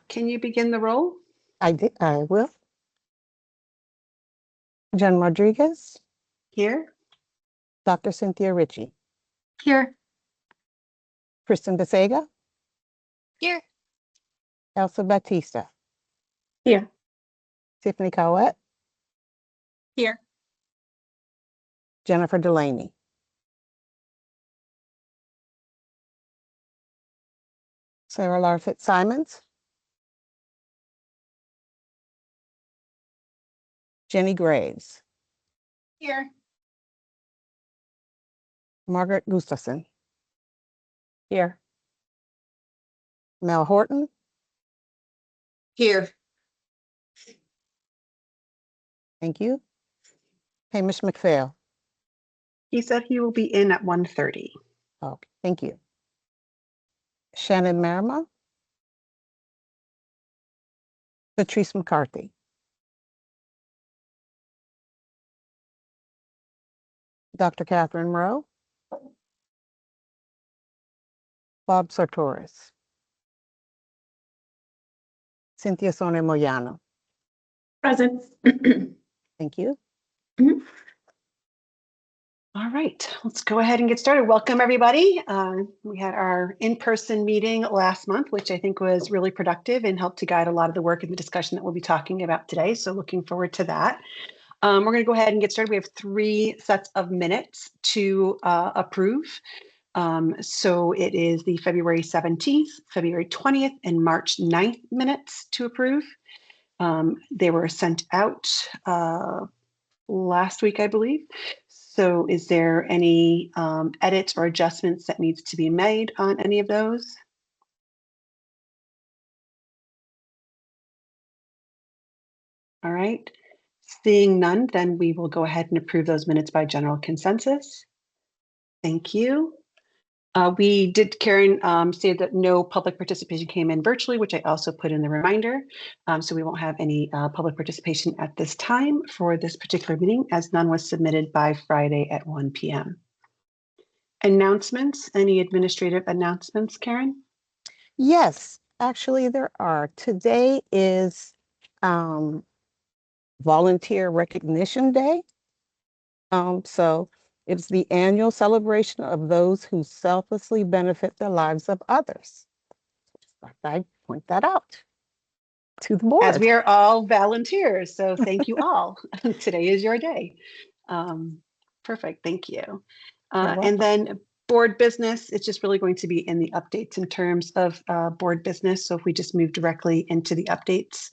Can you begin the roll? I will. Jen Rodriguez, Here. Dr. Cynthia Ritchie, Here. Kristen Besega, Here. Elsa Batista, Here. Tiffany Cowett, Here. Jennifer Delaney. Sarah Larfit Simons, Jenny Graves, Here. Margaret Gustafson, Here. Mel Horton, Here. thank you. Hamish McPhail. He said he will be in at 1:30. Okay, thank you. Shannon Marima, Patrice McCarthy, Dr. Catherine Rowe, Bob Sartoris, Cynthia Sone Moyano. Present. Thank you. All right, let's go ahead and get started. Welcome, everybody. We had our in-person meeting last month, which I think was really productive and helped to guide a lot of the work and the discussion that we'll be talking about today. So looking forward to that. We're going to go ahead and get started. We have 3 sets of minutes to approve. So it is the February 17th, February 20th, and March 9th minutes to approve. They were sent out last week, I believe. So is there any edits or adjustments that needs to be made on any of those? All right. Seeing none, then we will go ahead and approve those minutes by general consensus. Thank you. We did, Karen, say that no public participation came in virtually, which I also put in the reminder. So we won't have any public participation at this time for this particular meeting, as none was submitted by Friday at 1 p.m. Announcements, any administrative announcements, Karen? Yes, actually there are. Today is Volunteer Recognition Day. So it's the annual celebration of those who selflessly benefit the lives of others. I point that out to the board. As we are all volunteers, so thank you all. Today is your day. Perfect, thank you. And then board business, it's just really going to be in the updates in terms of board business. So if we just move directly into the updates.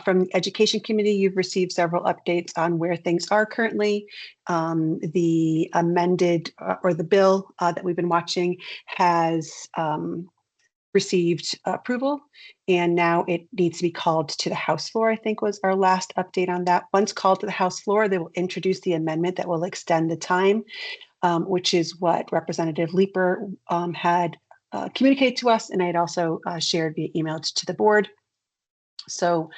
From the Education Committee, you've received several updates on where things are currently. The amended or the bill that we've been watching has received approval, and now it needs to be called to the House floor, I think was our last update on that. Once called to the House floor, they will introduce the amendment that will extend the time, which is what Representative Leeper had communicated to us, and I had also shared via email to the board. So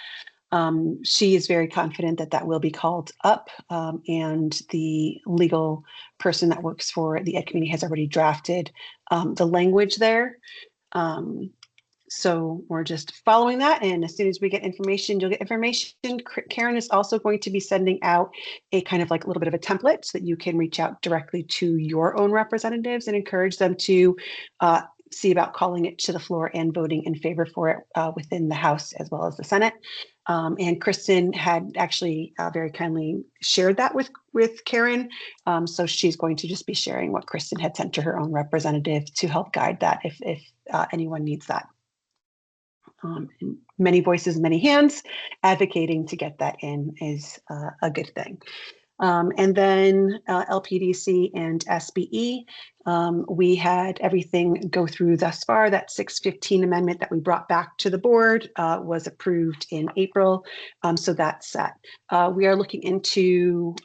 she is very confident that that will be called up, and the legal person that works for the Ed Committee has already drafted the language there. So we're just following that, and as soon as we get information, you'll get information. Karen is also going to be sending out a kind of like a little bit of a template so that you can reach out directly to your own representatives and encourage them to see about calling it to the floor and voting in favor for it within the House as well as the Senate. And Kristen had actually very kindly shared that with Karen. So she's going to just be sharing what Kristen had sent to her own representative to help guide that if anyone needs that. Many voices, many hands advocating to get that in is a good thing. And then LPDC and SBE, we had everything go through thus far. That 615 amendment that we brought back to the board was approved in April. So that's set. We are looking into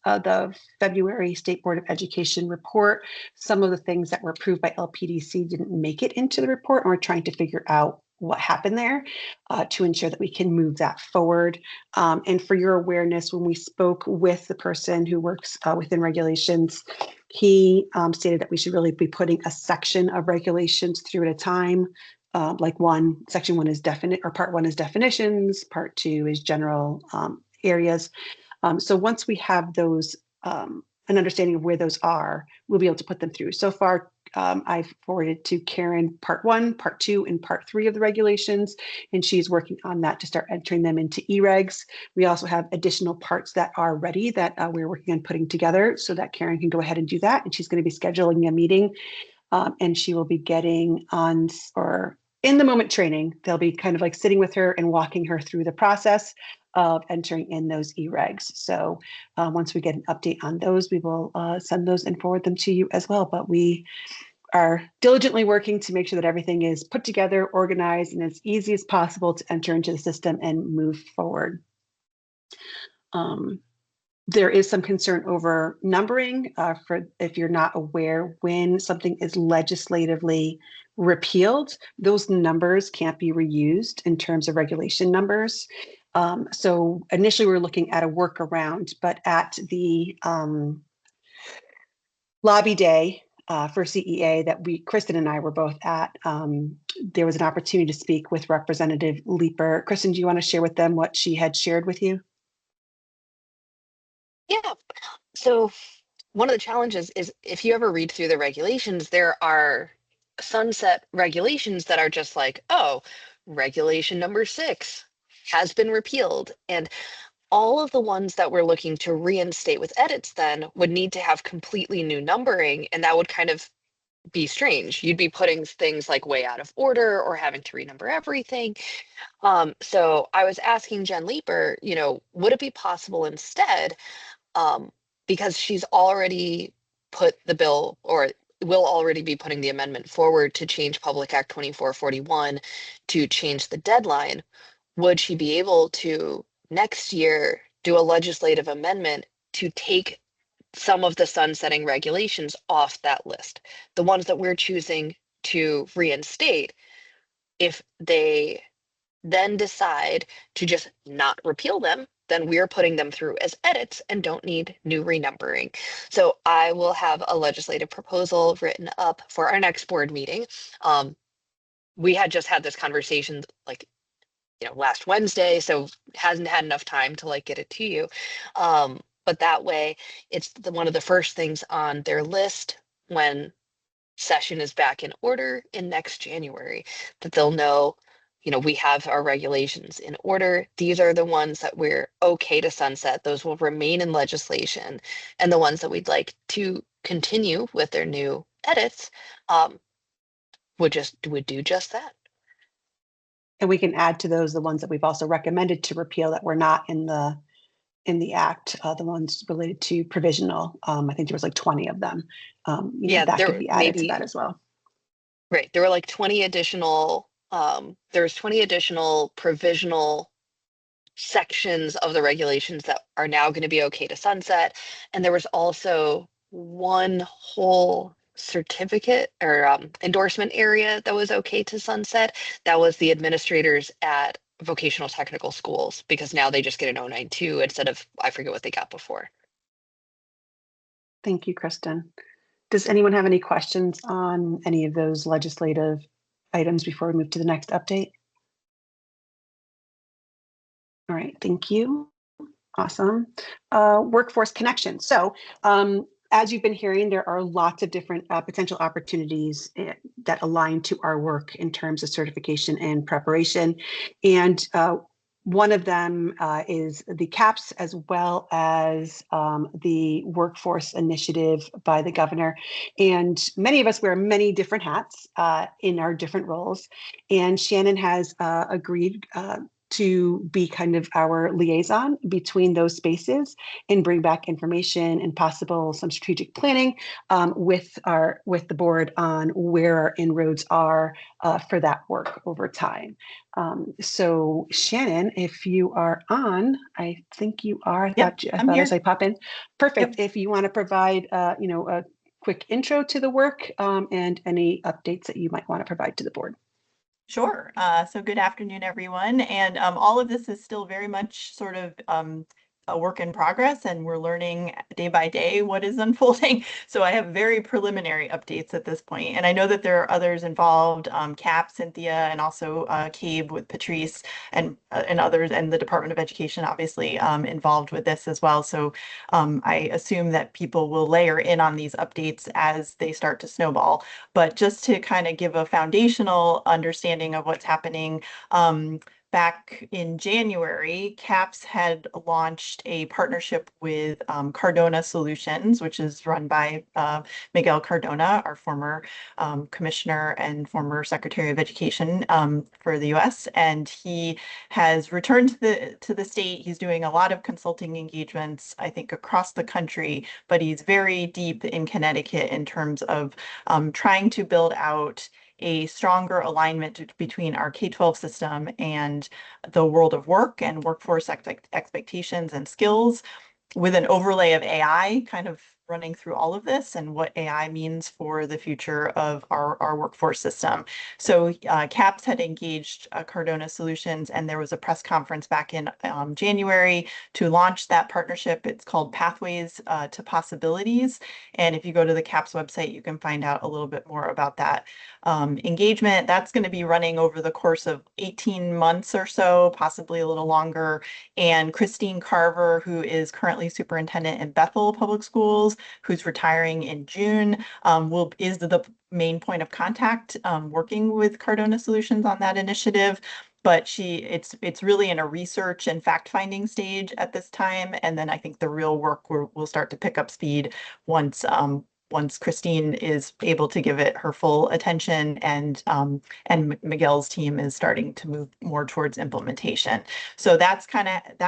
the February State Board of Education report. Some of the things that were approved by LPDC didn't make it into the report, and we're trying to figure out what happened there to ensure that we can move that forward. And for your awareness, when we spoke with the person who works within regulations, he stated that we should really be putting a section of regulations through at a time. like section 1 is definite, or part 1 is definitions, part 2 is general areas. So once we have those, an understanding of where those are, we'll be able to put them through. So far, I've forwarded to Karen part 1, part 2, and part 3 of the regulations, and she's working on that to start entering them into e-regs. We also have additional parts that are ready that we're working on putting together so that Karen can go ahead and do that. And she's going to be scheduling a meeting, and she will be getting on, or in the moment training. They'll be kind of like sitting with her and walking her through the process of entering in those e-regs. So once we get an update on those, we will send those and forward them to you as well. But we are diligently working to make sure that everything is put together, organized, and as easy as possible to enter into the system and move forward. There is some concern over numbering, for if you're not aware, when something is legislatively repealed, those numbers can't be reused in terms of regulation numbers. So initially we're looking at a workaround, but at the lobby day for CEA that Kristen and I were both at, there was an opportunity to speak with Representative Leeper. Kristen, do you want to share with them what she had shared with you? Yeah. So one of the challenges is if you ever read through the regulations, there are sunset regulations that are just like, oh, regulation number 6 has been repealed. And all of the ones that we're looking to reinstate with edits then would need to have completely new numbering, and that would kind of be strange. You'd be putting things like way out of order or having to renumber everything. So I was asking Jen Leeper, would it be possible instead, because she's already put the bill, or will already be putting the amendment forward to change Public Act 2441 to change the deadline, would she be able to next year do a legislative amendment to take some of the sunsetting regulations off that list? The ones that we're choosing to reinstate, if they then decide to just not repeal them, then we're putting them through as edits and don't need new renumbering. So I will have a legislative proposal written up for our next board meeting. We had just had this conversation like, last Wednesday, so hasn't had enough time to like get it to you. But that way it's one of the first things on their list when session is back in order in next January, that they'll know, we have our regulations in order. These are the ones that we're okay to sunset. Those will remain in legislation. And the ones that we'd like to continue with their new edits would do just that. And we can add to those the ones that we've also recommended to repeal that were not in the act, the ones related to provisional. I think there was like 20 of them. That could be added to that as well. Right. There were like 20 additional, there's 20 additional provisional sections of the regulations that are now going to be okay to sunset. And there was also one whole certificate or endorsement area that was okay to sunset. That was the administrators at vocational technical schools, because now they just get an 092 instead of, I forget what they got before. Thank you, Kristen. Does anyone have any questions on any of those legislative items before we move to the next update? All right, thank you. Awesome. Workforce connection. So as you've been hearing, there are lots of different potential opportunities that align to our work in terms of certification and preparation. And one of them is the CAPS, as well as the workforce initiative by the governor. And many of us wear many different hats in our different roles. And Shannon has agreed to be kind of our liaison between those spaces and bring back information and possible some strategic planning with the board on where our inroads are for that work over time. So Shannon, if you are on, I think you are. I thought I saw you pop in. Perfect. Yep. If you want to provide, a quick intro to the work and any updates that you might want to provide to the board. Sure. So good afternoon, everyone. And all of this is still very much sort of a work in progress, and we're learning day by day what is unfolding. So I have very preliminary updates at this point. And I know that there are others involved, CAP, Cynthia, and also CABE with Patrice and others, and the Department of Education, obviously, involved with this as well. So I assume that people will layer in on these updates as they start to snowball. But just to kind of give a foundational understanding of what's happening, back in January, CAPS had launched a partnership with Cardona Solutions, which is run by Miguel Cardona, our former commissioner and former Secretary of Education for the U.S. And he has returned to the state. He's doing a lot of consulting engagements, I think, across the country, but he's very deep in Connecticut in terms of trying to build out a stronger alignment between our K-12 system and the world of work and workforce expectations and skills, with an overlay of AI kind of running through all of this and what AI means for the future of our workforce system. So CAPS had engaged Cardona Solutions, and there was a press conference back in January to launch that partnership. It's called Pathways to Possibilities. And if you go to the CAPS website, you can find out a little bit more about that engagement. That's going to be running over the course of 18 months or so, possibly a little longer. And Christine Carver, who is currently superintendent in Bethel Public Schools, who's retiring in June, is the main point of contact working with Cardona Solutions on that initiative. But it's really in a research and fact-finding stage at this time. And then I think the real work will start to pick up speed once Christine is able to give it her full attention, and Miguel's team is starting to move more towards implementation. So that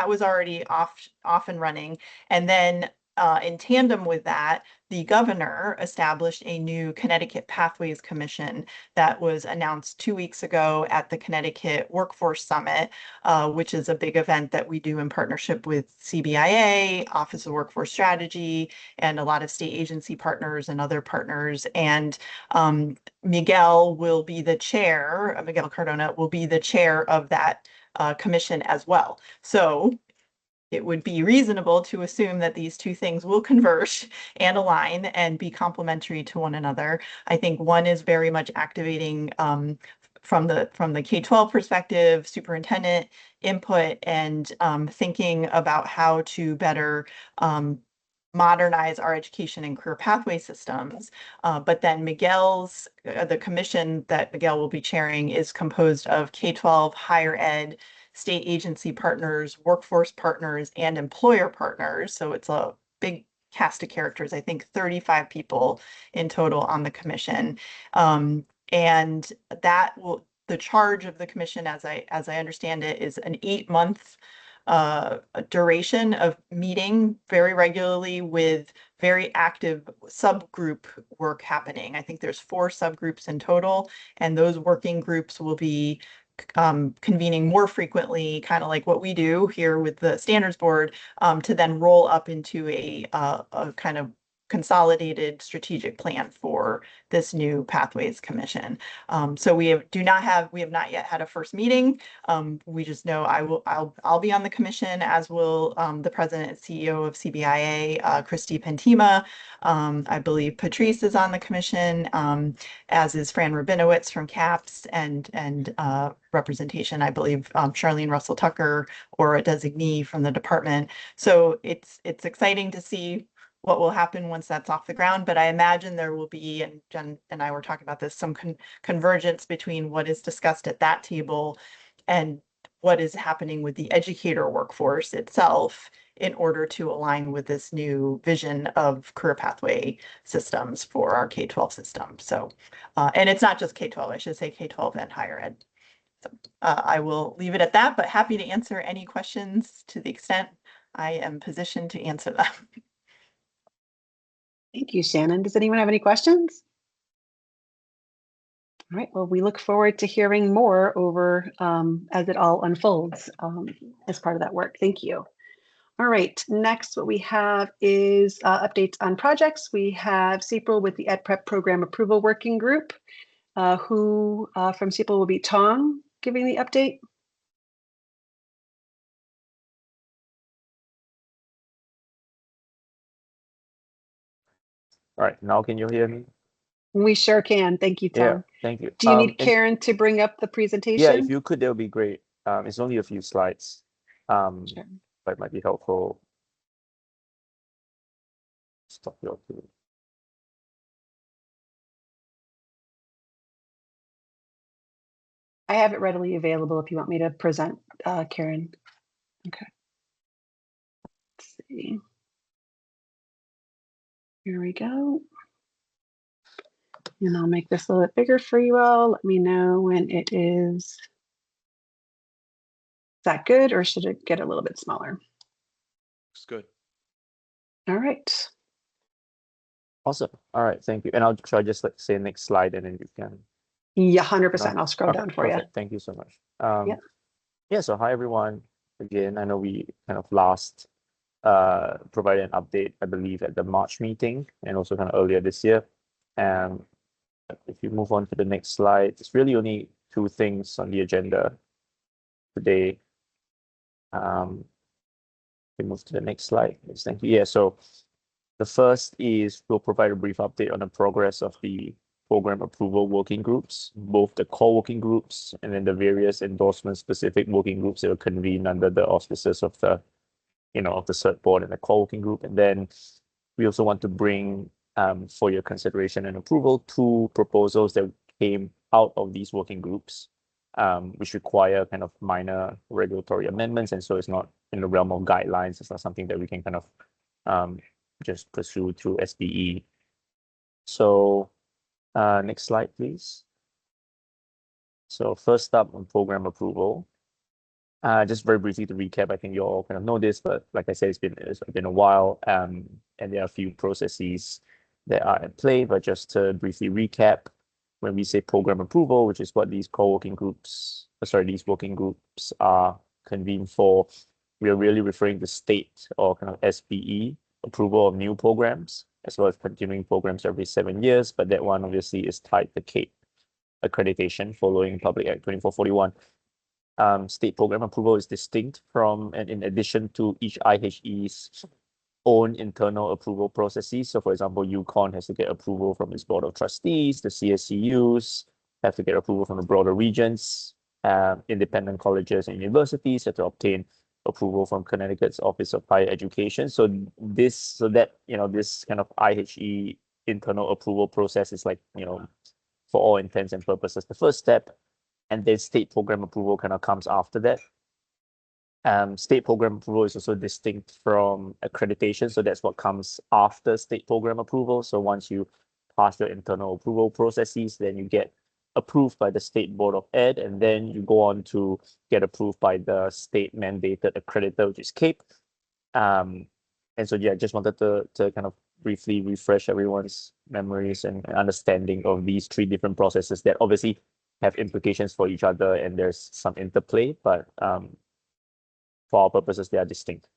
was already off and running. And then in tandem with that, the governor established a new Connecticut Pathways Commission that was announced 2 weeks ago at the Connecticut Workforce Summit, which is a big event that we do in partnership with CBIA, Office of Workforce Strategy, and a lot of state agency partners and other partners. And Miguel Cardona will be the chair of that commission as well. So it would be reasonable to assume that these two things will converge and align and be complementary to one another. I think one is very much activating from the K-12 perspective, superintendent input, and thinking about how to better modernize our education and career pathway systems. But then the commission that Miguel will be chairing is composed of K-12, higher ed, state agency partners, workforce partners, and employer partners. So it's a big cast of characters, I think 35 people in total on the commission. And the charge of the commission, as I understand it, is an 8-month duration of meeting very regularly with very active subgroup work happening. I think there's 4 subgroups in total, and those working groups will be convening more frequently, kind of like what we do here with the standards board, to then roll up into a kind of consolidated strategic plan for this new Pathways Commission. So we have not yet had a first meeting. We just know I'll be on the commission, as will the president and CEO of CBIA, Christy Pentima. I believe Patrice is on the commission, as is Fran Rabinowitz from CAPS, and representation, I believe, Charlene Russell Tucker, or a designee from the department. So it's exciting to see what will happen once that's off the ground. But I imagine there will be, and Jen and I were talking about this, some convergence between what is discussed at that table and what is happening with the educator workforce itself, in order to align with this new vision of career pathway systems for our K-12 system. So, and it's not just K-12, I should say K-12 and higher ed. So I will leave it at that, but happy to answer any questions to the extent I am positioned to answer them. Thank you, Shannon. Does anyone have any questions? All right, well, we look forward to hearing more over as it all unfolds as part of that work. Thank you. All right, next what we have is updates on projects. We have CEPRL with the EdPrep Program Approval Working Group, who from CEPRL will be Tom giving the update. All right, now can you hear me? We sure can. Thank you, Yeah, Tom. thank you. Do you need And Karen to bring up the yeah, presentation? if you could, that would be great. It's only a few slides, Sure. but it might be helpful. Stop your two. I have it readily available if you want me to present, Karen. Okay. Let's see. Here we go. And I'll make this a little bit bigger for you all. Let me know when it is. Is that good, or should it get a little bit smaller? It's good. All right. Awesome. All right, thank you. And I'll try just like say next slide, and then you can. Yeah, 100%. No? I'll scroll Okay, down for you. perfect. Thank you so much. Yep. Yeah, so hi everyone. Again, I know we kind of last provided an update, I believe, at the March meeting and also kind of earlier this year. If you move on to the next slide, it's really only two things on the agenda today. We move to the next slide. Yes, thank you. Yeah, so the first is we'll provide a brief update on the progress of the program approval working groups, both the core working groups and then the various endorsement specific working groups that were convened under the auspices of the, of the CERT board and the core working group. And then we also want to bring for your consideration and approval two proposals that came out of these working groups, which require kind of minor regulatory amendments. And so it's not in the realm of guidelines. It's not something that we can kind of just pursue through SBE. So next slide, please. So first up on program approval. Just very briefly to recap, I think you all kind of know this, but like I said, it's been a while, and there are a few processes that are at play. But just to briefly recap, when we say program approval, which is what these co-working groups, these working groups are convened for, we are really referring to state or kind of SBE approval of new programs, as well as continuing programs every 7 years. But that one obviously is tied to CAPE accreditation following Public Act 2441. State program approval is distinct from and in addition to each IHE's own internal approval processes. So for example, UConn has to get approval from its board of trustees, the CSCUs have to get approval from the broader regions, independent colleges and universities have to obtain approval from Connecticut's Office of Higher Education. So this kind of IHE internal approval process is like, for all intents and purposes, the first step. And then state program approval kind of comes after that. State program approval is also distinct from accreditation. So that's what comes after state program approval. So once you pass your internal approval processes, then you get approved by the State Board of Ed, and then you go on to get approved by the state mandated accreditor, which is CAPE. And so, yeah, just wanted to kind of briefly refresh everyone's memories and understanding of these three different processes that obviously have implications for each other, and there's some interplay, but for our purposes, they are distinct.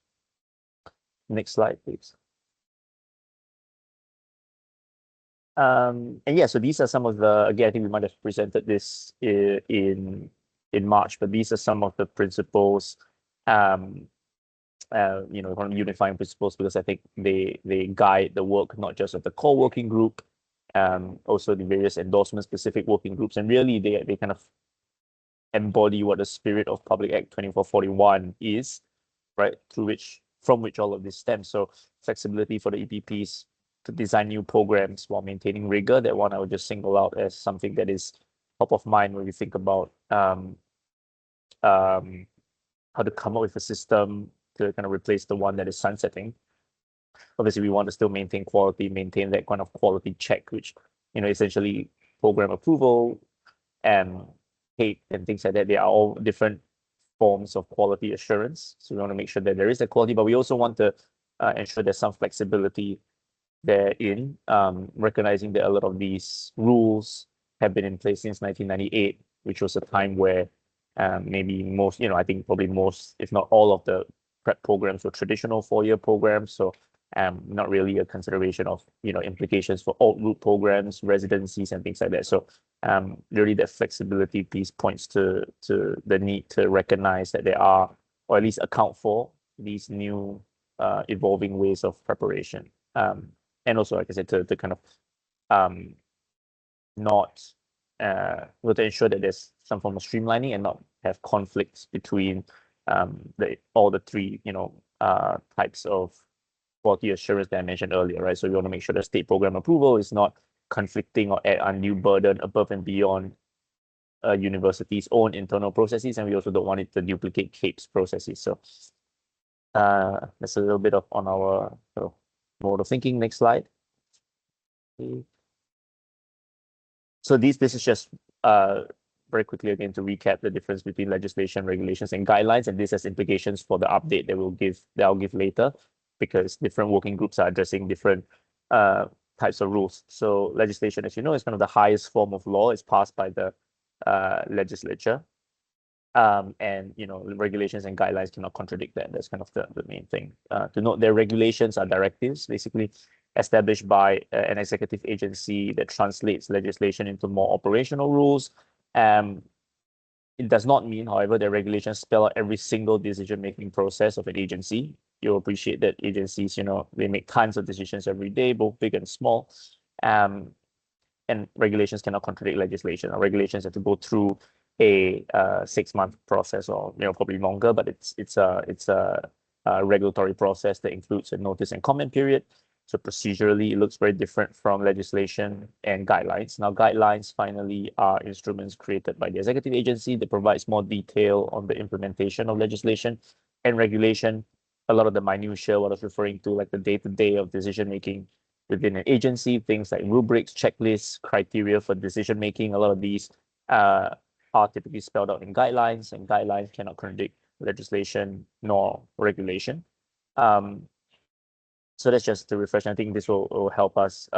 Next slide, please. And yeah, so these are some of the, again, I think we might have presented this in March, but these are some of the principles, kind of unifying principles, because I think they guide the work, not just of the core working group, also the various endorsement specific working groups, and really they kind of embody what the spirit of Public Act 2441 is, right? From which all of this stems. So flexibility for the EPPs to design new programs while maintaining rigor. That one I would just single out as something that is top of mind when we think about how to come up with a system to kind of replace the one that is sunsetting. Obviously, we want to still maintain quality, maintain that kind of quality check, which, essentially program approval and CAPE and things like that, they are all different forms of quality assurance. So we want to make sure that there is a quality, but we also want to ensure there's some flexibility therein, recognizing that a lot of these rules have been in place since 1998, which was a time where maybe most, I think probably most, if not all of the prep programs were traditional 4-year programs. So not really a consideration of, implications for alt route programs, residencies and things like that. So really that flexibility piece points to the need to recognize that there are, or at least account for these new evolving ways of preparation. and also, like I said, to kind of not well, to ensure that there's some form of streamlining and not have conflicts between all the three types of quality assurance that I mentioned earlier, right? So we want to make sure that state program approval is not conflicting or add undue burden above and beyond a university's own internal processes, and we also don't want it to duplicate CAPE's processes. So that's a little bit of on our mode of thinking. Next slide. Okay. So this is just very quickly again to recap the difference between legislation, regulations, and guidelines, and this has implications for the update that I'll give later, because different working groups are addressing different types of rules. So legislation, as you know, is kind of the highest form of law. It's passed by the legislature, and regulations and guidelines cannot contradict that. That's kind of the main thing. To note, their regulations are directives, basically established by an executive agency that translates legislation into more operational rules. It does not mean, however, that regulations spell out every single decision-making process of an agency. You'll appreciate that agencies, they make tons of decisions every day, both big and small. And regulations cannot contradict legislation. Or regulations have to go through a 6-month process, or probably longer, but it's a regulatory process that includes a notice and comment period. So procedurally, it looks very different from legislation and guidelines. Now, guidelines finally are instruments created by the executive agency that provides more detail on the implementation of legislation, and regulation, a lot of the minutiae, what I was referring to, like the day-to-day of decision-making within an agency, things like rubrics, checklists, criteria for decision-making. A lot of these are typically spelled out in guidelines, and guidelines cannot contradict legislation nor regulation. So that's just to refresh. I think this will help us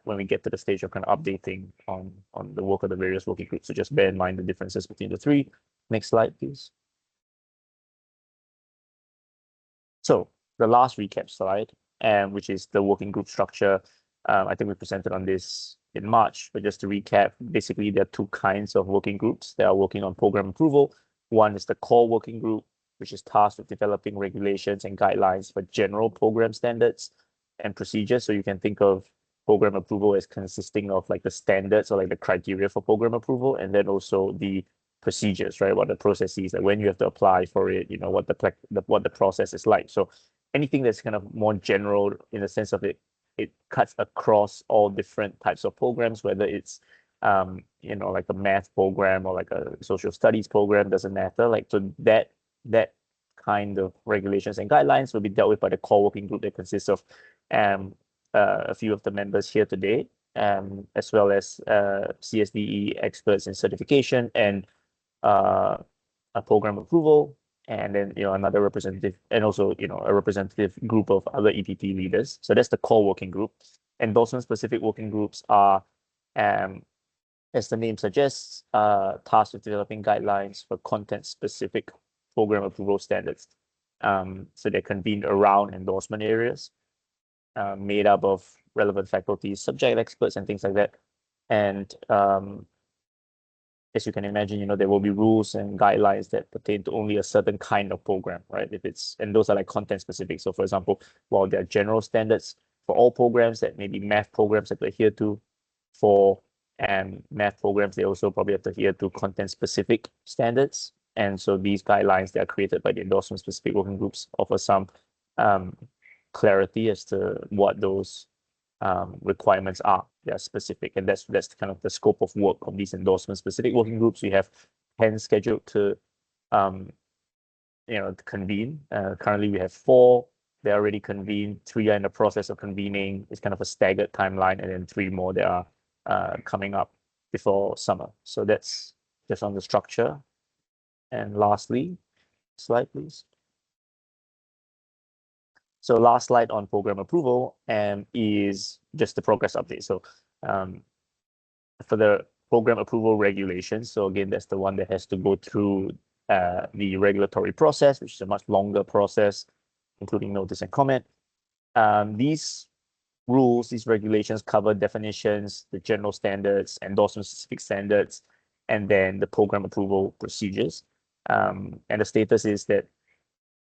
when we get to the stage of kind of updating on the work of the various working groups. So just bear in mind the differences between the three. Next slide, please. So the last recap slide, which is the working group structure. I think we presented on this in March, but just to recap, basically there are two kinds of working groups that are working on program approval. One is the core working group, which is tasked with developing regulations and guidelines for general program standards and procedures. So you can think of program approval as consisting of like the standards or like the criteria for program approval, and then also the procedures, right? What the process is, like when you have to apply for it, what the process is like. So anything that's kind of more general in the sense of it cuts across all different types of programs, whether it's like a math program or like a social studies program, doesn't matter. Like, so that kind of regulations and guidelines will be dealt with by the core working group that consists of a few of the members here today, as well as CSDE experts in certification and a program approval, and then another representative, and also a representative group of other EPP leaders. So that's the core working group. Endorsement specific working groups are, as the name suggests, tasked with developing guidelines for content specific program approval standards. So they're convened around endorsement areas, made up of relevant faculties, subject experts, and things like that. And as you can imagine, there will be rules and guidelines that pertain to only a certain kind of program, right? And those are like content specific. So for example, while there are general standards for all programs that maybe math programs have to adhere to, for math programs, they also probably have to adhere to content specific standards. And so these guidelines that are created by the endorsement specific working groups offer some clarity as to what those requirements are. They are specific, and that's kind of the scope of work of these endorsement specific working groups. We have 10 scheduled to convene. Currently we have 4. They're already convened. 3 are in the process of convening. It's kind of a staggered timeline, and then 3 more that are coming up before summer. So that's just on the structure. And lastly, slide please. So last slide on program approval is just the progress update. So for the program approval regulations, so again, that's the one that has to go through the regulatory process, which is a much longer process, including notice and comment. These rules, these regulations cover definitions, the general standards, endorsement specific standards, and then the program approval procedures. And the status is that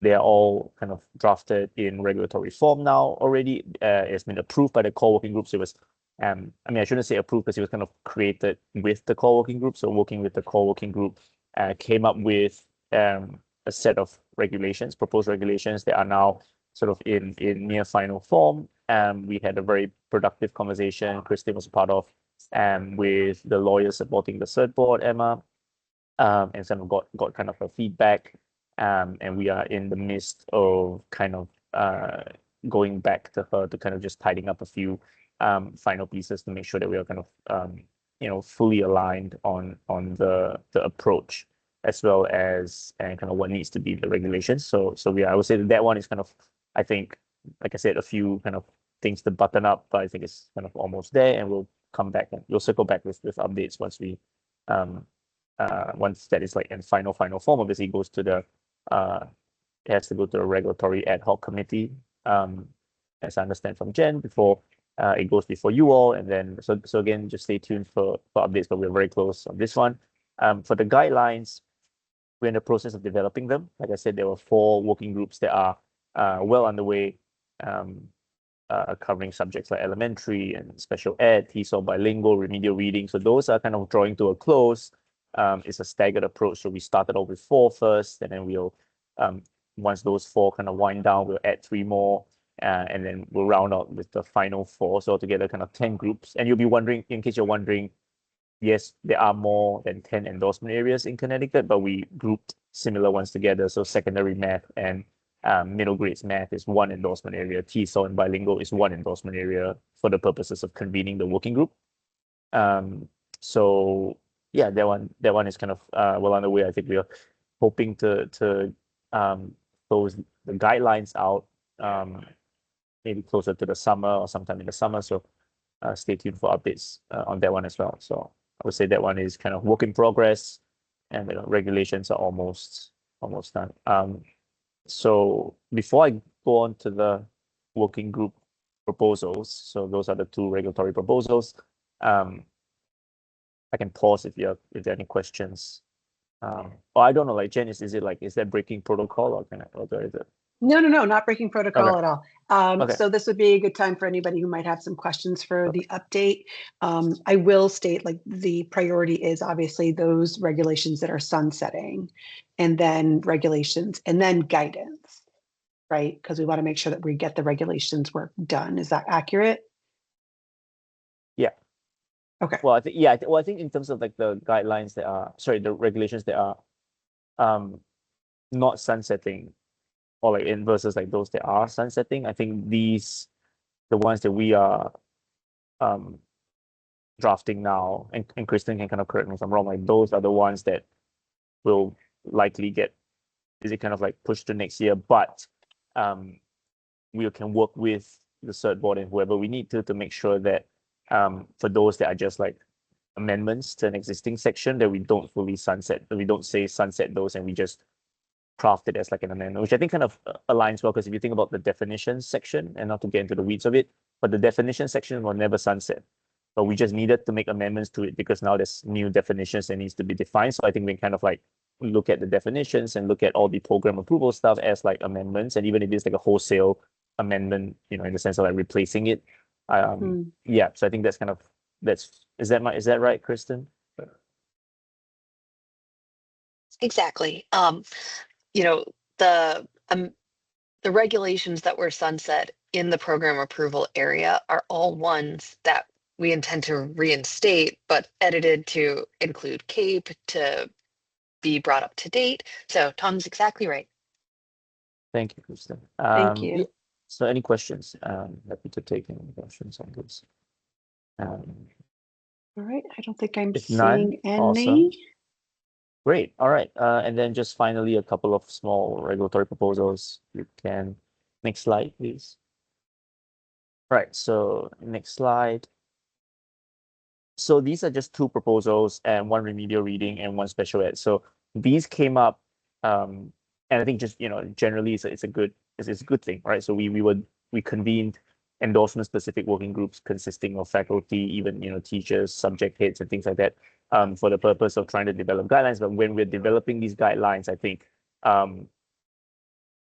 they are all kind of drafted in regulatory form now already. It's been approved by the core working groups. It was, I mean, I shouldn't say approved because it was kind of created with the core working group. So working with the core working group, came up with a set of regulations, proposed regulations that are now sort of in near final form. We had a very productive conversation. Kristen was part of, with the lawyers supporting the cert board, Emma, and some got kind of a feedback. And we are in the midst of kind of going back to her to kind of just tidying up a few final pieces to make sure that we are kind of fully aligned on the approach, as well as and kind of what needs to be the regulations. So I would say that one is kind of, I think, like I said, a few kind of things to button up, but I think it's kind of almost there, and we'll come back and we'll circle back with updates once we once that is like in final form. Obviously, it goes to the it has to go to the regulatory ad hoc committee, as I understand from Jen, before it goes before you all, and then so again, just stay tuned for updates. But we're very close on this one. For the guidelines, we're in the process of developing them. Like I said, there were 4 working groups that are well underway, covering subjects like elementary and special ed, TESOL, bilingual, remedial reading. So those are kind of drawing to a close. It's a staggered approach. So we started off with 4 first, and then we'll, once those 4 kind of wind down, we'll add 3 more, and then we'll round out with the final 4. So altogether kind of 10 groups. And you'll be wondering, in case you're wondering, yes, there are more than 10 endorsement areas in Connecticut, but we grouped similar ones together. So secondary math and middle grades math is 1 endorsement area. TESOL and bilingual is 1 endorsement area for the purposes of convening the working group. So yeah, that one is kind of well underway. I think we are hoping to close the guidelines out maybe closer to the summer or sometime in the summer. So stay tuned for updates on that one as well. So I would say that one is kind of work in progress, and the regulations are almost done. So before I go on to the working group proposals, so those are the 2 regulatory proposals. I can pause if there are any questions. Or I don't know, like Jen, is that breaking protocol, or is it? No, not breaking protocol Okay. at all. Okay. So this would be a good time for anybody who might have some questions for the update. I will state, like, the priority is obviously those regulations that are sunsetting, and then regulations, and then guidance, right? Because we want to make sure that we get the regulations work done. Is that accurate? Yeah. Okay. Well, I think in terms of like the guidelines that are, the regulations that are not sunsetting, or like in versus like those that are sunsetting, I think the ones that we are drafting now, and Kristen can kind of correct me if I'm wrong, like those are the ones that will likely get, is it kind of like pushed to next year, but we can work with the cert board and whoever we need to make sure that for those that are just like amendments to an existing section, that we don't fully sunset, that we don't say sunset those, and we just craft it as like an amendment, which I think kind of aligns well, because if you think about the definitions section, and not to get into the weeds of it, but the definition section will never sunset. But we just needed to make amendments to it because now there's new definitions that needs to be defined. So I think we kind of like look at the definitions and look at all the program approval stuff as like amendments, and even if it's like a wholesale amendment, in the sense of like replacing it. Yeah, so I think that's kind of, is that right, Kristen? Exactly. The regulations that were sunset in the program approval area are all ones that we intend to reinstate, but edited to include CAPE to be brought up to date. So Tom's exactly right. Thank you, Kristen. Thank you. Yeah. So any questions? Happy to take any questions on this. All right. I don't think I'm If none, seeing any. awesome. Great. All right. And then just finally, a couple of small regulatory proposals. You can, next slide, please. All right. So next slide. So these are just 2 proposals, and 1 remedial reading and 1 special ed. So these came up, and I think just, generally it's a good thing, right? So we convened endorsement specific working groups consisting of faculty, even, teachers, subject heads, and things like that, for the purpose of trying to develop guidelines. But when we're developing these guidelines, I think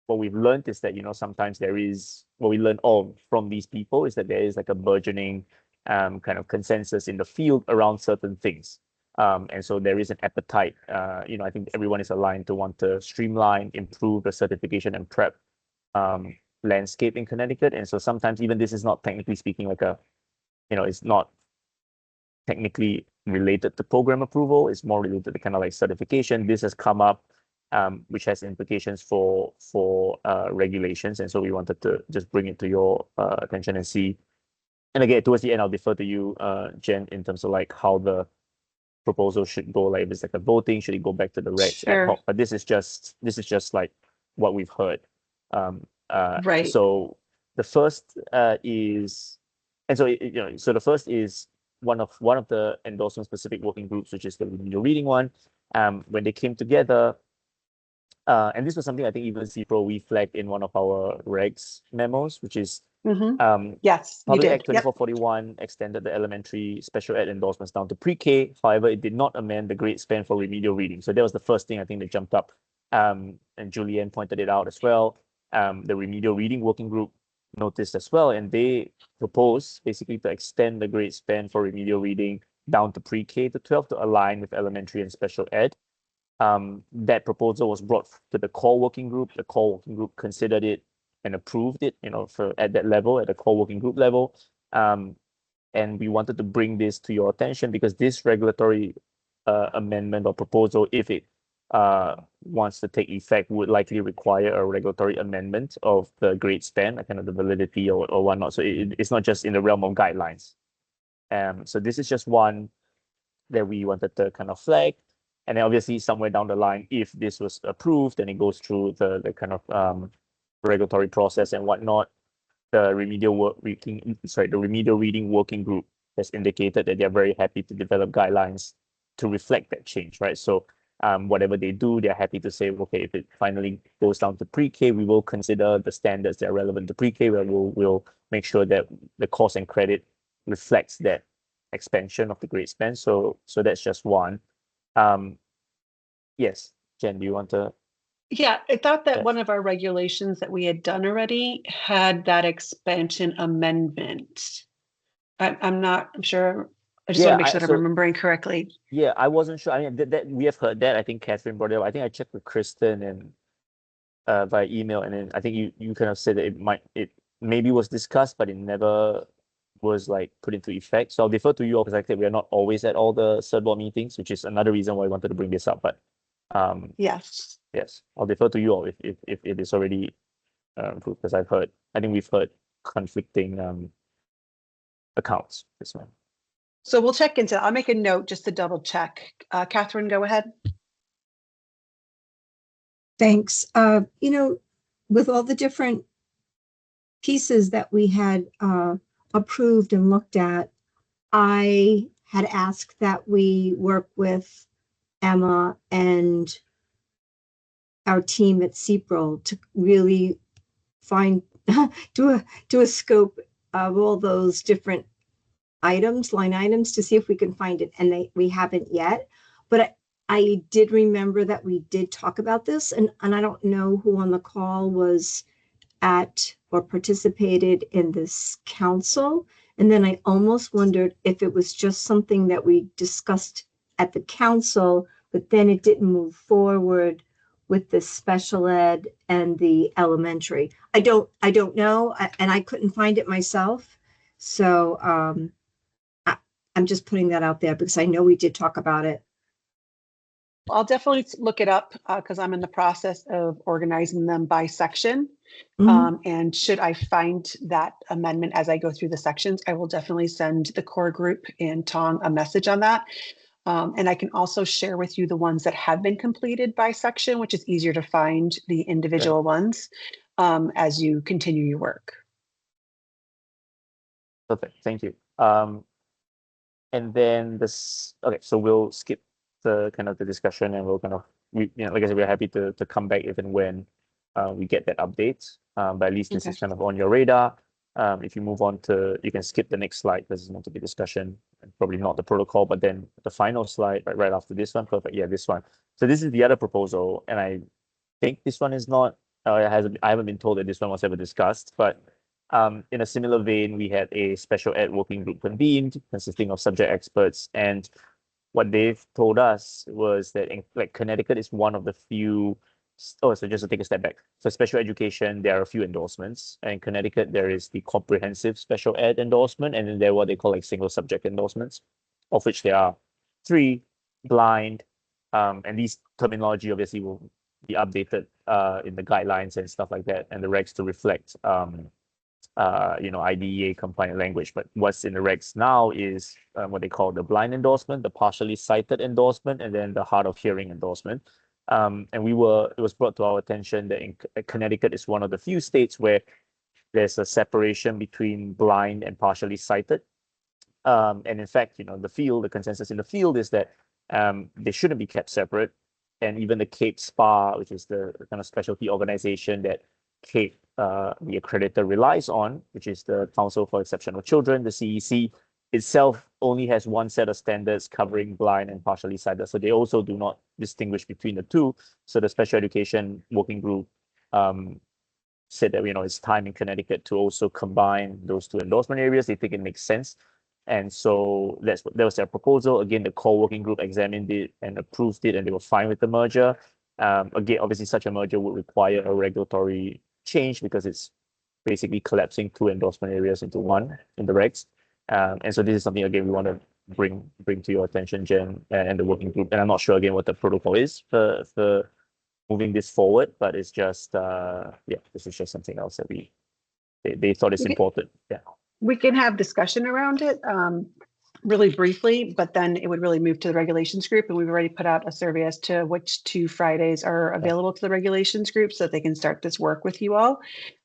what we've learned is that, sometimes there is, what we learn all from these people is that there is like a burgeoning kind of consensus in the field around certain things. And so there is an appetite, I think everyone is aligned to want to streamline, improve the certification and prep landscape in Connecticut. And so sometimes even this is not technically speaking like it's not technically related to program approval. It's more related to kind of like certification. This has come up, which has implications for regulations. And so we wanted to just bring it to your attention and see. And again, towards the end, I'll defer to you, Jen, in terms of like how the proposal should go. Like if it's like a voting, should it go back to the regs ad Sure. hoc? But this is just like what we've heard. Right. So the first is, and so so the first is one of the endorsement specific working groups, which is the remedial reading one. When they came together, and this was something I think even CPRO we flagged in one of our regs memos, which is Yes, you Public did. Act 2441 extended the elementary special ed endorsements down to pre-K. However, it did not amend the grade span for remedial reading. So that was the first thing I think that jumped up. And Julianne pointed it out as well. The remedial reading working group noticed as well, and they proposed basically to extend the grade span for remedial reading down to pre-K to 12 to align with elementary and special ed. That proposal was brought to the core working group. The core working group considered it and approved it, for at that level, at the core working group level. And we wanted to bring this to your attention because this regulatory amendment or proposal, if it wants to take effect, would likely require a regulatory amendment of the grade span, kind of the validity or whatnot. So it's not just in the realm of guidelines. So this is just one that we wanted to kind of flag. And then obviously somewhere down the line, if this was approved and it goes through the kind of regulatory process and whatnot, the remedial reading working group has indicated that they're very happy to develop guidelines to reflect that change, right? So whatever they do, they're happy to say, okay, if it finally goes down to pre-K, we will consider the standards that are relevant to pre-K, where we'll make sure that the cost and credit reflects that expansion of the grade span. So that's just one. Yes, Jen, do you want to? Yeah, I thought that Yes. one of our regulations that we had done already had that expansion amendment. I'm sure. I just want to make sure that I'm remembering correctly. Yeah, I wasn't sure. I mean, that we have heard that. I think Catherine brought it up. I think I checked with Kristen and via email, and then I think you kind of said that it maybe was discussed, but it never was like put into effect. So I'll defer to you all because I think we are not always at all the CERT board meetings, which is another reason why I wanted to bring this up. But yes, I'll defer to you all if it is already approved, because I think we've heard conflicting accounts this one. So we'll check into. I'll make a note just to double check. Catherine, go ahead. Thanks. With all the different pieces that we had approved and looked at, I had asked that we work with Emma and our team at CPRO to really find do a scope of all those different line items to see if we can find it, and we haven't yet. But I did remember that we did talk about this, and I don't know who on the call was at or participated in this council. And then I almost wondered if it was just something that we discussed at the council, but then it didn't move forward with the special ed and the elementary. I don't know, and I couldn't find it myself. So I'm just putting that out there because I know we did talk about it. I'll definitely look it up because I'm in the process of organizing them by section. And should I find that amendment as I go through the sections, I will definitely send the core group and Tong a message on that. And I can also share with you the ones that have been completed by section, which is easier to find the individual ones as you continue your work. Perfect, thank you. And then okay, so we'll skip the kind of the discussion, and we'll kind of, like I said, we're happy to come back if and when we get that update. But at least this is kind of on your radar. If you move on you can skip the next slide because it's meant to be discussion and probably not the protocol, but then the final slide right after this one. Perfect, yeah, this one. So this is the other proposal, and I think this one is not I haven't been told that this one was ever discussed, but in a similar vein, we had a special ed working group convened consisting of subject experts, and what they've told us was that like Connecticut is one of the few. Oh, so just to take a step back. For special education, there are a few endorsements. And in Connecticut, there is the comprehensive special ed endorsement, and then there are what they call like single subject endorsements, of which there are 3: blind, and these terminology obviously will be updated in the guidelines and stuff like that, and the regs to reflect IDEA compliant language. But what's in the regs now is what they call the blind endorsement, the partially sighted endorsement, and then the hard of hearing endorsement. And it was brought to our attention that Connecticut is one of the few states where there's a separation between blind and partially sighted. And in fact, the consensus in the field is that they shouldn't be kept separate. And even the CAPE SPA, which is the kind of specialty organization that CAPE, the accreditor, relies on, which is the Council for Exceptional Children, the CEC, itself only has one set of standards covering blind and partially sighted. So they also do not distinguish between the two. So the special education working group said that, it's time in Connecticut to also combine those two endorsement areas. They think it makes sense. And so that was their proposal. Again, the core working group examined it and approved it, and they were fine with the merger. Again, obviously, such a merger would require a regulatory change because it's basically collapsing two endorsement areas into one in the regs. And so this is something, again, we want to bring to your attention, Jen, and the working group. And I'm not sure, again, what the protocol is for moving this forward, but it's just, this is just something else that they thought is important. Yeah. We can have discussion around it really briefly, but then it would really move to the regulations group. And we've already put out a survey as to which 2 Fridays are available to the regulations group so that they can start this work with you all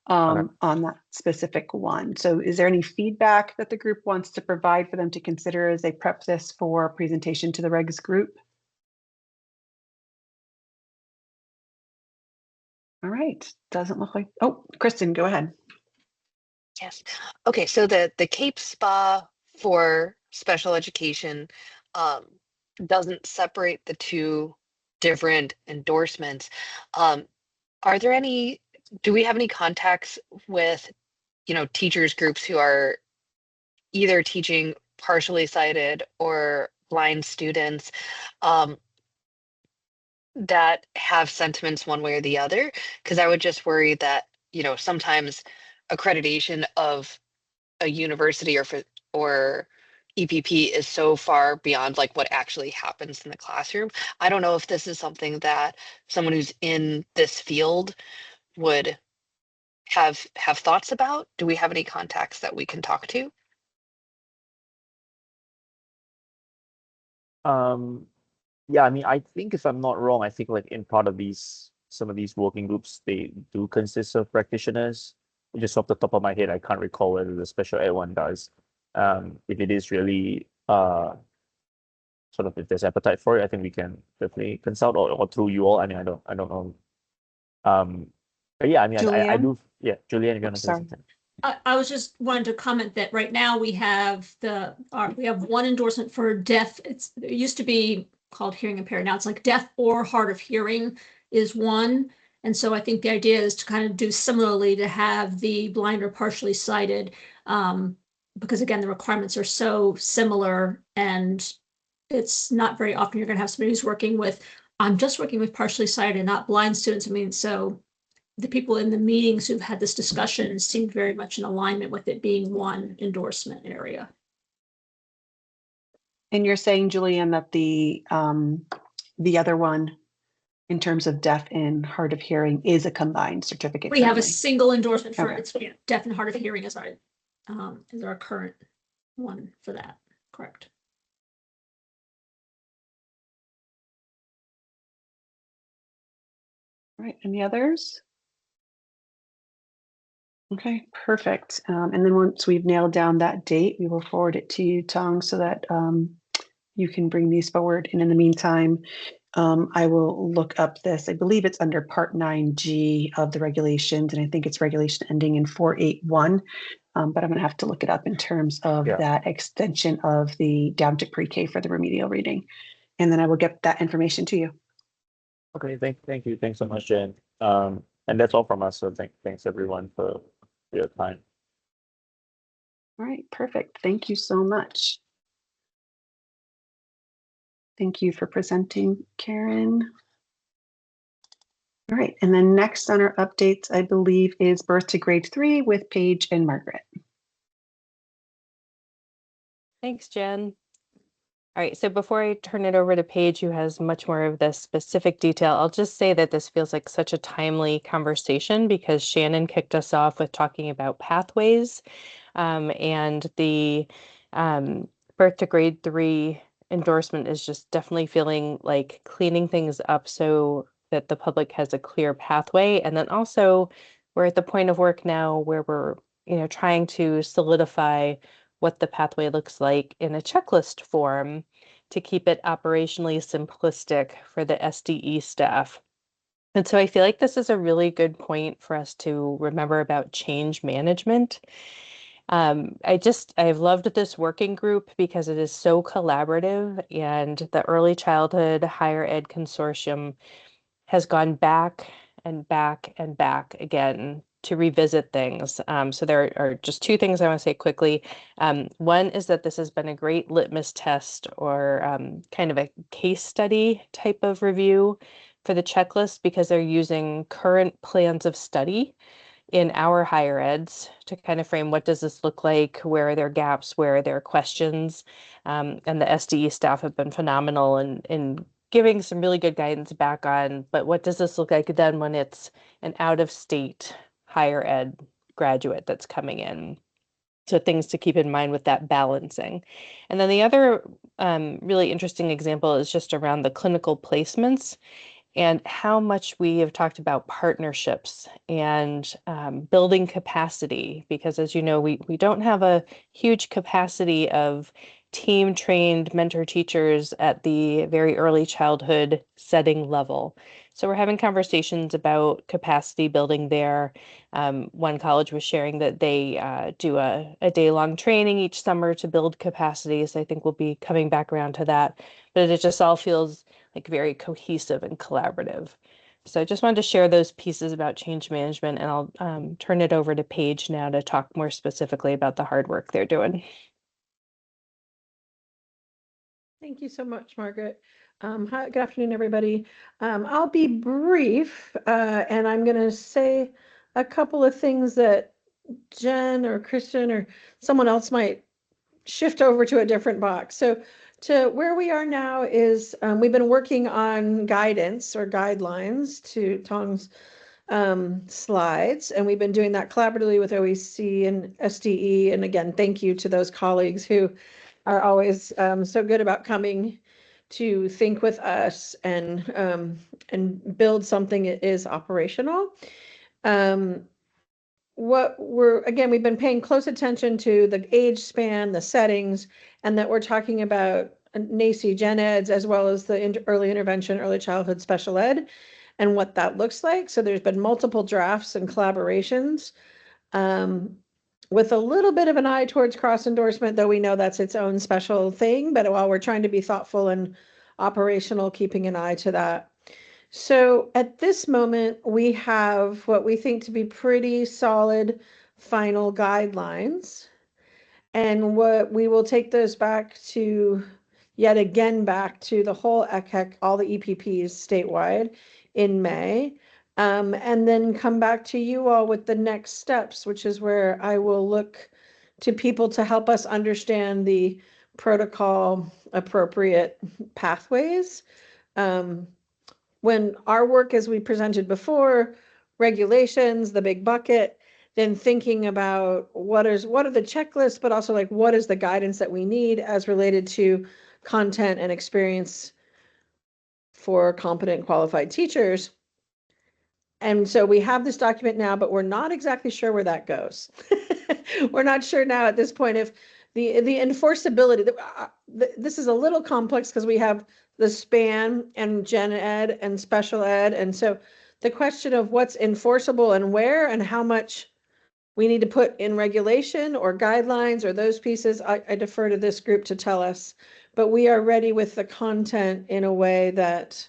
on that specific one. So is there any feedback that the group wants to provide for them to consider as they prep this for presentation to the regs group? All right, doesn't look like, oh, Kristen, go ahead. Yes. Okay, so the CAPE SPA for special education doesn't separate the 2 different endorsements. Do we have any contacts with, teachers groups who are either teaching partially sighted or blind students that have sentiments one way or the other? Because I would just worry that, sometimes accreditation of a university or EPP is so far beyond like what actually happens in the classroom. I don't know if this is something that someone who's in this field would have thoughts about. Do we have any contacts that we can talk to? Yeah, I mean, I think if I'm not wrong, I think like in part of some of these working groups, they do consist of practitioners. Just off the top of my head, I can't recall whether the special ed one does. If it is really sort of, if there's appetite for it, I think we can definitely consult or through you all. I mean, I don't know. But yeah, I mean, I do. Yeah, Julianne, you're gonna say something. I was just wanting to comment that right now we have one endorsement for deaf. It used to be called hearing impaired. Now it's like deaf or hard of hearing is one. And so I think the idea is to kind of do similarly to have the blind or partially sighted, because again, the requirements are so similar, and it's not very often you're going to have somebody who's working with, I'm just working with partially sighted and not blind students. I mean, so the people in the meetings who've had this discussion seemed very much in alignment with it being one endorsement area. And you're saying, Julianne, that the other one, in terms of deaf and hard of hearing, is a combined certificate? We have a single endorsement for Okay. it's deaf and hard of hearing is our current one for that. Correct. All right, any others? Okay, perfect. And then once we've nailed down that date, we will forward it to you, Tong, so that you can bring these forward. And in the meantime, I will look up this. I believe it's under Part 9G of the regulations, and I think it's regulation ending in 481. But I'm going to have to look it up in terms of that extension of the down to pre-K for the remedial reading. And then I will get that information to you. Okay, thank you. Thanks so much, Jen. And that's all from us. So thanks everyone for your time. All right, perfect. Thank you so much. Thank you for presenting, Karen. All right, and then next on our updates, I believe, is Birth to Grade 3 with Paige and Margaret. Thanks, Jen. All right, so before I turn it over to Paige, who has much more of the specific detail, I'll just say that this feels like such a timely conversation because Shannon kicked us off with talking about pathways, and the Birth to Grade 3 endorsement is just definitely feeling like cleaning things up so that the public has a clear pathway. And then also we're at the point of work now where we're, trying to solidify what the pathway looks like in a checklist form to keep it operationally simplistic for the SDE staff. And so I feel like this is a really good point for us to remember about change management. I've loved this working group because it is so collaborative, and the Early Childhood Higher Ed Consortium has gone back and back and back again to revisit things. So there are just two things I want to say quickly. One is that this has been a great litmus test or kind of a case study type of review for the checklist because they're using current plans of study in our higher eds to kind of frame what does this look like, where are there gaps, where are there questions, and the SDE staff have been phenomenal in giving some really good guidance back on, but what does this look like then when it's an out-of-state higher ed graduate that's coming in? So things to keep in mind with that balancing. And then the other really interesting example is just around the clinical placements and how much we have talked about partnerships and building capacity, because as you know, we don't have a huge capacity of team trained mentor teachers at the very early childhood setting level. So we're having conversations about capacity building there. One college was sharing that they do a day-long training each summer to build capacity. So I think we'll be coming back around to that, but it just all feels like very cohesive and collaborative. So I just wanted to share those pieces about change management, and I'll turn it over to Paige now to talk more specifically about the hard work they're doing. Thank you so much, Margaret. Hi, good afternoon, everybody. I'll be brief, and I'm going to say a couple of things that Jen or Kristen or someone else might shift over to a different box. So to where we are now is we've been working on guidance or guidelines to Tong's slides, and we've been doing that collaboratively with OEC and SDE. And again, thank you to those colleagues who are always so good about coming to think with us and build something that is operational. We've been paying close attention to the age span, the settings, and that we're talking about NAEYC Gen Eds as well as the early intervention, early childhood special ed, and what that looks like. So there's been multiple drafts and collaborations with a little bit of an eye towards cross endorsement, though we know that's its own special thing. But while we're trying to be thoughtful and operational, keeping an eye to that. So at this moment, we have what we think to be pretty solid final guidelines. And what we will take those back to, yet again, back to the whole ECHEC, all the EPPs statewide in May. And then come back to you all with the next steps, which is where I will look to people to help us understand the protocol appropriate pathways. When our work, as we presented before, regulations, the big bucket, then thinking about what are the checklists, but also like what is the guidance that we need as related to content and experience for competent qualified teachers. And so we have this document now, but we're not exactly sure where that goes. We're not sure now at this point if the enforceability, this is a little complex because we have the span and gen ed and special ed. And so the question of what's enforceable and where and how much we need to put in regulation or guidelines or those pieces, I defer to this group to tell us. But we are ready with the content in a way that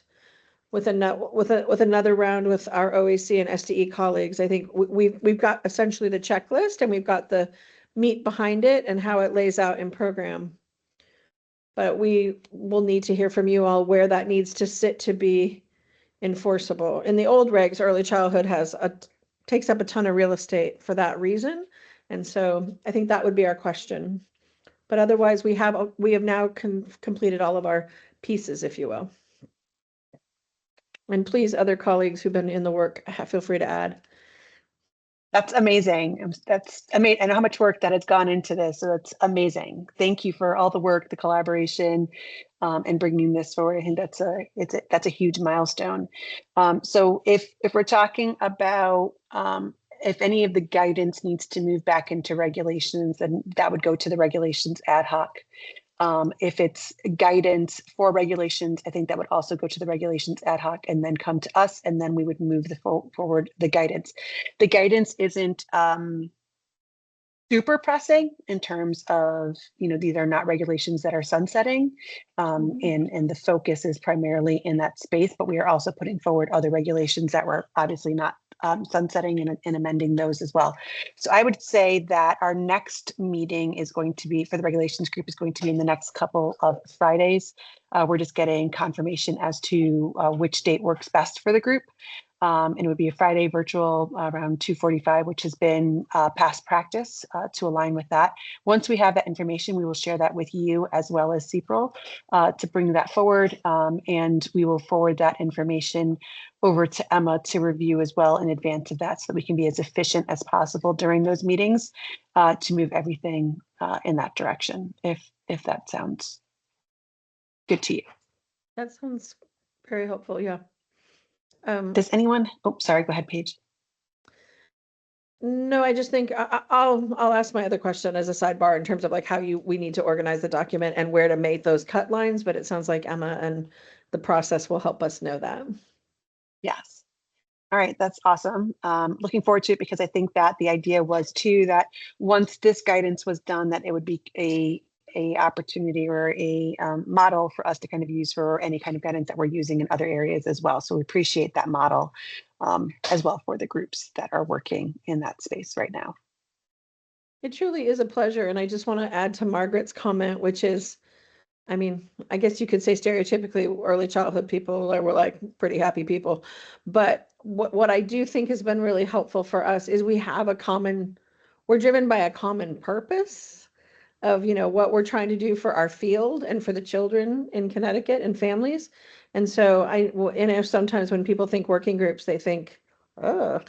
with another round with our OAC and SDE colleagues. I think we've got essentially the checklist, and we've got the meat behind it and how it lays out in program. But we will need to hear from you all where that needs to sit to be enforceable. In the old regs, early childhood takes up a ton of real estate for that reason. And so I think that would be our question. But otherwise, we have now completed all of our pieces, if you will. And please, other colleagues who've been in the work, feel free to add. That's amazing. That's amazing. I know how much work that has gone into this, so that's amazing. Thank you for all the work, the collaboration, and bringing this forward. I think that's a huge milestone. So if we're talking about if any of the guidance needs to move back into regulations, then that would go to the regulations ad hoc. If it's guidance for regulations, I think that would also go to the regulations ad hoc and then come to us, and then we would move forward the guidance. The guidance isn't super pressing in terms of, these are not regulations that are sunsetting, and the focus is primarily in that space, but we are also putting forward other regulations that were obviously not sunsetting and amending those as well. So I would say that our next meeting is going to be, for the regulations group, is going to be in the next couple of Fridays. We're just getting confirmation as to which date works best for the group. And it would be a Friday virtual around 2:45, which has been past practice to align with that. Once we have that information, we will share that with you as well as CPRL to bring that forward. And we will forward that information over to Emma to review as well in advance of that, so that we can be as efficient as possible during those meetings to move everything in that direction, if that sounds good to you. That sounds very helpful, yeah. Does anyone, sorry, go ahead, Paige. No, I just think I'll ask my other question as a sidebar in terms of like how we need to organize the document and where to make those cut lines, but it sounds like Emma and the process will help us know that. Yes. All right, that's awesome. Looking forward to it, because I think that the idea was too that once this guidance was done, that it would be a opportunity or a model for us to kind of use for any kind of guidance that we're using in other areas as well. So we appreciate that model as well for the groups that are working in that space right now. It truly is a pleasure. And I just want to add to Margaret's comment, which is, I mean, I guess you could say stereotypically early childhood people were like pretty happy people. But what I do think has been really helpful for us is we're driven by a common purpose of, what we're trying to do for our field and for the children in Connecticut and families. And so sometimes when people think working groups, they think, oh,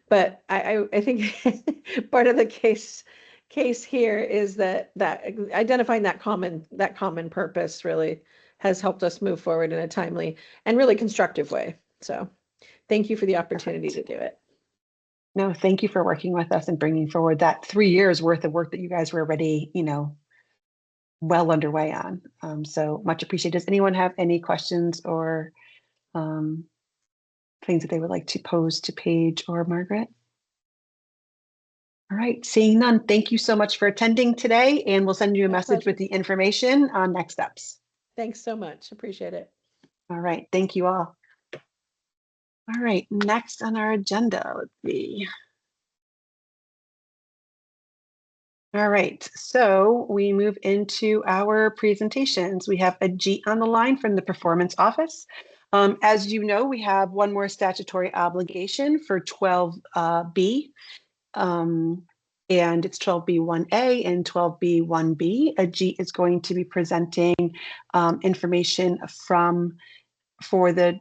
but I think part of the case here is that identifying that common purpose really has helped us move forward in a timely and really constructive way. So thank you for the opportunity to do it. No, thank you for working with us and bringing forward that 3 years worth of work that you guys were already, well underway on. So much appreciated. Does anyone have any questions or things that they would like to pose to Paige or Margaret? All right, seeing none, thank you so much for attending today, and we'll send you a message with the information on next steps. Thanks so much. Appreciate it. All right, thank you all. All right, next on our agenda, let's see. All right, so we move into our presentations. We have Ajit on the line from the Performance Office. As you know, we have one more statutory obligation for 12B, and it's 12B1A and 12B1B. Ajit is going to be presenting information for the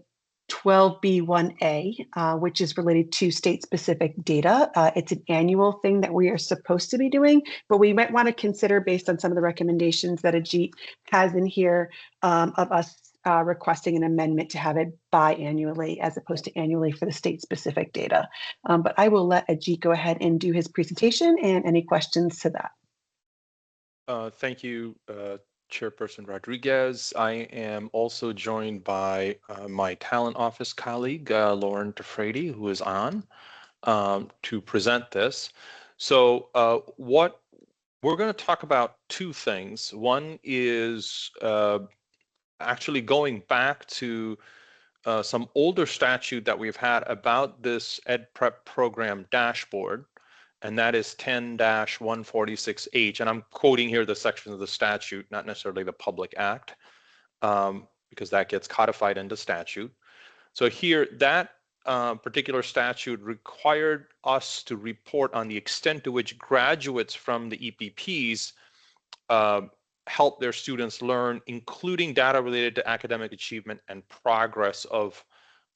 12B1A, which is related to state-specific data. It's an annual thing that we are supposed to be doing, but we might want to consider, based on some of the recommendations that Ajit has in here, of us requesting an amendment to have it biannually as opposed to annually for the state-specific data. But I will let Ajit go ahead and do his presentation and any questions to that. Thank you, Chairperson Rodriguez. I am also joined by my talent office colleague, Lauren DeFrady, who is on to present this. So what we're going to talk about two things. One is actually going back to some older statute that we've had about this Ed Prep program dashboard, and that is 10-146H. And I'm quoting here the section of the statute, not necessarily the public act, because that gets codified into statute. So here, that particular statute required us to report on the extent to which graduates from the EPPs help their students learn, including data related to academic achievement and progress of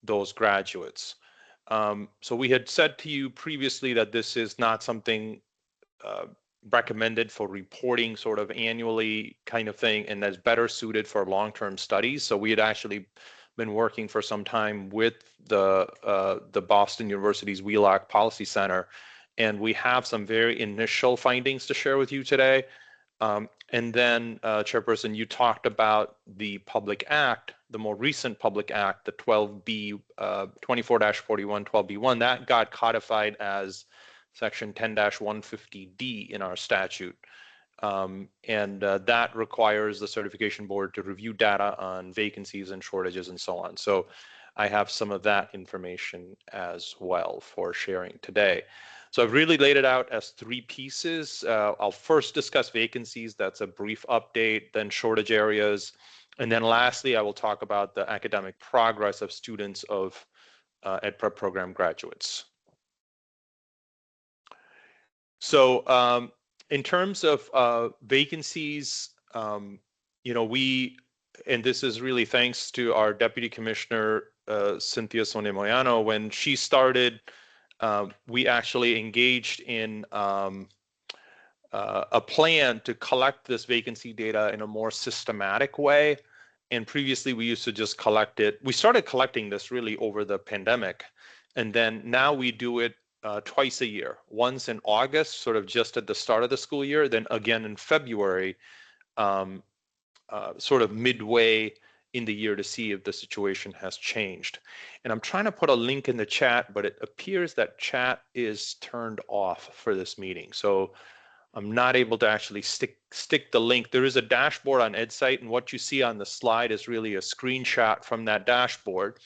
those graduates. So we had said to you previously that this is not something recommended for reporting sort of annually kind of thing, and that's better suited for long-term studies. So we had actually been working for some time with the Boston University's Wheelock Policy Center, and we have some very initial findings to share with you today. And then, Chairperson, you talked about the Public Act, the more recent Public Act, the 12B, 24-41 12B1, that got codified as Section 10-150D in our statute. That requires the certification board to review data on vacancies and shortages and so on. So I have some of that information as well for sharing today. So I've really laid it out as three pieces. I'll first discuss vacancies. That's a brief update, then shortage areas. And then lastly, I will talk about the academic progress of students of Ed Prep program graduates. So in terms of vacancies, you know, and this is really thanks to our Deputy Commissioner, Cynthia Sonia Moyano, when she started, we actually engaged in a plan to collect this vacancy data in a more systematic way. And previously we used to just collect it. We started collecting this really over the pandemic. And then now we do it twice a year, once in August, sort of just at the start of the school year, then again in February, sort of midway in the year to see if the situation has changed. And I'm trying to put a link in the chat, but it appears that chat is turned off for this meeting. So I'm not able to actually stick the link. There is a dashboard on EdSite, and what you see on the slide is really a screenshot from that dashboard.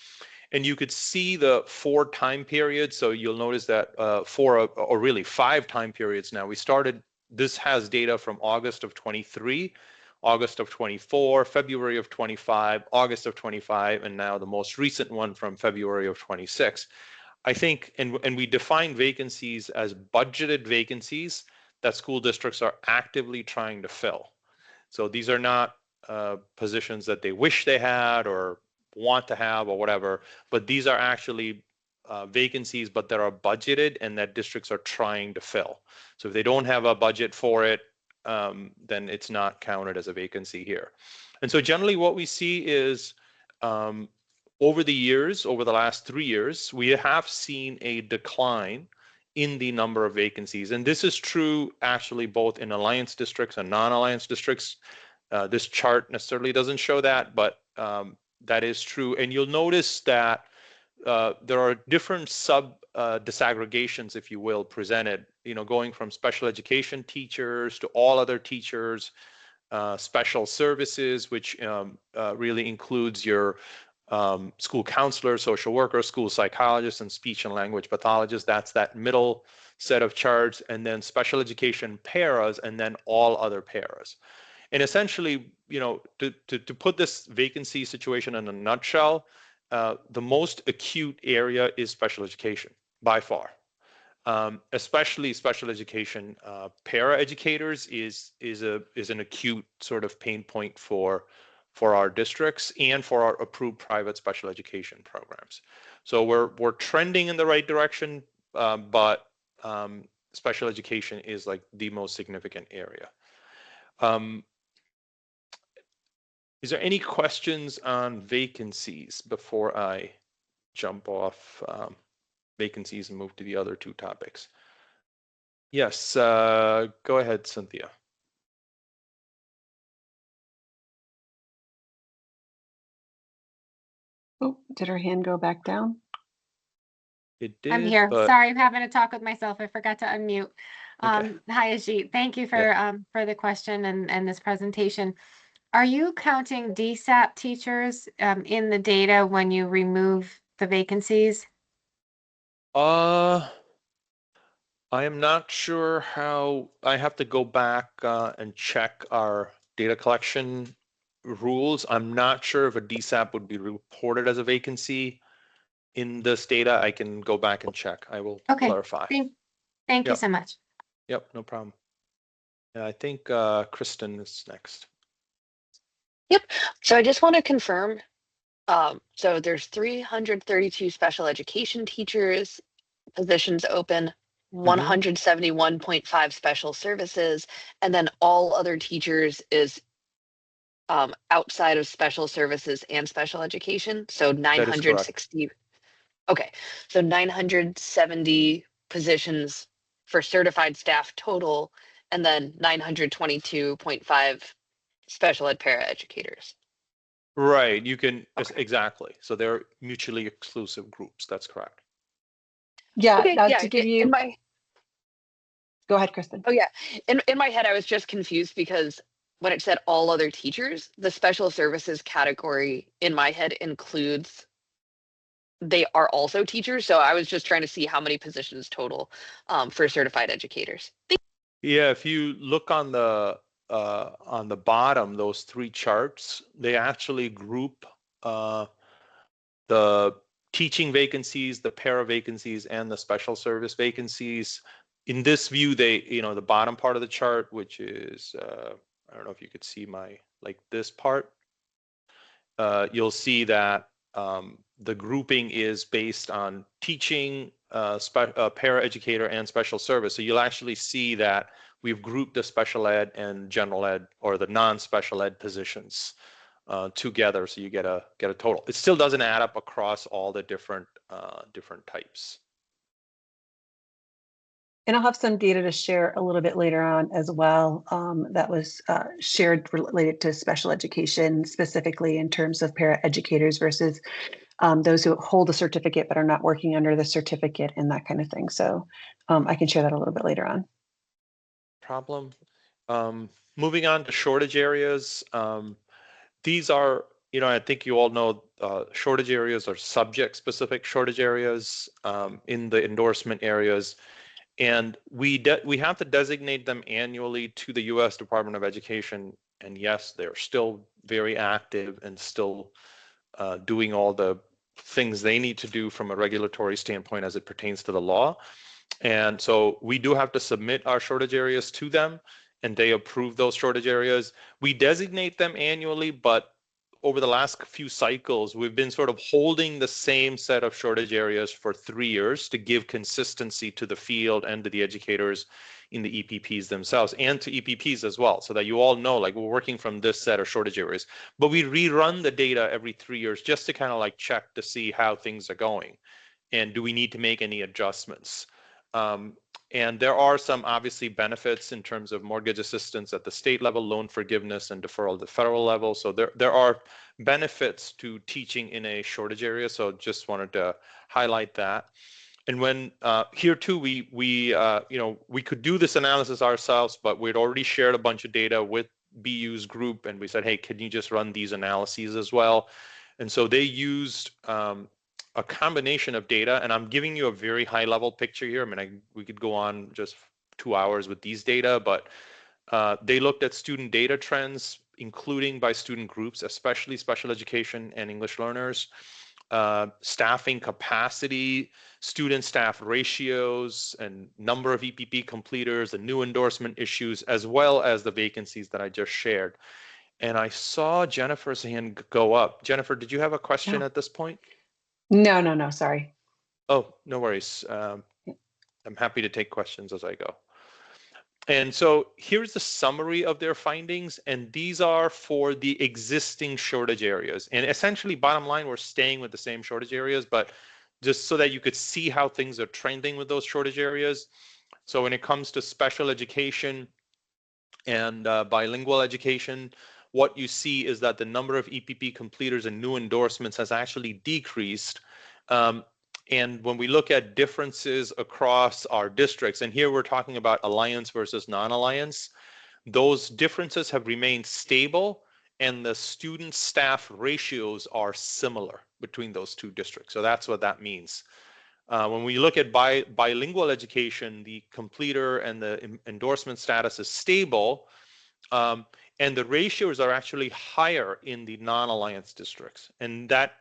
And you could see the 4 time periods. So you'll notice that 4 or really 5 time periods now. We started, this has data from August of 23, August of 24, February of 25, August of 25, and now the most recent one from February of 26. I think, and we define vacancies as budgeted vacancies that school districts are actively trying to fill. So these are not positions that they wish they had or want to have or whatever, but these are actually vacancies, but that are budgeted and that districts are trying to fill. So if they don't have a budget for it, then it's not counted as a vacancy here. And so generally what we see is over the years, over the last 3 years, we have seen a decline in the number of vacancies. And this is true actually both in alliance districts and non-alliance districts. This chart necessarily doesn't show that, but that is true. And you'll notice that there are different disaggregations, if you will, presented, you know, going from special education teachers to all other teachers, special services, which really includes your school counselors, social workers, school psychologists, and speech and language pathologists. That's that middle set of charts, and then special education paras, and then all other paras. And essentially, you know, to put this vacancy situation in a nutshell, the most acute area is special education by far. Especially special education para educators is an acute sort of pain point for our districts and for our approved private special education programs. So we're trending in the right direction, but special education is like the most significant area. Is there any questions on vacancies before I jump off vacancies and move to the other 2 topics? Yes, go ahead, Cynthia. Oh, did her hand go back down? It did. I'm here. But... Sorry, I'm having to talk with myself. I forgot to unmute. Okay. Hi, Ajit. Thank you for the question and this presentation. Are you counting DSAP teachers in the data when you remove the vacancies? I am not sure how. I have to go back and check our data collection rules. I'm not sure if a DSAP would be reported as a vacancy in this data. I can go back and check. I will Okay. clarify. Thank you Yep. so much. Yep, no problem. Yeah, I think Kristen is next. Yep. So I just want to confirm. So there's 332 special education teachers positions open, 171.5 special services, and then all other teachers is outside of special services and special education. So That is correct. 960. Okay, so 970 positions for certified staff total, and then 922.5 special ed para educators. Right, you can, exactly. So they're mutually exclusive groups. That's correct. Yeah, Okay, yeah, to give you, go ahead, Kristen. Oh yeah, in my head I was just confused because when it said all other teachers, the special services category in my head includes they are also teachers. So I was just trying to see how many positions total for certified educators. Yeah, if you look on the bottom, those three charts, they actually group the teaching vacancies, the para vacancies, and the special service vacancies. In this view, they, the bottom part of the chart, which is, I don't know if you could see like this part, you'll see that the grouping is based on teaching, para educator, and special service. So you'll actually see that we've grouped the special ed and general ed, or the non-special ed positions together, so you get a total. It still doesn't add up across all the different types. And I'll have some data to share a little bit later on as well. That was shared related to special education, specifically in terms of para educators versus those who hold a certificate but are not working under the certificate and that kind of thing. So I can share that a little bit later on. Problem. Moving on to shortage areas. These are, I think you all know, shortage areas are subject-specific shortage areas in the endorsement areas. And we have to designate them annually to the U.S. Department of Education. And yes, they're still very active and still doing all the things they need to do from a regulatory standpoint as it pertains to the law. And so we do have to submit our shortage areas to them, and they approve those shortage areas. We designate them annually, but over the last few cycles, we've been sort of holding the same set of shortage areas for 3 years to give consistency to the field and to the educators in the EPPs themselves, and to EPPs as well, so that you all know, like, we're working from this set of shortage areas. But we rerun the data every 3 years just to kind of like check to see how things are going, and do we need to make any adjustments. And there are some obviously benefits in terms of mortgage assistance at the state level, loan forgiveness, and deferral at the federal level. So there are benefits to teaching in a shortage area. So just wanted to highlight that. And when here too, we could do this analysis ourselves, but we'd already shared a bunch of data with BU's group, and we said, hey, can you just run these analyses as well? And so they used a combination of data, and I'm giving you a very high level picture here. I mean, we could go on just 2 hours with these data, but they looked at student data trends, including by student groups, especially special education and English learners, staffing capacity, student staff ratios, and number of EPP completers, the new endorsement issues, as well as the vacancies that I just shared. And I saw Jennifer's hand go up. Jennifer, did you have a question at this point? No, sorry. Oh, no worries. I'm happy to take questions as I go. And so here's the summary of their findings, and these are for the existing shortage areas. And essentially, bottom line, we're staying with the same shortage areas, but just so that you could see how things are trending with those shortage areas. So when it comes to special education and bilingual education, what you see is that the number of EPP completers and new endorsements has actually decreased. And when we look at differences across our districts, and here we're talking about alliance versus non-alliance, those differences have remained stable and the student staff ratios are similar between those two districts. So that's what that means. When we look at bilingual education, the completer and the endorsement status is stable, and the ratios are actually higher in the non-alliance districts. And that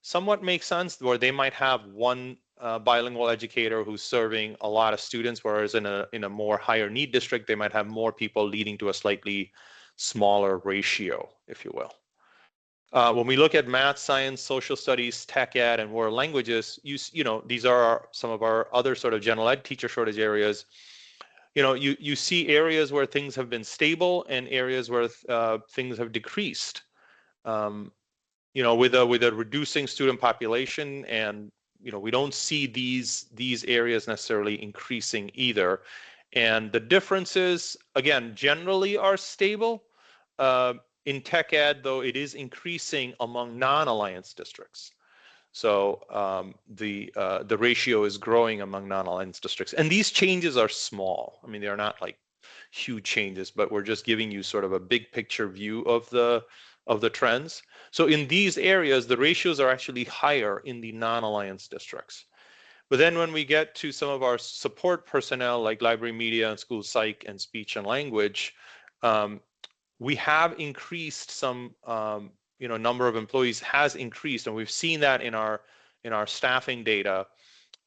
somewhat makes sense, where they might have one bilingual educator who's serving a lot of students, whereas in a more higher need district, they might have more people, leading to a slightly smaller ratio, if you will. When we look at math, science, social studies, tech ed, and world languages, you know, these are some of our other sort of general ed teacher shortage areas. You know, you see areas where things have been stable and areas where things have decreased. You know, with a reducing student population, and you know, we don't see these areas necessarily increasing either. And the differences, again, generally are stable. In tech ed, though, it is increasing among non-alliance districts. So the ratio is growing among non-alliance districts. And these changes are small. I mean, they're not like huge changes, but we're just giving you sort of a big picture view of the trends. So in these areas, the ratios are actually higher in the non-alliance districts. But then when we get to some of our support personnel, like library, media, and school psych and speech and language, we have increased some, you know, number of employees has increased, and we've seen that in our staffing data.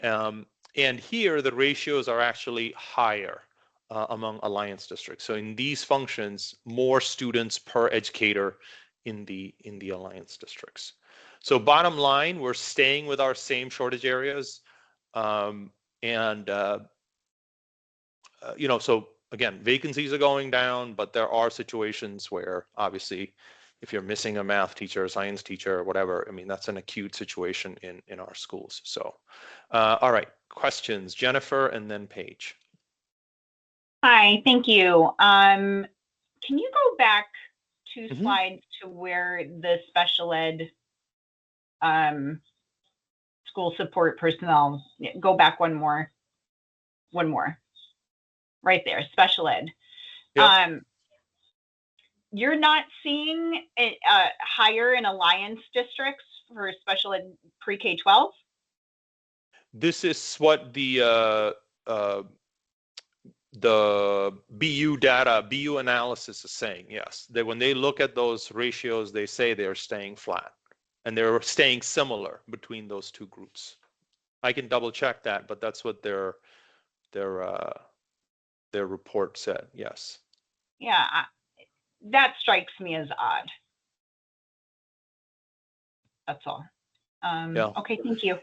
And here the ratios are actually higher among alliance districts. So in these functions, more students per educator in the alliance districts. So bottom line, we're staying with our same shortage areas, you know, so again, vacancies are going down, but there are situations where obviously if you're missing a math teacher, a science teacher, or whatever, I mean, that's an acute situation in our schools. So, all right, questions, Jennifer and then Paige. Hi, thank you. Can you go back 2 slides to where the special ed school support personnel, go back one more. Right there, special ed. Yep. You're not seeing it higher in alliance districts for special ed pre-K-12? This is what the BU data, BU analysis is saying, yes. That when they look at those ratios, they say they're staying flat and they're staying similar between those two groups. I can double check that, but that's what their report said, yes. Yeah, that strikes me as odd. That's all. Yeah. Okay, thank you.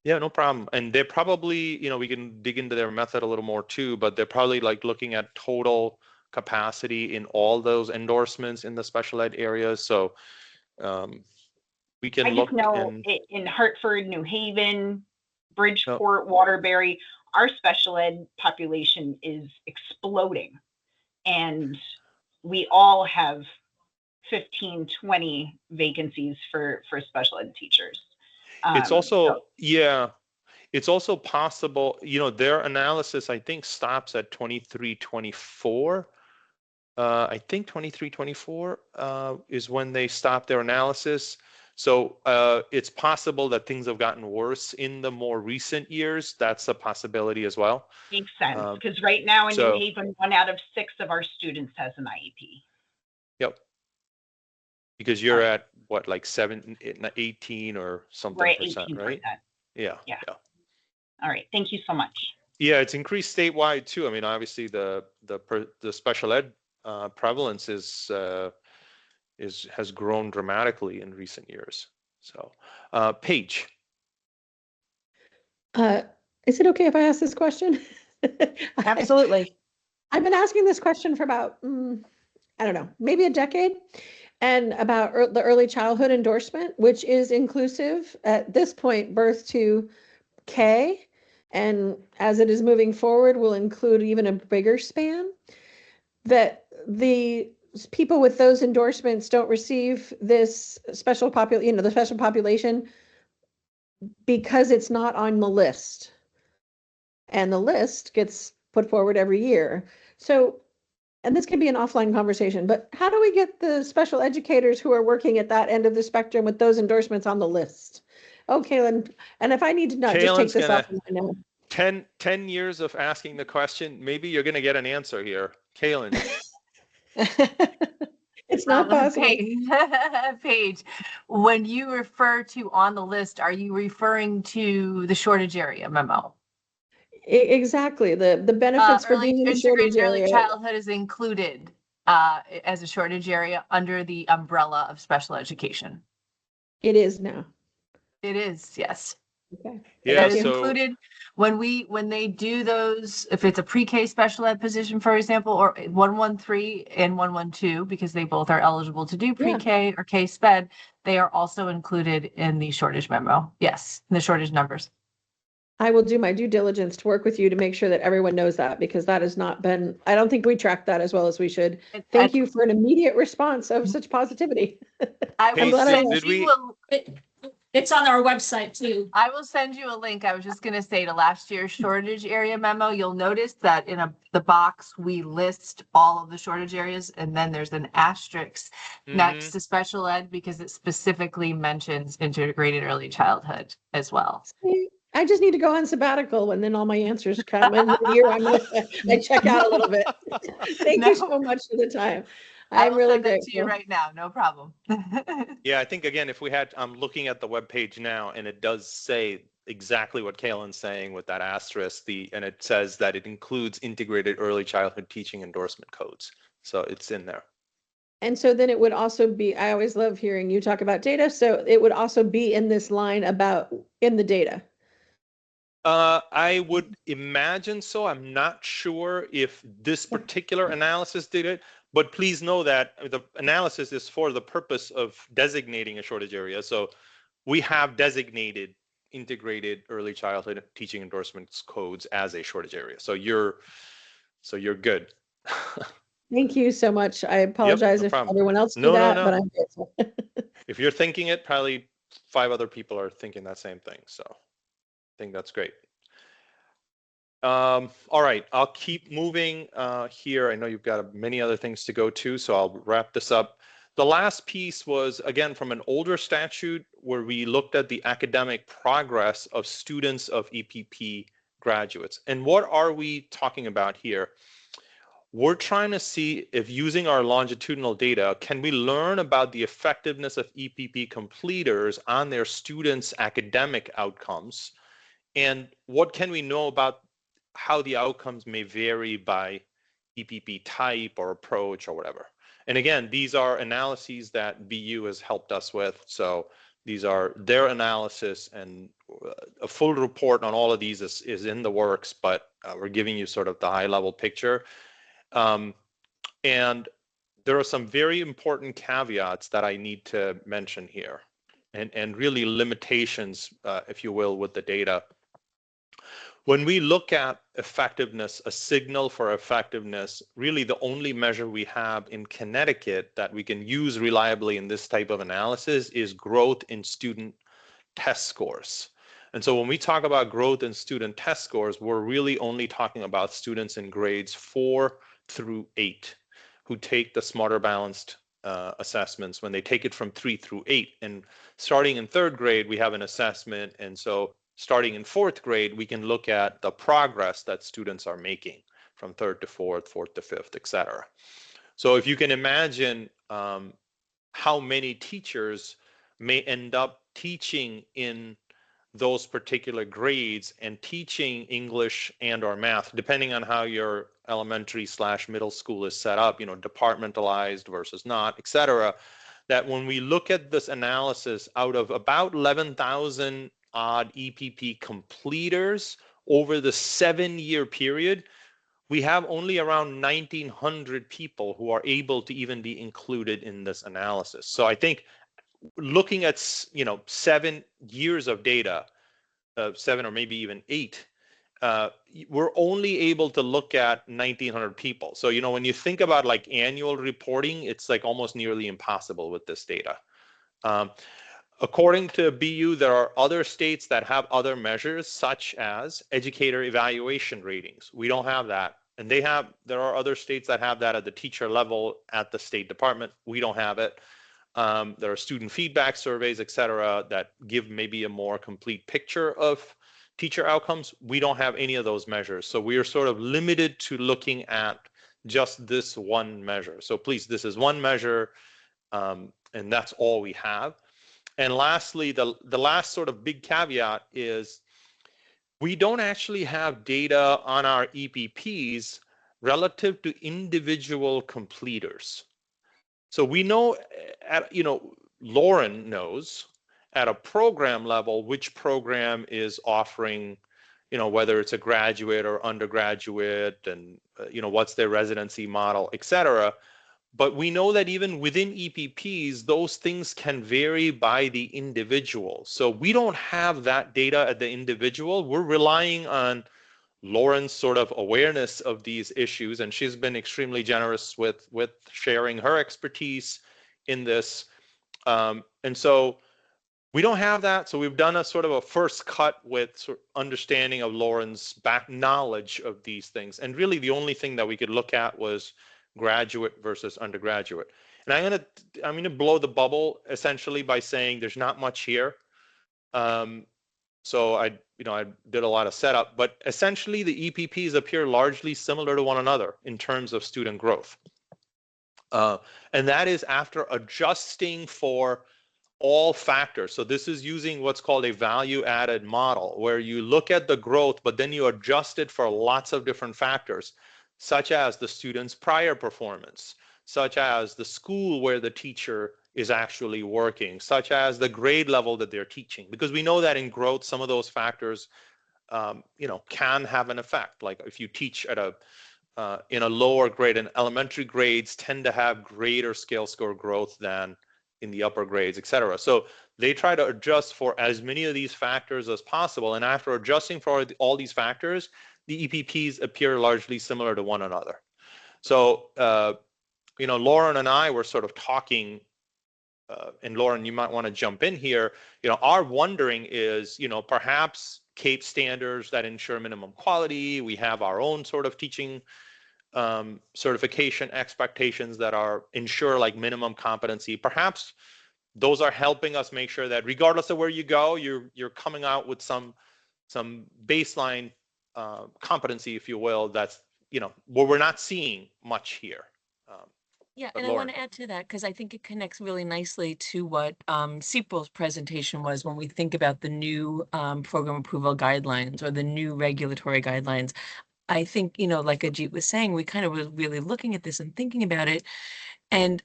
Yeah, no problem. And they're probably, you know, we can dig into their method a little more too, but they're probably like looking at total capacity in all those endorsements in the special ed areas. So we can look. I just know in Hartford, New Haven, Bridgeport, Waterbury, our special ed population is exploding. And we all have 15, 20 vacancies for special ed teachers. It's also, yeah, it's also possible, you know, their analysis, I think, stops at 23, 24. I think 23, 24 is when they stop their analysis. So it's possible that things have gotten worse in the more recent years. That's a possibility as well. Makes sense, because right now in New Haven, 1 out of 6 of our students has an IEP. Yep. Because you're at what, like 18 or something percent, right? Yeah. All right. Thank you so much. Yeah, it's increased statewide too. I mean, obviously the special ed prevalence has grown dramatically in recent years. So, Paige. Is it okay if I ask this question? Absolutely. I've been asking this question for about, I don't know, maybe a decade, and about the early childhood endorsement, which is inclusive at this point, birth to K, and as it is moving forward, will include even a bigger span, that the people with those endorsements don't receive this special the special population because it's not on the list. And the list gets put forward every year. So and this can be an offline conversation, but how do we get the special educators who are working at that end of the spectrum with those endorsements on the list? Oh, Kaylin, and if I need to know, just take Kaylin's this gonna off. I know. 10 years of asking the question, maybe you're gonna get an answer here. Kaylin. It's not possible. Paige, when you refer to on the list, are you referring to the shortage area memo? Exactly. The benefits for being in the shortage Integrated early area. childhood is included as a shortage area under the umbrella of special education. It is now. It is, yes. Okay. Yeah, That is so included when they do those, if it's a pre-K special ed position, for example, or 113 and 112, because they both are eligible to do pre-K or K sped, they are also included in the shortage memo. Yes, in the shortage numbers. I will do my due diligence to work with you to make sure that everyone knows that, because that has not been, I don't think we tracked that as well as we should. Thank you for an immediate response of such positivity. I Paige, will send did we- you It's on our website too. I will send you a link. I was just going to say to last year's shortage area memo, you'll notice that in the box, we list all of the shortage areas, and then there's an asterisk next to special ed because it specifically mentions integrated early childhood as well. I just need to go on sabbatical, and then all my answers come in the year. I check out a little bit. Thank you so much for the time. I'm really send that grateful. to you right now. No problem. Yeah, I think again, if we had, I'm looking at the webpage now, and it does say exactly what Kaylin's saying with that asterisk. And it says that it includes integrated early childhood teaching endorsement codes. So it's in there. And so then it would also be, I always love hearing you talk about data. So it would also be in this line about in the data. I would imagine so. I'm not sure if this particular analysis did it, but please know that the analysis is for the purpose of designating a shortage area. So we have designated integrated early childhood teaching endorsements codes as a shortage area. So you're good. Thank you so much. I apologize if problem. everyone else did No, that, no. but I'm grateful. If you're thinking it, probably 5 other people are thinking that same thing. So I think that's great. All right, I'll keep moving here. I know you've got many other things to go to, so I'll wrap this up. The last piece was, again, from an older statute where we looked at the academic progress of students of EPP graduates. And what are we talking about here? We're trying to see if, using our longitudinal data, can we learn about the effectiveness of EPP completers on their students' academic outcomes, and what can we know about how the outcomes may vary by EPP type or approach or whatever. And again, these are analyses that BU has helped us with. So these are their analysis, and a full report on all of these is in the works, but we're giving you sort of the high level picture. And there are some very important caveats that I need to mention here, and really limitations, if you will, with the data. When we look at effectiveness, a signal for effectiveness, really the only measure we have in Connecticut that we can use reliably in this type of analysis is growth in student test scores. And so when we talk about growth in student test scores, we're really only talking about students in grades 4 through 8 who take the Smarter Balanced assessments when they take it from 3 through 8. And starting in 3rd grade, we have an assessment. And so starting in 4th grade, we can look at the progress that students are making from 3rd to 4th, 4th to 5th, et cetera. So if you can imagine how many teachers may end up teaching in those particular grades and teaching English and or math, depending on how your elementary/middle school is set up, departmentalized versus not, et cetera, that when we look at this analysis, out of about 11,000 odd EPP completers over the 7-year period, we have only around 1,900 people who are able to even be included in this analysis. So I think looking at 7 years of data, 7 or maybe even 8, we're only able to look at 1,900 people. So when you think about like annual reporting, it's like almost nearly impossible with this data. According to BU, there are other states that have other measures, such as educator evaluation ratings. We don't have that And there are other states that have that at the teacher level at the State Department. We don't have it. There are student feedback surveys, et cetera, that give maybe a more complete picture of teacher outcomes. We don't have any of those measures. So we are sort of limited to looking at just this one measure. So please, this is one measure, and that's all we have. And lastly, the last sort of big caveat is we don't actually have data on our EPPs relative to individual completers. So we know, Lauren knows at a program level which program is offering, whether it's a graduate or undergraduate, and what's their residency model, et cetera. But we know that even within EPPs, those things can vary by the individual. So we don't have that data at the individual. We're relying on Lauren's sort of awareness of these issues, and she's been extremely generous with sharing her expertise in this. And so we don't have that. So we've done a sort of a first cut with sort of understanding of Lauren's back knowledge of these things. And really the only thing that we could look at was graduate versus undergraduate. And I'm gonna blow the bubble essentially by saying there's not much here. So I did a lot of setup, but essentially the EPPs appear largely similar to one another in terms of student growth. And that is after adjusting for all factors. So this is using what's called a value added model, where you look at the growth, but then you adjust it for lots of different factors, such as the student's prior performance, such as the school where the teacher is actually working, such as the grade level that they're teaching. Because we know that in growth, some of those factors, can have an effect. Like if you teach at in a lower grade, and elementary grades tend to have greater scale score growth than in the upper grades, et cetera. So they try to adjust for as many of these factors as possible. And after adjusting for all these factors, the EPPs appear largely similar to one another. So, Lauren and I were sort of talking, and Lauren, you might want to jump in here. Our wondering is, perhaps CAPE standards that ensure minimum quality. We have our own sort of teaching certification expectations that ensure like minimum competency. Perhaps those are helping us make sure that regardless of where you go, you're coming out with some baseline competency, if you will, that's, where we're not seeing much here. Yeah, and I want to add to that because I think it connects really nicely to what CEPRL's presentation was when we think about the new program approval guidelines or the new regulatory guidelines. I think, like Ajit was saying, we kind of were really looking at this and thinking about it. And,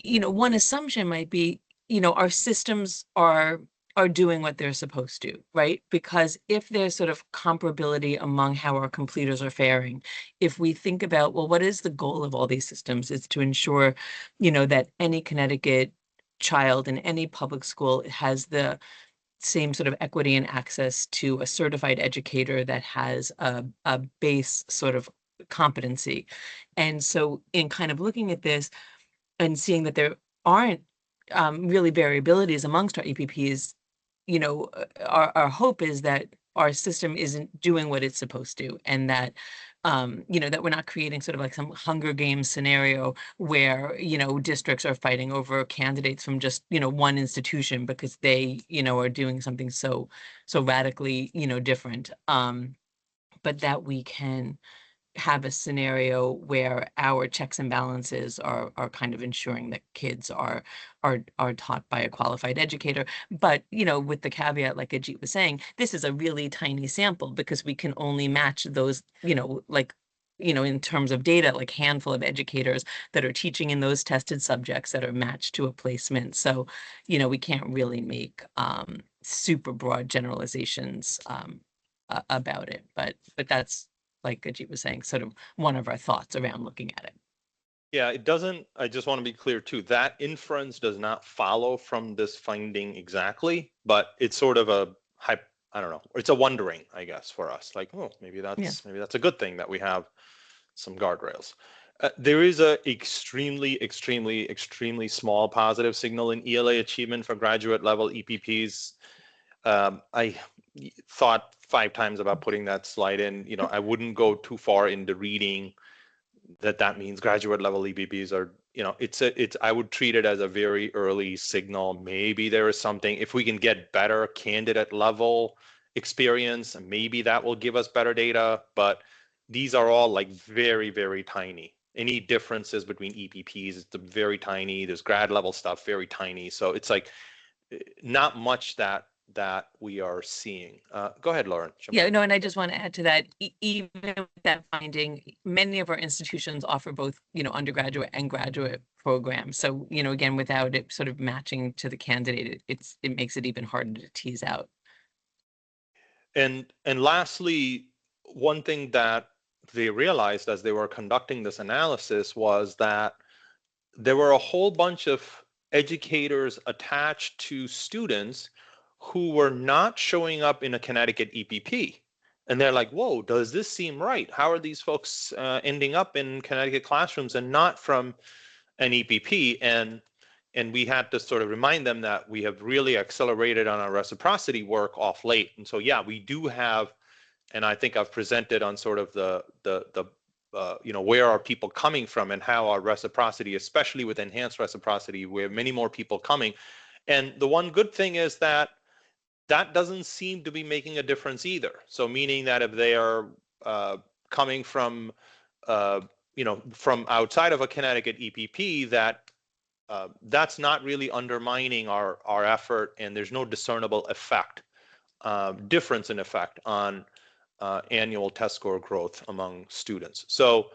one assumption might be, our systems are doing what they're supposed to, right? Because if there's sort of comparability among how our completers are faring, if we think about, well, what is the goal of all these systems? Is to ensure, that any Connecticut child in any public school has the same sort of equity and access to a certified educator that has a base sort of competency. And so in kind of looking at this and seeing that there aren't really variabilities amongst our EPPs, our hope is that our system isn't doing what it's supposed to, and that that we're not creating sort of like some Hunger Games scenario where districts are fighting over candidates from just one institution because they are doing something so radically different, but that we can have a scenario where our checks and balances are kind of ensuring that kids are taught by a qualified educator. But, with the caveat, like Ajit was saying, this is a really tiny sample because we can only match those, in terms of data, like handful of educators that are teaching in those tested subjects that are matched to a placement. So, we can't really make super broad generalizations about it, but that's, like Ajit was saying, sort of one of our thoughts around looking at it. Yeah, it doesn't, I just want to be clear too, that inference does not follow from this finding exactly, but it's sort of I don't know, it's a wondering, I guess, for us, like, oh, maybe that's a good thing that we have some guardrails. There is a extremely small positive signal in ELA achievement for graduate level EPPs. I thought 5 times about putting that slide in. You know, I wouldn't go too far into reading that means graduate level EPPs are, you know, I would treat it as a very early signal. Maybe there is something, if we can get better candidate level experience, maybe that will give us better data, but these are all like very, very tiny. Any differences between EPPs, it's very tiny. There's grad level stuff, very tiny. So it's like not much that we are seeing. Go ahead, Lauren. Yeah, no, and I just want to add to that, even with that finding, many of our institutions offer both, you know, undergraduate and graduate programs. So, you know, again, without it sort of matching to the candidate, it makes it even harder to tease out. And lastly, one thing that they realized as they were conducting this analysis was that there were a whole bunch of educators attached to students who were not showing up in a Connecticut EPP. And they're like, whoa, does this seem right? How are these folks ending up in Connecticut classrooms and not from an EPP? And we had to sort of remind them that we have really accelerated on our reciprocity work off late. And so, yeah, we do have, and I think I've presented on sort of the you know, where are people coming from and how our reciprocity, especially with enhanced reciprocity, we have many more people coming. And the one good thing is that doesn't seem to be making a difference either. So meaning that if they are coming from, you know, from outside of a Connecticut EPP, that's not really undermining our effort, and there's no discernible effect, difference in effect on annual test score growth among students. So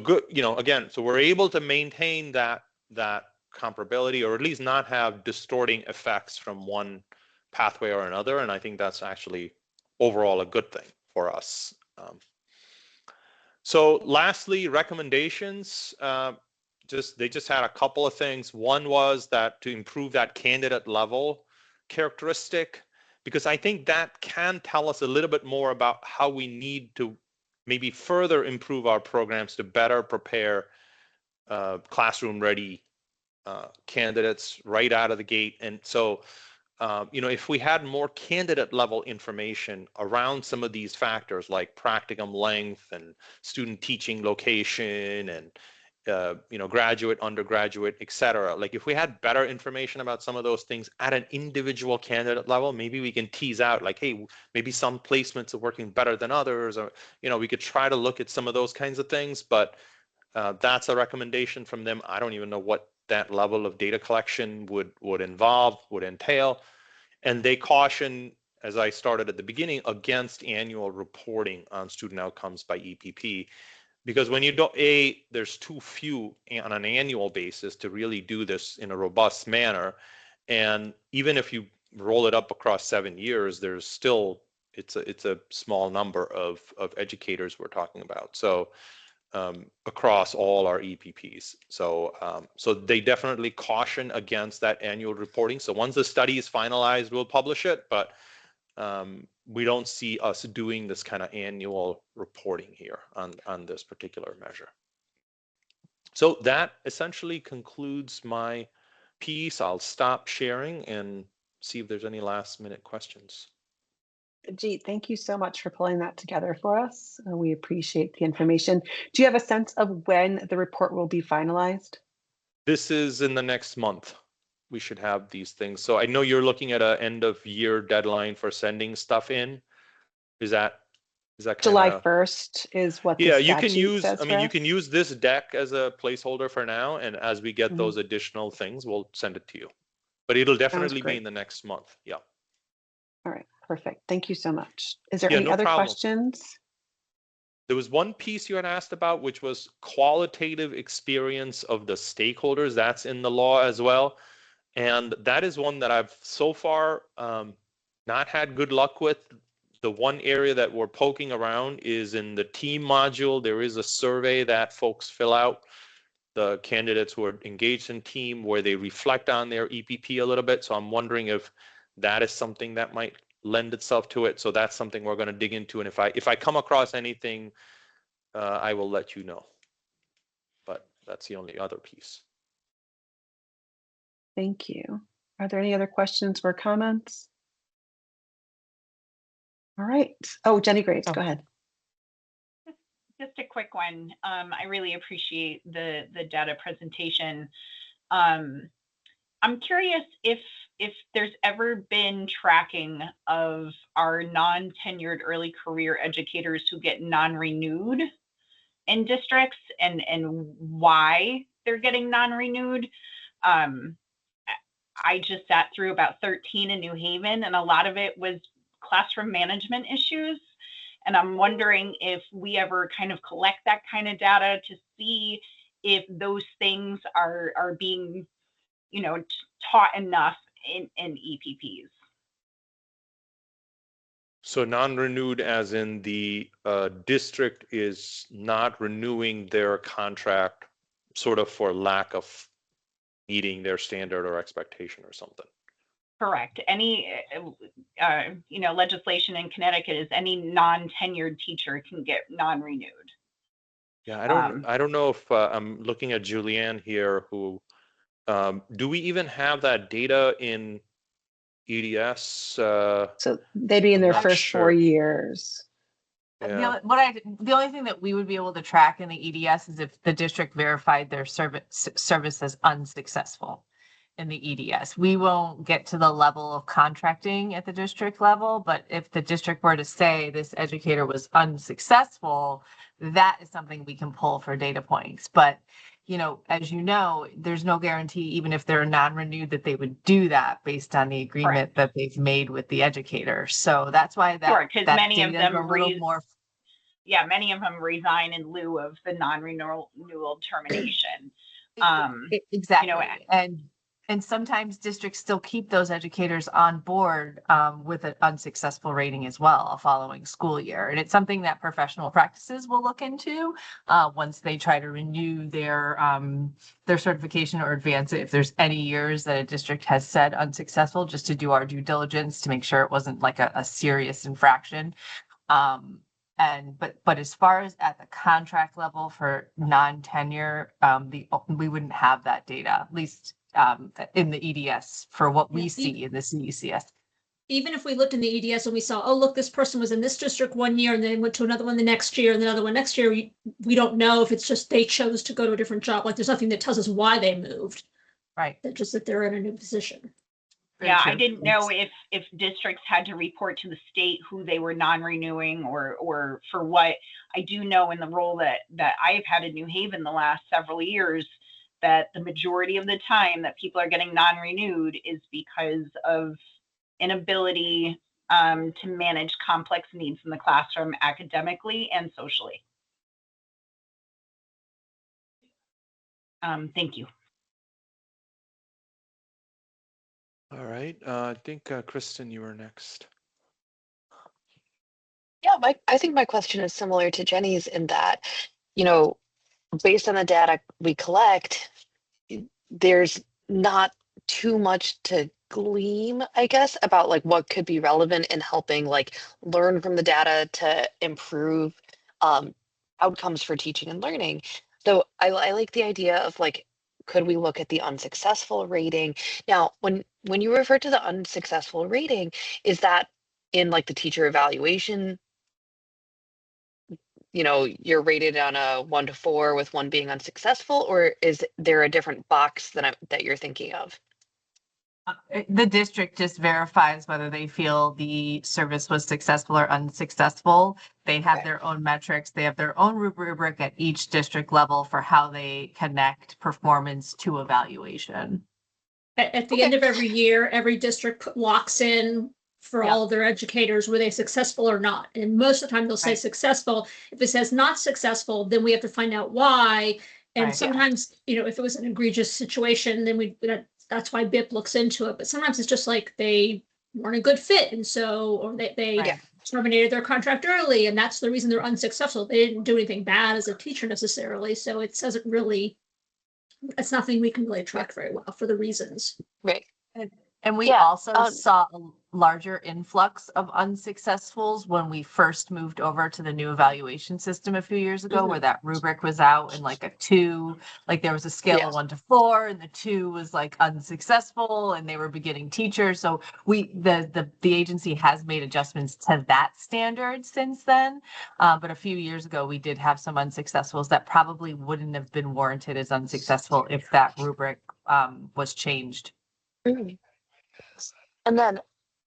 good, you know, again, so we're able to maintain that comparability, or at least not have distorting effects from one pathway or another. And I think that's actually overall a good thing for us. So lastly, recommendations. They just had a couple of things. One was that to improve that candidate level characteristic, because I think that can tell us a little bit more about how we need to maybe further improve our programs to better prepare classroom ready candidates right out of the gate. And so, you know, if we had more candidate level information around some of these factors like practicum length and student teaching location and you know, graduate, undergraduate, et cetera. Like if we had better information about some of those things at an individual candidate level, maybe we can tease out like, hey, maybe some placements are working better than others, or, you know, we could try to look at some of those kinds of things, but that's a recommendation from them. I don't even know what that level of data collection would entail. And they caution, as I started at the beginning, against annual reporting on student outcomes by EPP. Because when you don't, there's too few on an annual basis to really do this in a robust manner. And even if you roll it up across 7 years, there's still, it's a small number of educators we're talking about. So across all our EPPs. So so they definitely caution against that annual reporting. So once the study is finalized, we'll publish it, but we don't see us doing this kind of annual reporting here on this particular measure. So that essentially concludes my piece. I'll stop sharing and see if there's any last minute questions. Jeet, thank you so much for pulling that together for us. We appreciate the information. Do you have a sense of when the report will be finalized? This is in the next month. We should have these things. So I know you're looking at an end of year deadline for sending stuff in. Is that July 1st is what the yeah, you can statute use, says I mean, for you us? can use this deck as a placeholder for now. And as we get those additional things, we'll send it to you. But it'll definitely be in the next month. Yeah. All right, perfect. Thank you so much. Is there Yeah, any no other problem. questions? There was one piece you had asked about, which was qualitative experience of the stakeholders. That's in the law as well. And that is one that I've so far not had good luck with. The one area that we're poking around is in the team module. There is a survey that folks fill out, the candidates who are engaged in team, where they reflect on their EPP a little bit. So I'm wondering if that is something that might lend itself to it. So that's something we're going to dig into. And if I come across anything, I will let you know. But that's the only other piece. Thank you. Are there any other questions or comments? All right. Oh, Jenny Graves, go ahead. Just a quick one. I really appreciate the data presentation. I'm curious if there's ever been tracking of our non-tenured early career educators who get non-renewed in districts and why they're getting non-renewed. I just sat through about 13 in New Haven, and a lot of it was classroom management issues. And I'm wondering if we ever kind of collect that kind of data to see if those things are being, taught enough in EPPs. So non-renewed as in the district is not renewing their contract sort of for lack of meeting their standard or expectation or something. Correct. Any, legislation in Connecticut is any non-tenured teacher can get non-renewed. Yeah, I don't know if I'm looking at Julianne here, who, do we even have that data in EDS? So they'd be in their first 4 years. Yeah. The only thing that we would be able to track in the EDS is if the district verified their service as unsuccessful in the EDS. We won't get to the level of contracting at the district level, but if the district were to say this educator was unsuccessful, that is something we can pull for data points. But as you know, there's no guarantee, even if they're non-renewed, that they would do that based on the agreement that they've made with the educator. So that's why that, because that many of them many of them resign in lieu of the non-renewal termination. Exactly. And sometimes districts still keep those educators on board with an unsuccessful rating as well, a following school year. And it's something that professional practices will look into once they try to renew their certification or advance it. If there's any years that a district has said unsuccessful, just to do our due diligence to make sure it wasn't like a serious infraction. But as far as at the contract level for non-tenure, we wouldn't have that data, at least in the EDS for what we see in the CECS. Even if we looked in the EDS and we saw, oh, look, this person was in this district 1 year and then went to another one the next year and another one next year, we don't know if it's just they chose to go to a different job. Like there's nothing that tells us why they moved. Right. They're just that they're in a new position. I didn't know if districts had to report to the state who they were non-renewing or for what. I do know in the role that I've had in New Haven the last several years that the majority of the time that people are getting non-renewed is because of inability to manage complex needs in the classroom academically and socially. Thank you. All right. I think, Kristen, you were next. Yeah, I think my question is similar to Jenny's in that, based on the data we collect, there's not too much to glean, I guess, about like what could be relevant in helping like learn from the data to improve outcomes for teaching and learning. So I like the idea of like, could we look at the unsuccessful rating? Now, when you refer to the unsuccessful rating, is that in like the teacher evaluation? You're rated on a 1 to 4 with 1 being unsuccessful, or is there a different box that you're thinking of? The district just verifies whether they feel the service was successful or unsuccessful. They have their own metrics. They have their own rubric at each district level for how they connect performance to evaluation. At the end of every year, every district locks in for all of their educators, were they successful or not? And most of the time they'll say successful. If it says not successful, then we have to find out why. And sometimes, if it was an egregious situation, then that's why BIP looks into it. But sometimes it's just like they weren't a good fit. And so, or they terminated their contract early, and that's the reason they're unsuccessful. They didn't do anything bad as a teacher necessarily. So it doesn't really, it's nothing we can really track very well for the reasons. Right. And we Yeah, also saw a larger influx of unsuccessfuls when we first moved over to the new evaluation system a few years ago, where that rubric was out and like a 2, like there was a scale of 1 to 4, and the 2 was like unsuccessful, and they were beginning teachers. So the agency has made adjustments to that standard since then. But a few years ago, we did have some unsuccessfuls that probably wouldn't have been warranted as unsuccessful if that rubric was changed. And then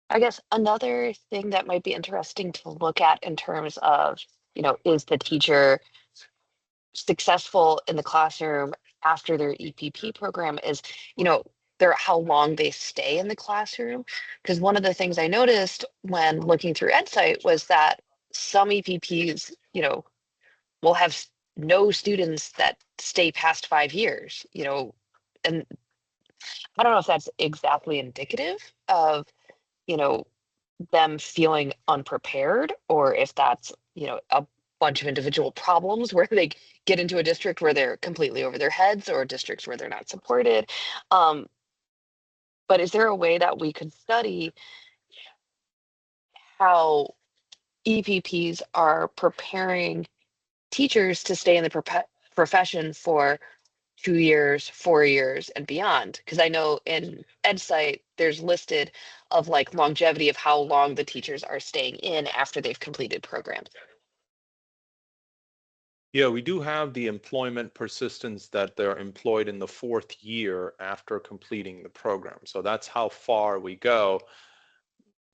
I guess another thing that might be interesting to look at in terms of, is the teacher successful in the classroom after their EPP program is, how long they stay in the classroom. Because one of the things I noticed when looking through EdSite was that some EPPs, will have no students that stay past 5 years, and I don't know if that's exactly indicative of, them feeling unprepared, or if that's, a bunch of individual problems where they get into a district where they're completely over their heads, or districts where they're not supported. But is there a way that we could study how EPPs are preparing teachers to stay in the profession for 2 years, 4 years, and beyond? Because I know in EdSite, there's listed of like longevity of how long the teachers are staying in after they've completed programs. Yeah, we do have the employment persistence that they're employed in the 4th year after completing the program. So that's how far we go.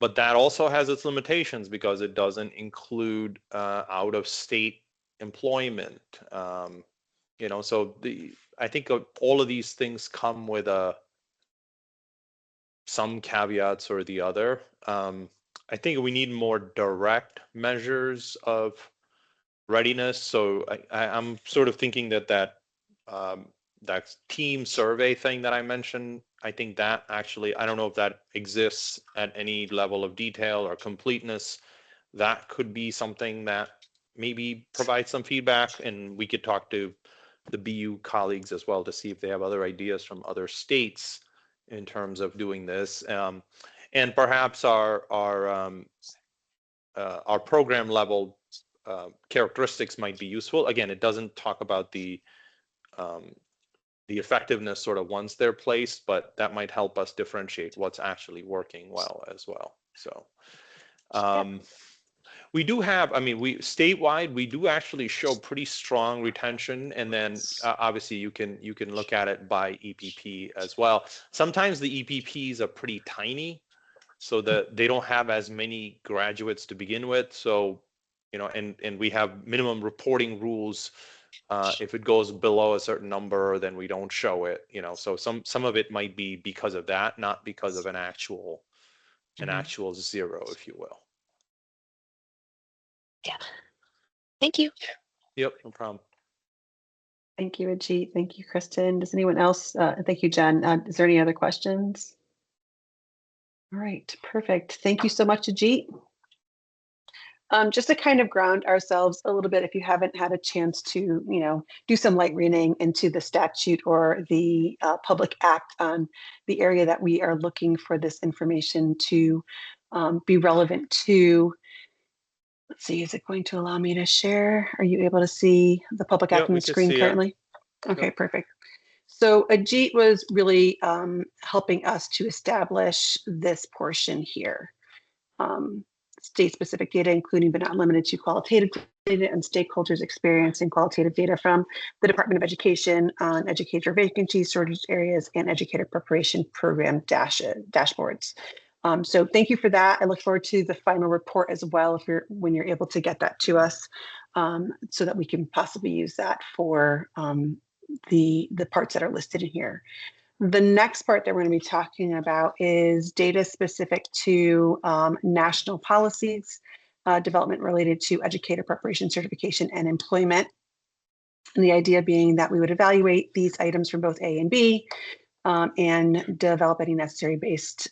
But that also has its limitations because it doesn't include out-of-state employment. So I think all of these things come with some caveats or the other. I think we need more direct measures of readiness. So I'm sort of thinking that team survey thing that I mentioned, I think that actually, I don't know if that exists at any level of detail or completeness. That could be something that maybe provides some feedback, and we could talk to the BU colleagues as well to see if they have other ideas from other states in terms of doing this. And perhaps our program level characteristics might be useful. Again, it doesn't talk about the effectiveness sort of once they're placed, but that might help us differentiate what's actually working well as well. So we do have, statewide, we do actually show pretty strong retention, and then obviously you can look at it by EPP as well. Sometimes the EPPs are pretty tiny, so that they don't have as many graduates to begin with. So, and we have minimum reporting rules. If it goes below a certain number, then we don't show it. So some of it might be because of that, not because of an actual zero, if you will. Yeah. Thank you. Yep, no problem. Thank you, Ajit. Thank you, Kristen. Does anyone else? Thank you, Jen. Is there any other questions? All right, perfect. Thank you so much, Ajit. Just to kind of ground ourselves a little bit, if you haven't had a chance to, do some light reading into the statute or the public act on the area that we are looking for this information to be relevant to. Let's see, is it going to allow me to share? Are you able to see the public act on the screen currently? Okay, perfect. So Ajit was really helping us to establish this portion here. State-specific data, including but not limited to qualitative data and stakeholders experiencing qualitative data from the Department of Education on educator vacancies, shortage areas, and educator preparation program dashboards. So thank you for that. I look forward to the final report as well when you're able to get that to us, so that we can possibly use that for the parts that are listed in here. The next part that we're going to be talking about is data specific to national policies, development related to educator preparation, certification, and employment. And the idea being that we would evaluate these items from both A and B, and develop any necessary based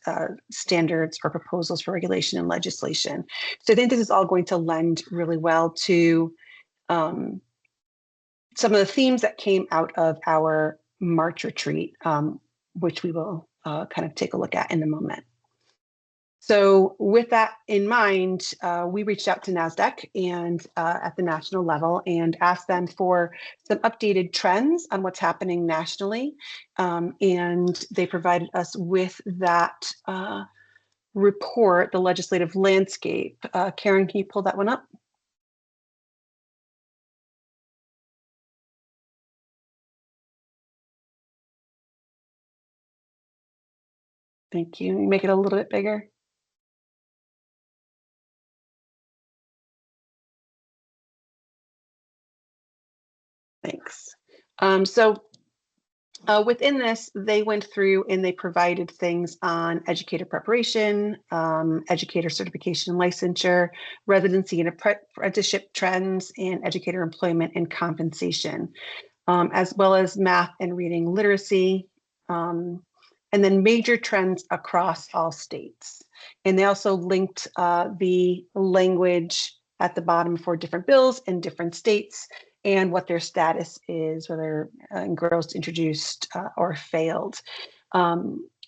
standards or proposals for regulation and legislation. So I think this is all going to lend really well to some of the themes that came out of our March retreat, which we will kind of take a look at in a moment. So with that in mind, we reached out to NASDAQ and at the national level and asked them for some updated trends on what's happening nationally. And they provided us with that report, the legislative landscape. Karen, can you pull that one up? Thank you. Make it a little bit bigger. Thanks. Within this, they went through and they provided things on educator preparation, educator certification and licensure, residency and apprenticeship trends, and educator employment and compensation, as well as math and reading literacy, and then major trends across all states. And they also linked the language at the bottom for different bills in different states and what their status is, whether engrossed, introduced, or failed.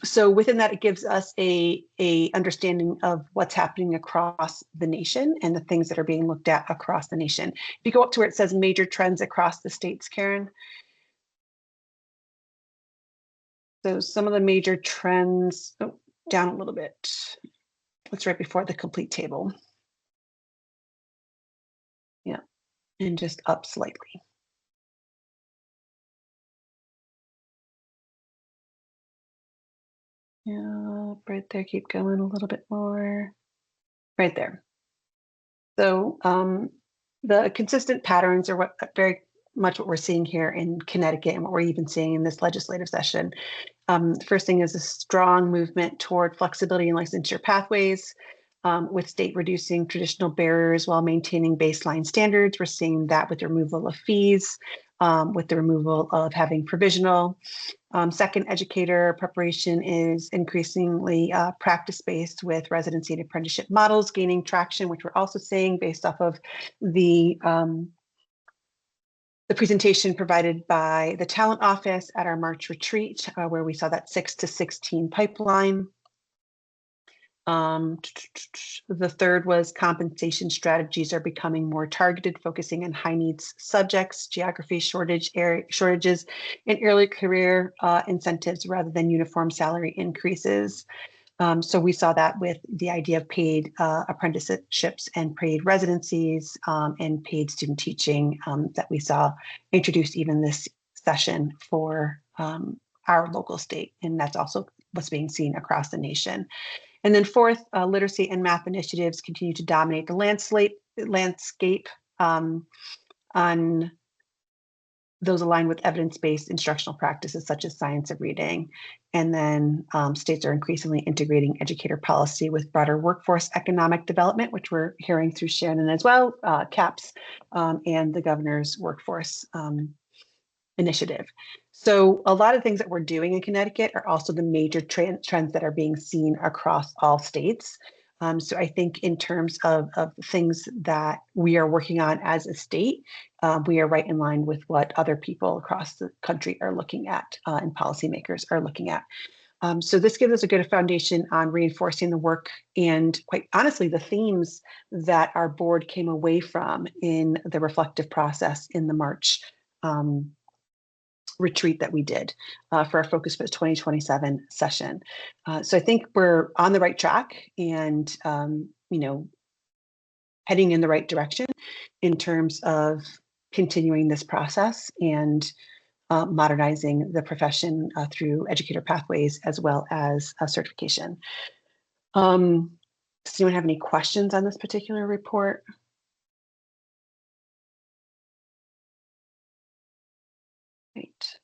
So within that, it gives us a understanding of what's happening across the nation and the things that are being looked at across the nation. If you go up to where it says major trends across the states, Karen. So some of the major trends, down a little bit. It's right before the complete table. Yeah, and just up slightly. Yeah, right there, keep going a little bit more. Right there. So the consistent patterns are what very much what we're seeing here in Connecticut and what we're even seeing in this legislative session. The first thing is a strong movement toward flexibility and licensure pathways, with state reducing traditional barriers while maintaining baseline standards. We're seeing that with the removal of fees, with the removal of having provisional. Second, educator preparation is increasingly practice-based with residency and apprenticeship models gaining traction, which we're also seeing based off of the presentation provided by the talent office at our March retreat, where we saw that 6 to 16 pipeline. The third was compensation strategies are becoming more targeted, focusing on high needs subjects, geography shortages, and early career incentives rather than uniform salary increases. So we saw that with the idea of paid apprenticeships and paid residencies and paid student teaching that we saw introduced even this session for our local state. And that's also what's being seen across the nation. And then fourth, literacy and math initiatives continue to dominate the landscape on those aligned with evidence-based instructional practices such as science of reading. And then states are increasingly integrating educator policy with broader workforce economic development, which we're hearing through Shannon as well, CAPS, and the governor's workforce initiative. So a lot of things that we're doing in Connecticut are also the major trends that are being seen across all states. So I think in terms of things that we are working on as a state, we are right in line with what other people across the country are looking at and policymakers are looking at. So this gives us a good foundation on reinforcing the work and, quite honestly, the themes that our board came away from in the reflective process in the March retreat that we did for our Focus for the 2027 session. So I think we're on the right track and, heading in the right direction in terms of continuing this process and modernizing the profession through educator pathways as well as certification. Does anyone have any questions on this particular report? Great.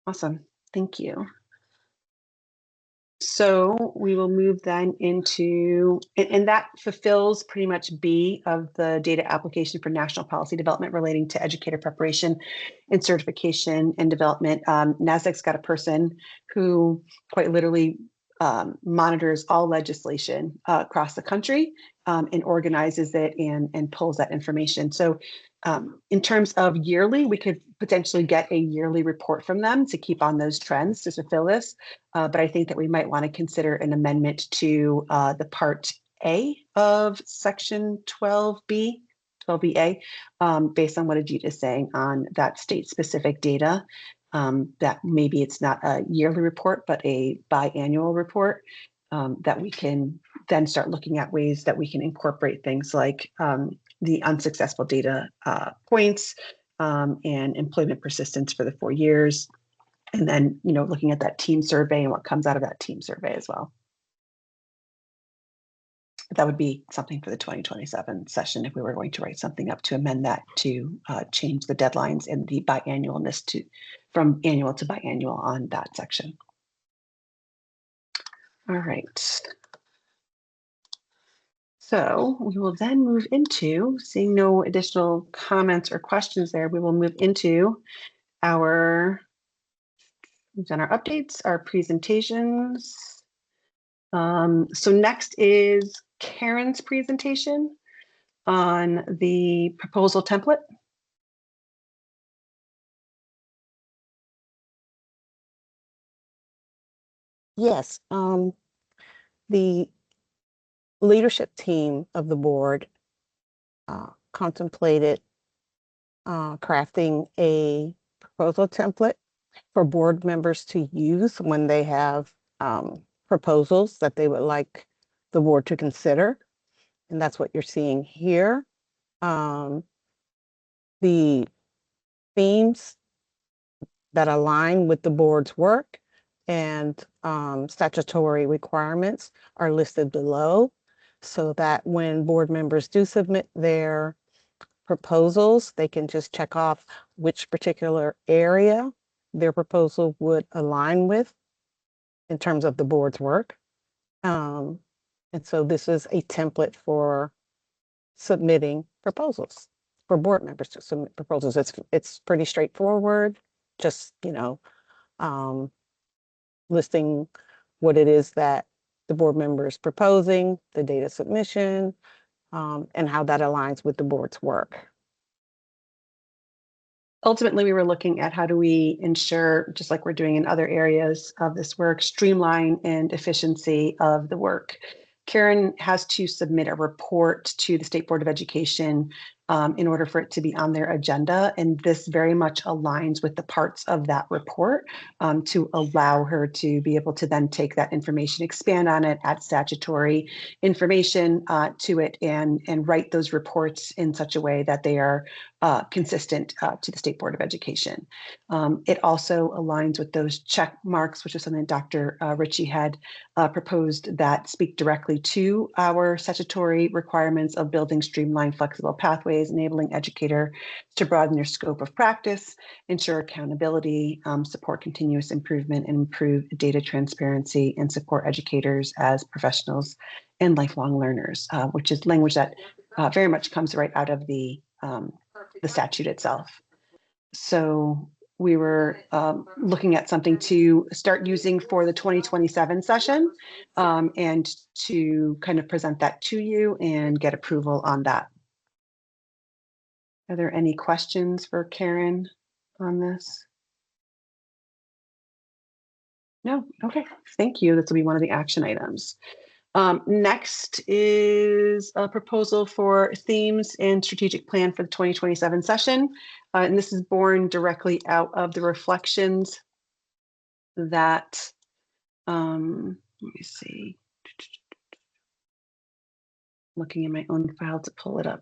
Awesome. Thank you. So we will move then into, and that fulfills pretty much B of the data application for national policy development relating to educator preparation and certification and development. NASDAQ's got a person who quite literally monitors all legislation across the country and organizes it and pulls that information. So in terms of yearly, we could potentially get a yearly report from them to keep on those trends to fulfill this. But I think that we might want to consider an amendment to the Part A of Section 12B, 12BA, based on what Ajit is saying on that state-specific data. That maybe it's not a yearly report, but a biannual report, that we can then start looking at ways that we can incorporate things like the unsuccessful data points and employment persistence for the 4 years. And then, looking at that team survey and what comes out of that team survey as well. That would be something for the 2027 session if we were going to write something up to amend that to change the deadlines and the biannualness from annual to biannual on that section. All right. So we will then move into, seeing no additional comments or questions there, we will move into we've done our updates, our presentations. So next is Karen's presentation on the proposal template. Yes, the leadership team of the board contemplated crafting a proposal template for board members to use when they have proposals that they would like the board to consider. And that's what you're seeing here. The themes that align with the board's work and statutory requirements are listed below, so that when board members do submit their proposals, they can just check off which particular area their proposal would align with in terms of the board's work. And so this is a template for submitting proposals, for board members to submit proposals. It's pretty straightforward, just, listing what it is that the board member is proposing, the data submission, and how that aligns with the board's work. Ultimately, we were looking at how do we ensure, just like we're doing in other areas of this work, streamline and efficiency of the work. Karen has to submit a report to the State Board of Education in order for it to be on their agenda. And this very much aligns with the parts of that report to allow her to be able to then take that information, expand on it, add statutory information to it, and write those reports in such a way that they are consistent to the State Board of Education. It also aligns with those check marks, which is something that Dr. Ritchie had proposed that speak directly to our statutory requirements of building streamlined, flexible pathways, enabling educator to broaden their scope of practice, ensure accountability, support continuous improvement, and improve data transparency, and support educators as professionals and lifelong learners, which is language that very much comes right out of the statute itself. So we were looking at something to start using for the 2027 session and to kind of present that to you and get approval on that. Are there any questions for Karen on this? No? Okay, thank you. This will be one of the action items. Next is a proposal for themes and strategic plan for the 2027 session. And this is born directly out of the reflections that, let me see, looking in my own file to pull it up.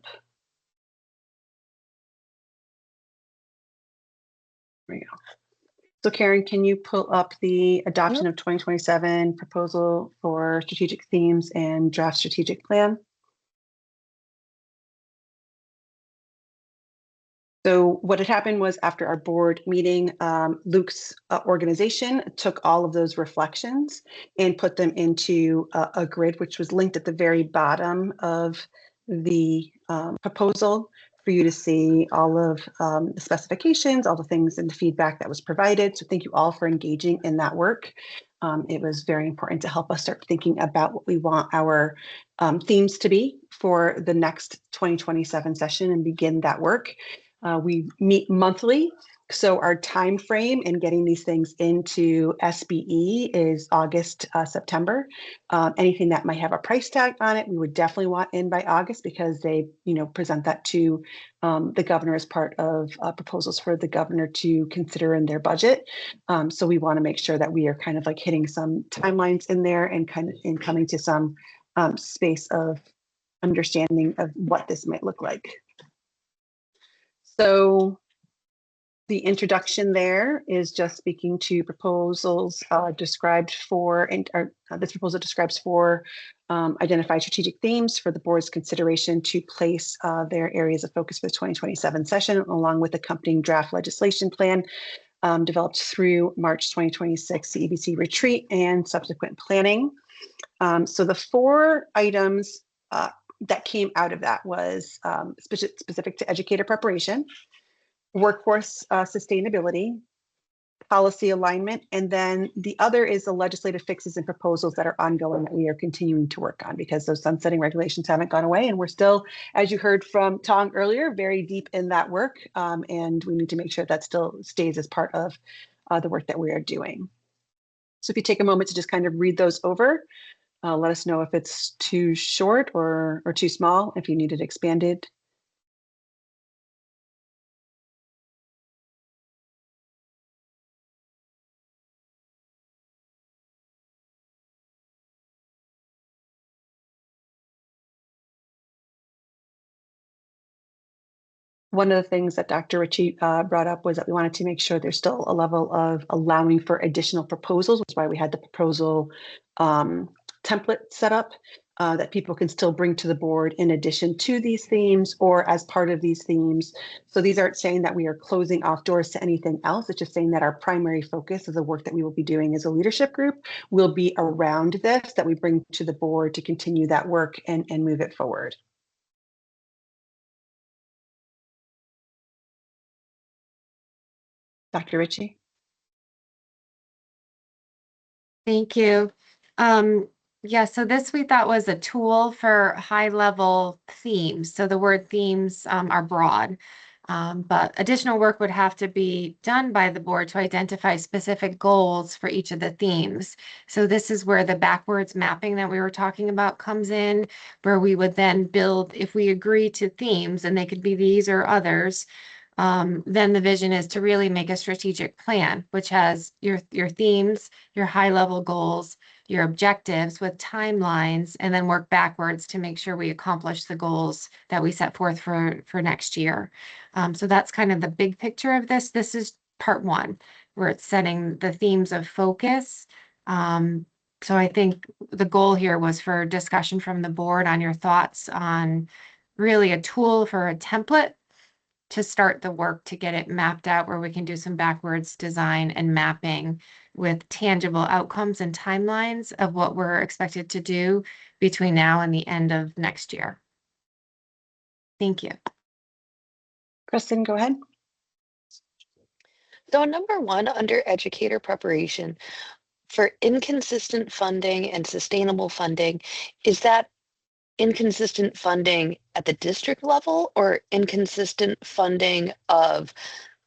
There we go. So Karen, can you pull up the adoption of 2027 proposal for strategic themes and draft strategic plan? So what had happened was after our board meeting, Luke's organization took all of those reflections and put them into a grid, which was linked at the very bottom of the proposal for you to see all of the specifications, all the things and the feedback that was provided. So thank you all for engaging in that work. It was very important to help us start thinking about what we want our themes to be for the next 2027 session and begin that work. We meet monthly, so our time frame in getting these things into SBE is August, September. Anything that might have a price tag on it, we would definitely want in by August because they, present that to the governor as part of proposals for the governor to consider in their budget. So we want to make sure that we are kind of like hitting some timelines in there and kind of in coming to some space of understanding of what this might look like. So the introduction there is just speaking to proposals described for, this proposal describes four identified strategic themes for the board's consideration to place their areas of focus for the 2027 session, along with accompanying draft legislation plan developed through March 2026 CEBC retreat and subsequent planning. So the four items that came out of that was specific to educator preparation, workforce sustainability, policy alignment, and then the other is the legislative fixes and proposals that are ongoing that we are continuing to work on because those sunsetting regulations haven't gone away. And we're still, as you heard from Tong earlier, very deep in that work. And we need to make sure that still stays as part of the work that we are doing. So if you take a moment to just kind of read those over, let us know if it's too short or too small, if you need it expanded. One of the things that Dr. Ritchie brought up was that we wanted to make sure there's still a level of allowing for additional proposals. That's why we had the proposal template set up that people can still bring to the board in addition to these themes or as part of these themes. So these aren't saying that we are closing off doors to anything else. It's just saying that our primary focus of the work that we will be doing as a leadership group will be around this, that we bring to the board to continue that work and move it forward. Dr. Ritchie. Thank you. Yeah, so this we thought was a tool for high-level themes. So the word themes are broad, but additional work would have to be done by the board to identify specific goals for each of the themes. So this is where the backwards mapping that we were talking about comes in, where we would then build, if we agree to themes, and they could be these or others, then the vision is to really make a strategic plan, which has your themes, your high-level goals, your objectives with timelines, and then work backwards to make sure we accomplish the goals that we set forth for next year. So that's kind of the big picture of this. This is part one, where it's setting the themes of focus. So I think the goal here was for discussion from the board on your thoughts on really a tool for a template to start the work to get it mapped out where we can do some backwards design and mapping with tangible outcomes and timelines of what we're expected to do between now and the end of next year. Thank you. Kristen, go ahead. So number one, under educator preparation, for inconsistent funding and sustainable funding, is that inconsistent funding at the district level or inconsistent funding of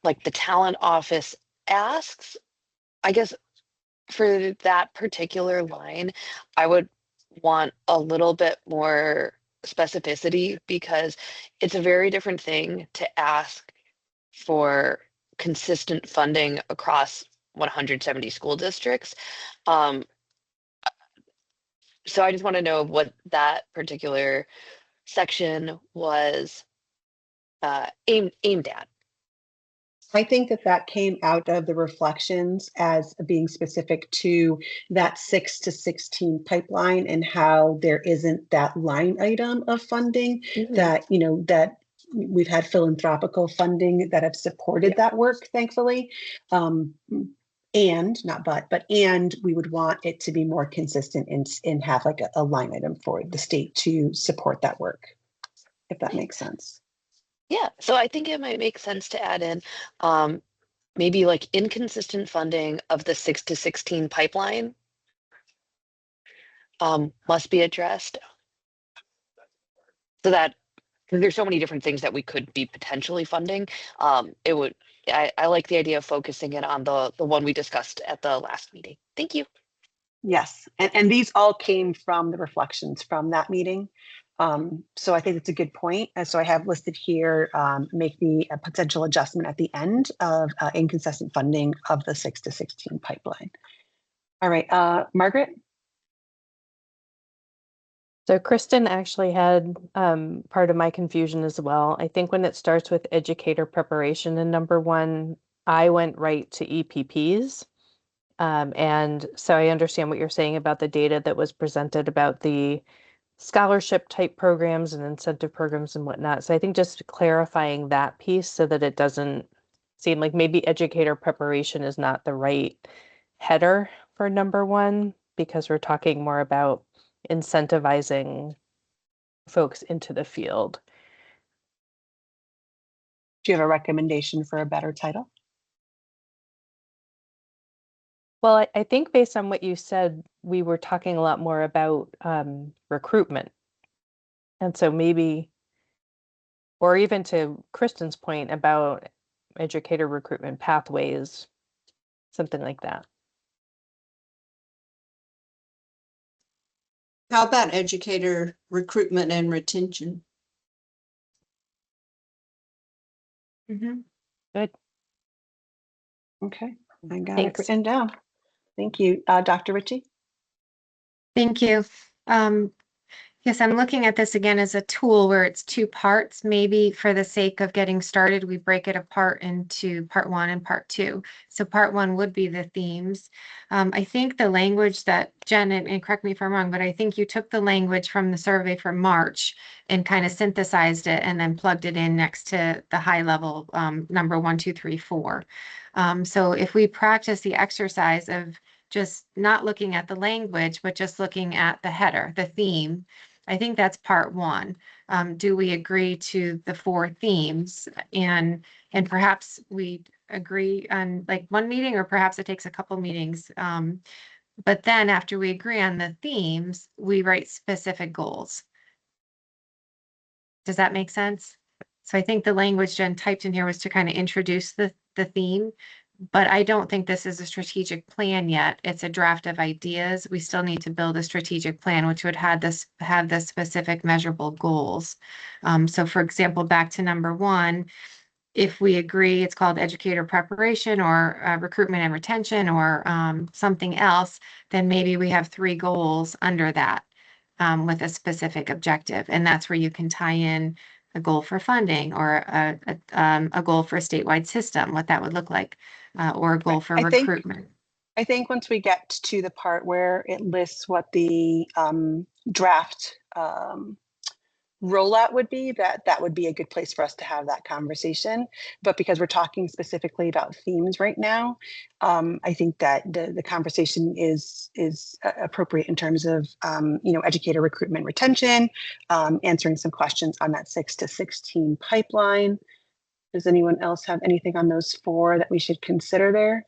like the talent office asks? I guess for that particular line, I would want a little bit more specificity because it's a very different thing to ask for consistent funding across 170 school districts. So I just want to know what that particular section was aimed at. I think that came out of the reflections as being specific to that 6 to 16 pipeline and how there isn't that line item of funding that, that we've had philanthropical funding that have supported that work, thankfully. And not but we would want it to be more consistent and have like a line item for the state to support that work, if that makes sense. Yeah, so I think it might make sense to add in maybe like inconsistent funding of the 6 to 16 pipeline must be addressed. So that, because there's so many different things that we could be potentially funding, it would, I like the idea of focusing it on the one we discussed at the last meeting. Thank you. Yes, and these all came from the reflections from that meeting. So I think it's a good point. And so I have listed here, make the potential adjustment at the end of inconsistent funding of the 6 to 16 pipeline. All right, Margaret? So Kristen actually had part of my confusion as well. I think when it starts with educator preparation in number 1, I went right to EPPs. And so I understand what you're saying about the data that was presented about the scholarship type programs and incentive programs and whatnot. So I think just clarifying that piece so that it doesn't seem like maybe educator preparation is not the right header for number 1, because we're talking more about incentivizing folks into the field. Do you have a recommendation for a better title? Well, I think based on what you said, we were talking a lot more about recruitment. And so maybe, or even to Kristen's point about educator recruitment pathways, something like that. How about educator recruitment and retention? Good. Okay, I got Thanks. it written down. Thank you. Dr. Ritchie? Thank you. Yes, I'm looking at this again as a tool where it's 2 parts. Maybe for the sake of getting started, we break it apart into part 1 and part 2. So part 1 would be the themes. I think the language that Jen, and correct me if I'm wrong, but I think you took the language from the survey from March and kind of synthesized it and then plugged it in next to the high level number 1, 2, 3, 4. So if we practice the exercise of just not looking at the language, but just looking at the header, the theme, I think that's part 1. Do we agree to the 4 themes? And perhaps we agree on like 1 meeting, or perhaps it takes a couple meetings. But then after we agree on the themes, we write specific goals. Does that make sense? So I think the language Jen typed in here was to kind of introduce the theme. But I don't think this is a strategic plan yet. It's a draft of ideas. We still need to build a strategic plan, which would have the specific measurable goals. So for example, back to number 1, if we agree it's called educator preparation or recruitment and retention or something else, then maybe we have 3 goals under that with a specific objective. And that's where you can tie in a goal for funding or a goal for a statewide system, what that would look like, or a goal for recruitment. I think once we get to the part where it lists what the draft rollout would be, that would be a good place for us to have that conversation. But because we're talking specifically about themes right now, I think that the conversation is appropriate in terms of educator recruitment, retention, answering some questions on that 6 to 16 pipeline. Does anyone else have anything on those 4 that we should consider there?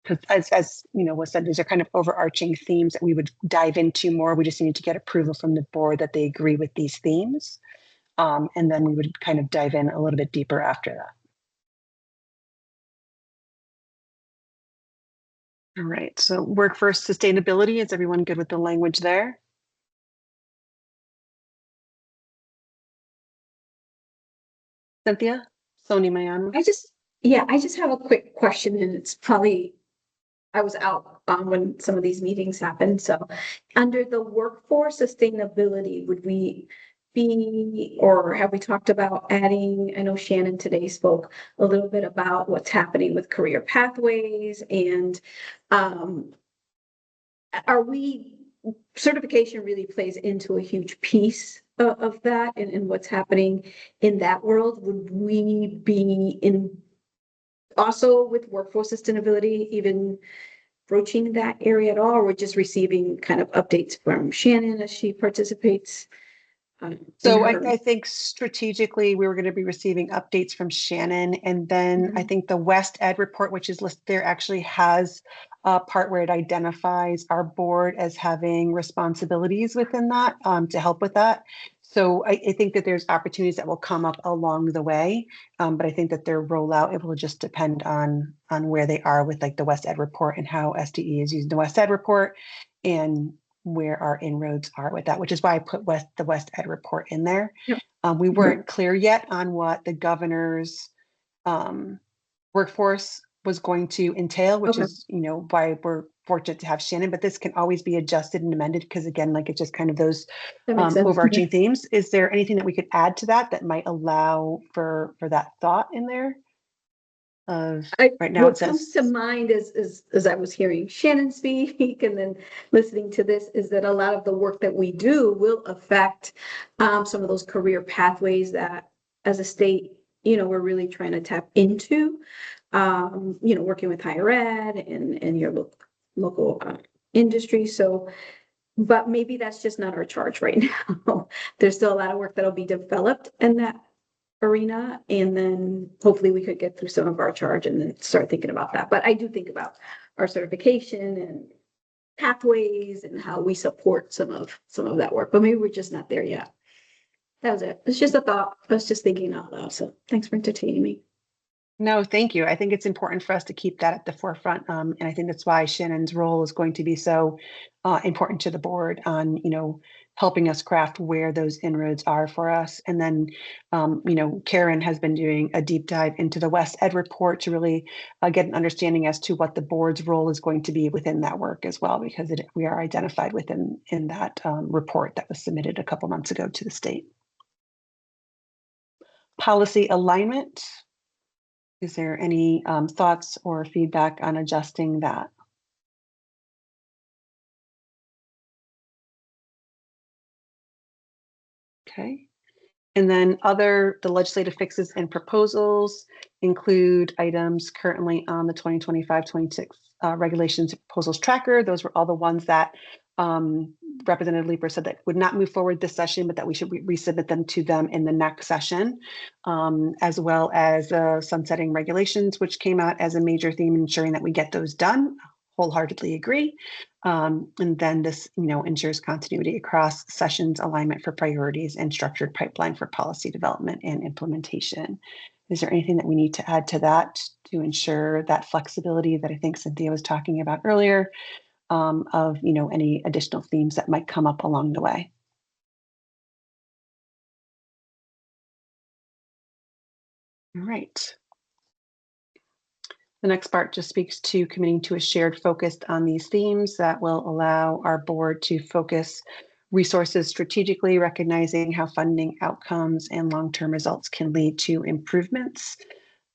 Because as was said, these are kind of overarching themes that we would dive into more. We just need to get approval from the board that they agree with these themes. And then we would kind of dive in a little bit deeper after that. All right, so workforce sustainability, is everyone good with the language there? Cynthia? Sony Mayano? I just have a quick question, and it's probably, I was out when some of these meetings happened. So under the workforce sustainability, would we be, or have we talked about adding, I know Shannon today spoke a little bit about what's happening with career pathways, and are we, certification really plays into a huge piece of that and what's happening in that world. Would we be in also with workforce sustainability, even broaching that area at all, or we're just receiving kind of updates from Shannon as she participates? So I think strategically we were going to be receiving updates from Shannon, and then I think the West Ed report, which is listed there, actually has part where it identifies our board as having responsibilities within that to help with that. So I think that there's opportunities that will come up along the way, but I think that their rollout, it will just depend on where they are with like the West Ed report and how SDE is using the West Ed report and where our inroads are with that, which is why I put the West Ed report in there. Yep. We weren't clear yet on what the governor's workforce was going to entail, which is, why we're fortunate to have Shannon, but this can always be adjusted and amended because again, like it's just kind of those overarching themes. Is there anything that we could add to that might allow for that thought in there? Right now what comes to mind is as I was hearing Shannon speak and then listening to this is that a lot of the work that we do will affect some of those career pathways that as a state, we're really trying to tap into, working with higher ed and your local industry. So, but maybe that's just not our charge right now. There's still a lot of work that'll be developed in that arena, and then hopefully we could get through some of our charge and then start thinking about that. But I do think about our certification and pathways and how we support some of that work, but maybe we're just not there yet. That was it. It's just a thought. I was just thinking out loud. So thanks for entertaining me. No, thank you. I think it's important for us to keep that at the forefront. And I think that's why Shannon's role is going to be so important to the board on, helping us craft where those inroads are for us. And then, Karen has been doing a deep dive into the West Ed report to really get an understanding as to what the board's role is going to be within that work as well, because we are identified within that report that was submitted a couple months ago to the state. Policy alignment. Is there any thoughts or feedback on adjusting that? Okay. And then the legislative fixes and proposals include items currently on the 2025-26 regulations and proposals tracker. Those were all the ones that Representative Leeper said that would not move forward this session, but that we should resubmit them to them in the next session, as well as sunsetting regulations, which came out as a major theme, ensuring that we get those done. Wholeheartedly agree. And then this, ensures continuity across sessions, alignment for priorities, and structured pipeline for policy development and implementation. Is there anything that we need to add to that to ensure that flexibility that I think Cynthia was talking about earlier? Of any additional themes that might come up along the way. All right. The next part just speaks to committing to a shared focus on these themes that will allow our board to focus resources strategically, recognizing how funding outcomes and long-term results can lead to improvements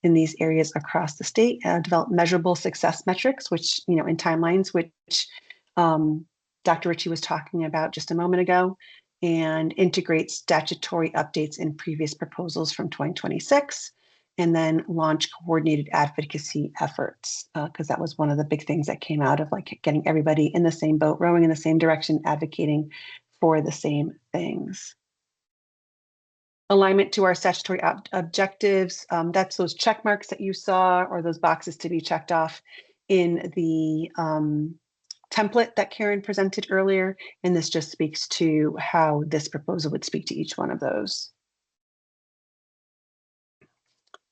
in these areas across the state, develop measurable success metrics, which, in timelines, which Dr. Ritchie was talking about just a moment ago, and integrate statutory updates in previous proposals from 2026, and then launch coordinated advocacy efforts, because that was one of the big things that came out of like getting everybody in the same boat, rowing in the same direction, advocating for the same things. Alignment to our statutory objectives, that's those check marks that you saw or those boxes to be checked off in the template that Karen presented earlier. And this just speaks to how this proposal would speak to each one of those.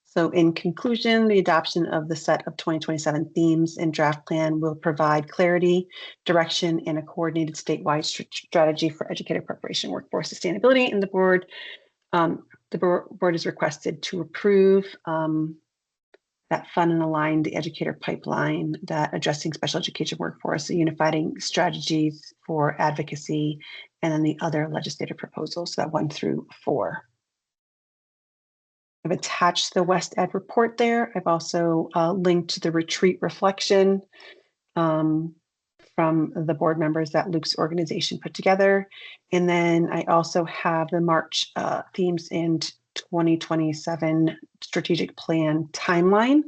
So in conclusion, the adoption of the set of 2027 themes and draft plan will provide clarity, direction, and a coordinated statewide strategy for educator preparation, workforce sustainability. And the board is requested to approve that fund and align the educator pipeline, that addressing special education workforce, the unifying strategies for advocacy, and then the other legislative proposals, so that 1 through 4. I've attached the West Ed report there. I've also linked the retreat reflection from the board members that Luke's organization put together. And then I also have the March themes and 2027 strategic plan timeline,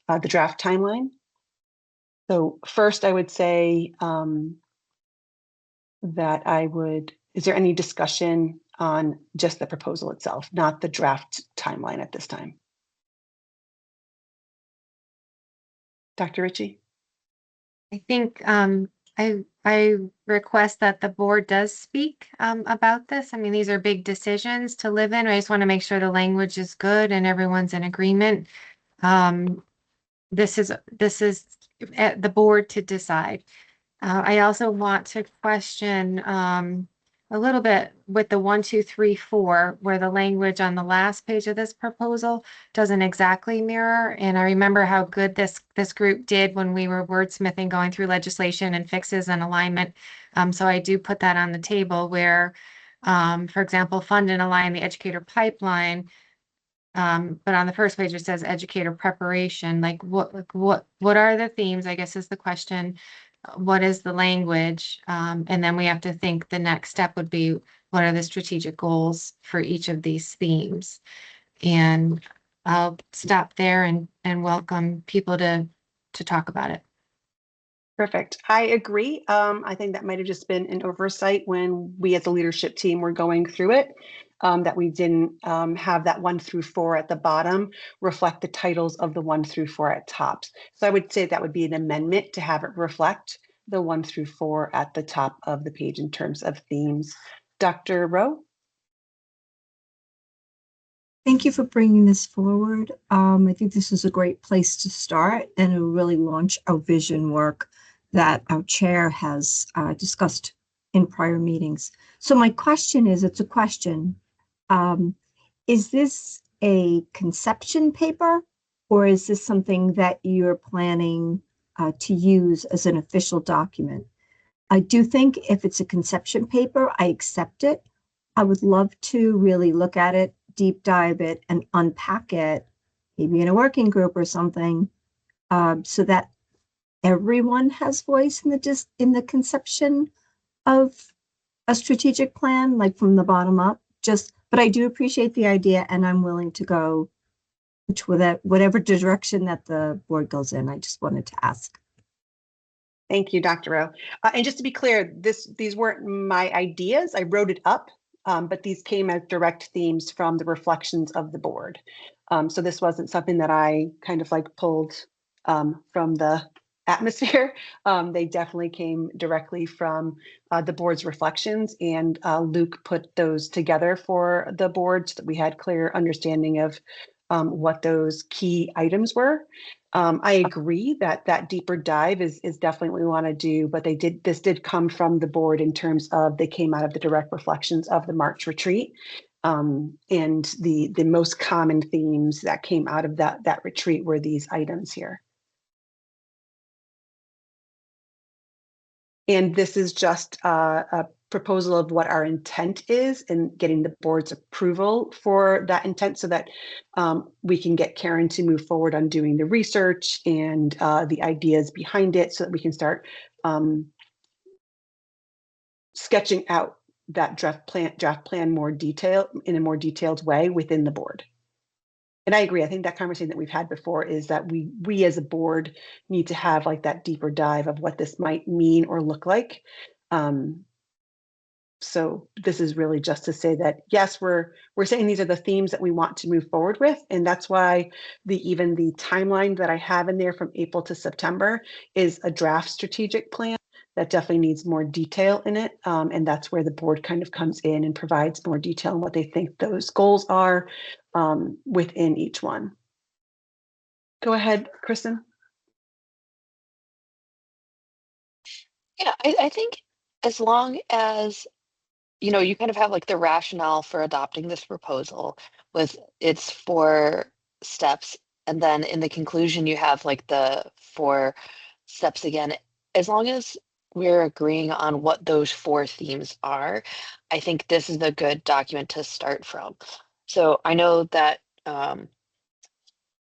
the draft timeline. So first I would say is there any discussion on just the proposal itself, not the draft timeline at this time? Dr. Ritchie? I think I request that the board does speak about this. I mean, these are big decisions to live in. I just want to make sure the language is good and everyone's in agreement. This is at the board to decide. I also want to question a little bit with the 1, 2, 3, 4, where the language on the last page of this proposal doesn't exactly mirror. And I remember how good this group did when we were wordsmithing, going through legislation and fixes and alignment. So I do put that on the table where, for example, fund and align the educator pipeline. But on the first page, it says educator preparation. Like what are the themes, I guess is the question. What is the language? And then we have to think the next step would be, what are the strategic goals for each of these themes? And I'll stop there and welcome people to talk about it. Perfect. I agree. I think that might have just been an oversight when we as a leadership team were going through it, that we didn't have that 1 through 4 at the bottom reflect the titles of the 1 through 4 at tops. So I would say that would be an amendment to have it reflect the 1 through 4 at the top of the page in terms of themes. Dr. Rowe? Thank you for bringing this forward. I think this is a great place to start and to really launch our vision work that our chair has discussed in prior meetings. So my question is, it's a question, is this a conception paper, or is this something that you're planning to use as an official document? I do think if it's a conception paper, I accept it. I would love to really look at it, deep dive it, and unpack it, maybe in a working group or something, so that everyone has voice in the conception of a strategic plan, like from the bottom up. But I do appreciate the idea, and I'm willing to go whatever direction that the board goes in. I just wanted to ask. Thank you, Dr. Rowe. And just to be clear, these weren't my ideas. I wrote it up, but these came as direct themes from the reflections of the board. So this wasn't something that I kind of like pulled from the atmosphere. They definitely came directly from the board's reflections, and Luke put those together for the board so that we had clear understanding of what those key items were. I agree that that deeper dive is definitely what we want to do, but this did come from the board in terms of they came out of the direct reflections of the March retreat. And the most common themes that came out of that retreat were these items here. And this is just a proposal of what our intent is and getting the board's approval for that intent so that we can get Karen to move forward on doing the research and the ideas behind it so that we can start sketching out that draft plan in a more detailed way within the board. And I agree. I think that conversation that we've had before is that we as a board need to have like that deeper dive of what this might mean or look like. So this is really just to say that, yes, we're saying these are the themes that we want to move forward with. And that's why even the timeline that I have in there from April to September is a draft strategic plan that definitely needs more detail in it. And that's where the board kind of comes in and provides more detail on what they think those goals are within each one. Go ahead, Kristen. Yeah, I think as long as you kind of have like the rationale for adopting this proposal with its 4 steps, and then in the conclusion you have like the 4 steps again. As long as we're agreeing on what those 4 themes are, I think this is a good document to start from. So I know that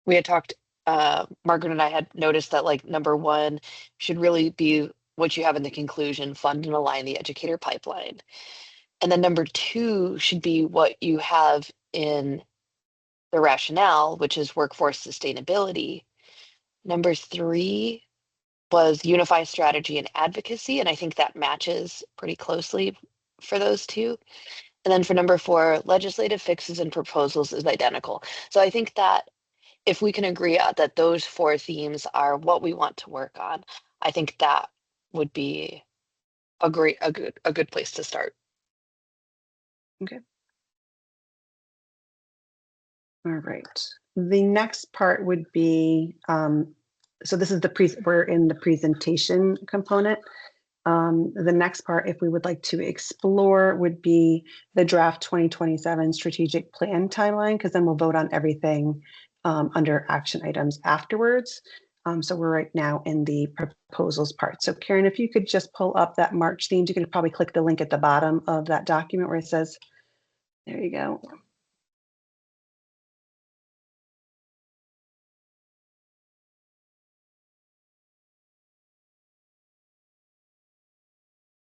we had talked, Margaret and I had noticed that like number 1 should really be what you have in the conclusion, fund and align the educator pipeline. And then number 2 should be what you have in the rationale, which is workforce sustainability. Number 3 was unify strategy and advocacy. And I think that matches pretty closely for those 2. And then for number 4, legislative fixes and proposals is identical. So I think that if we can agree that those 4 themes are what we want to work on, I think that would be a good place to start. Okay. All right. The next part would be, so this is we're in the presentation component. The next part, if we would like to explore, would be the draft 2027 strategic plan timeline, because then we'll vote on everything under action items afterwards. So we're right now in the proposals part. So Karen, if you could just pull up that March themes, you can probably click the link at the bottom of that document where it says, there you go.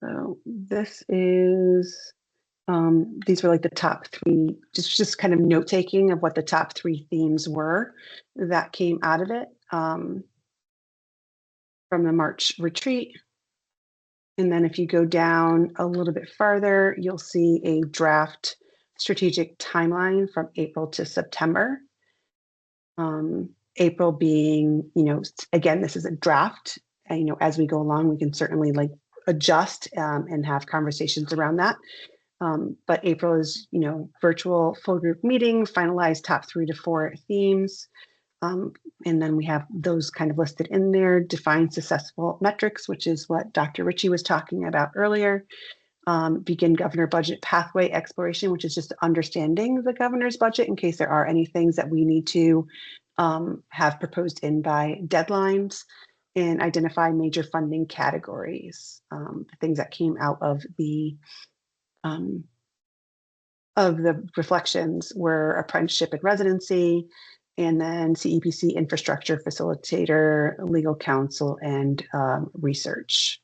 So this is, these were like the top three, just kind of note taking of what the top three themes were that came out of it from the March retreat. And then if you go down a little bit farther, you'll see a draft strategic timeline from April to September. April being, again, this is a draft. And, as we go along, we can certainly adjust and have conversations around that. But April is, virtual full group meeting, finalized top 3 to 4 themes. And then we have those kind of listed in there, define successful metrics, which is what Dr. Ritchie was talking about earlier. Begin governor budget pathway exploration, which is just understanding the governor's budget in case there are any things that we need to have proposed in by deadlines, and identify major funding categories. The things that came out of the reflections were apprenticeship and residency, and then CEPC infrastructure facilitator, legal counsel, and research.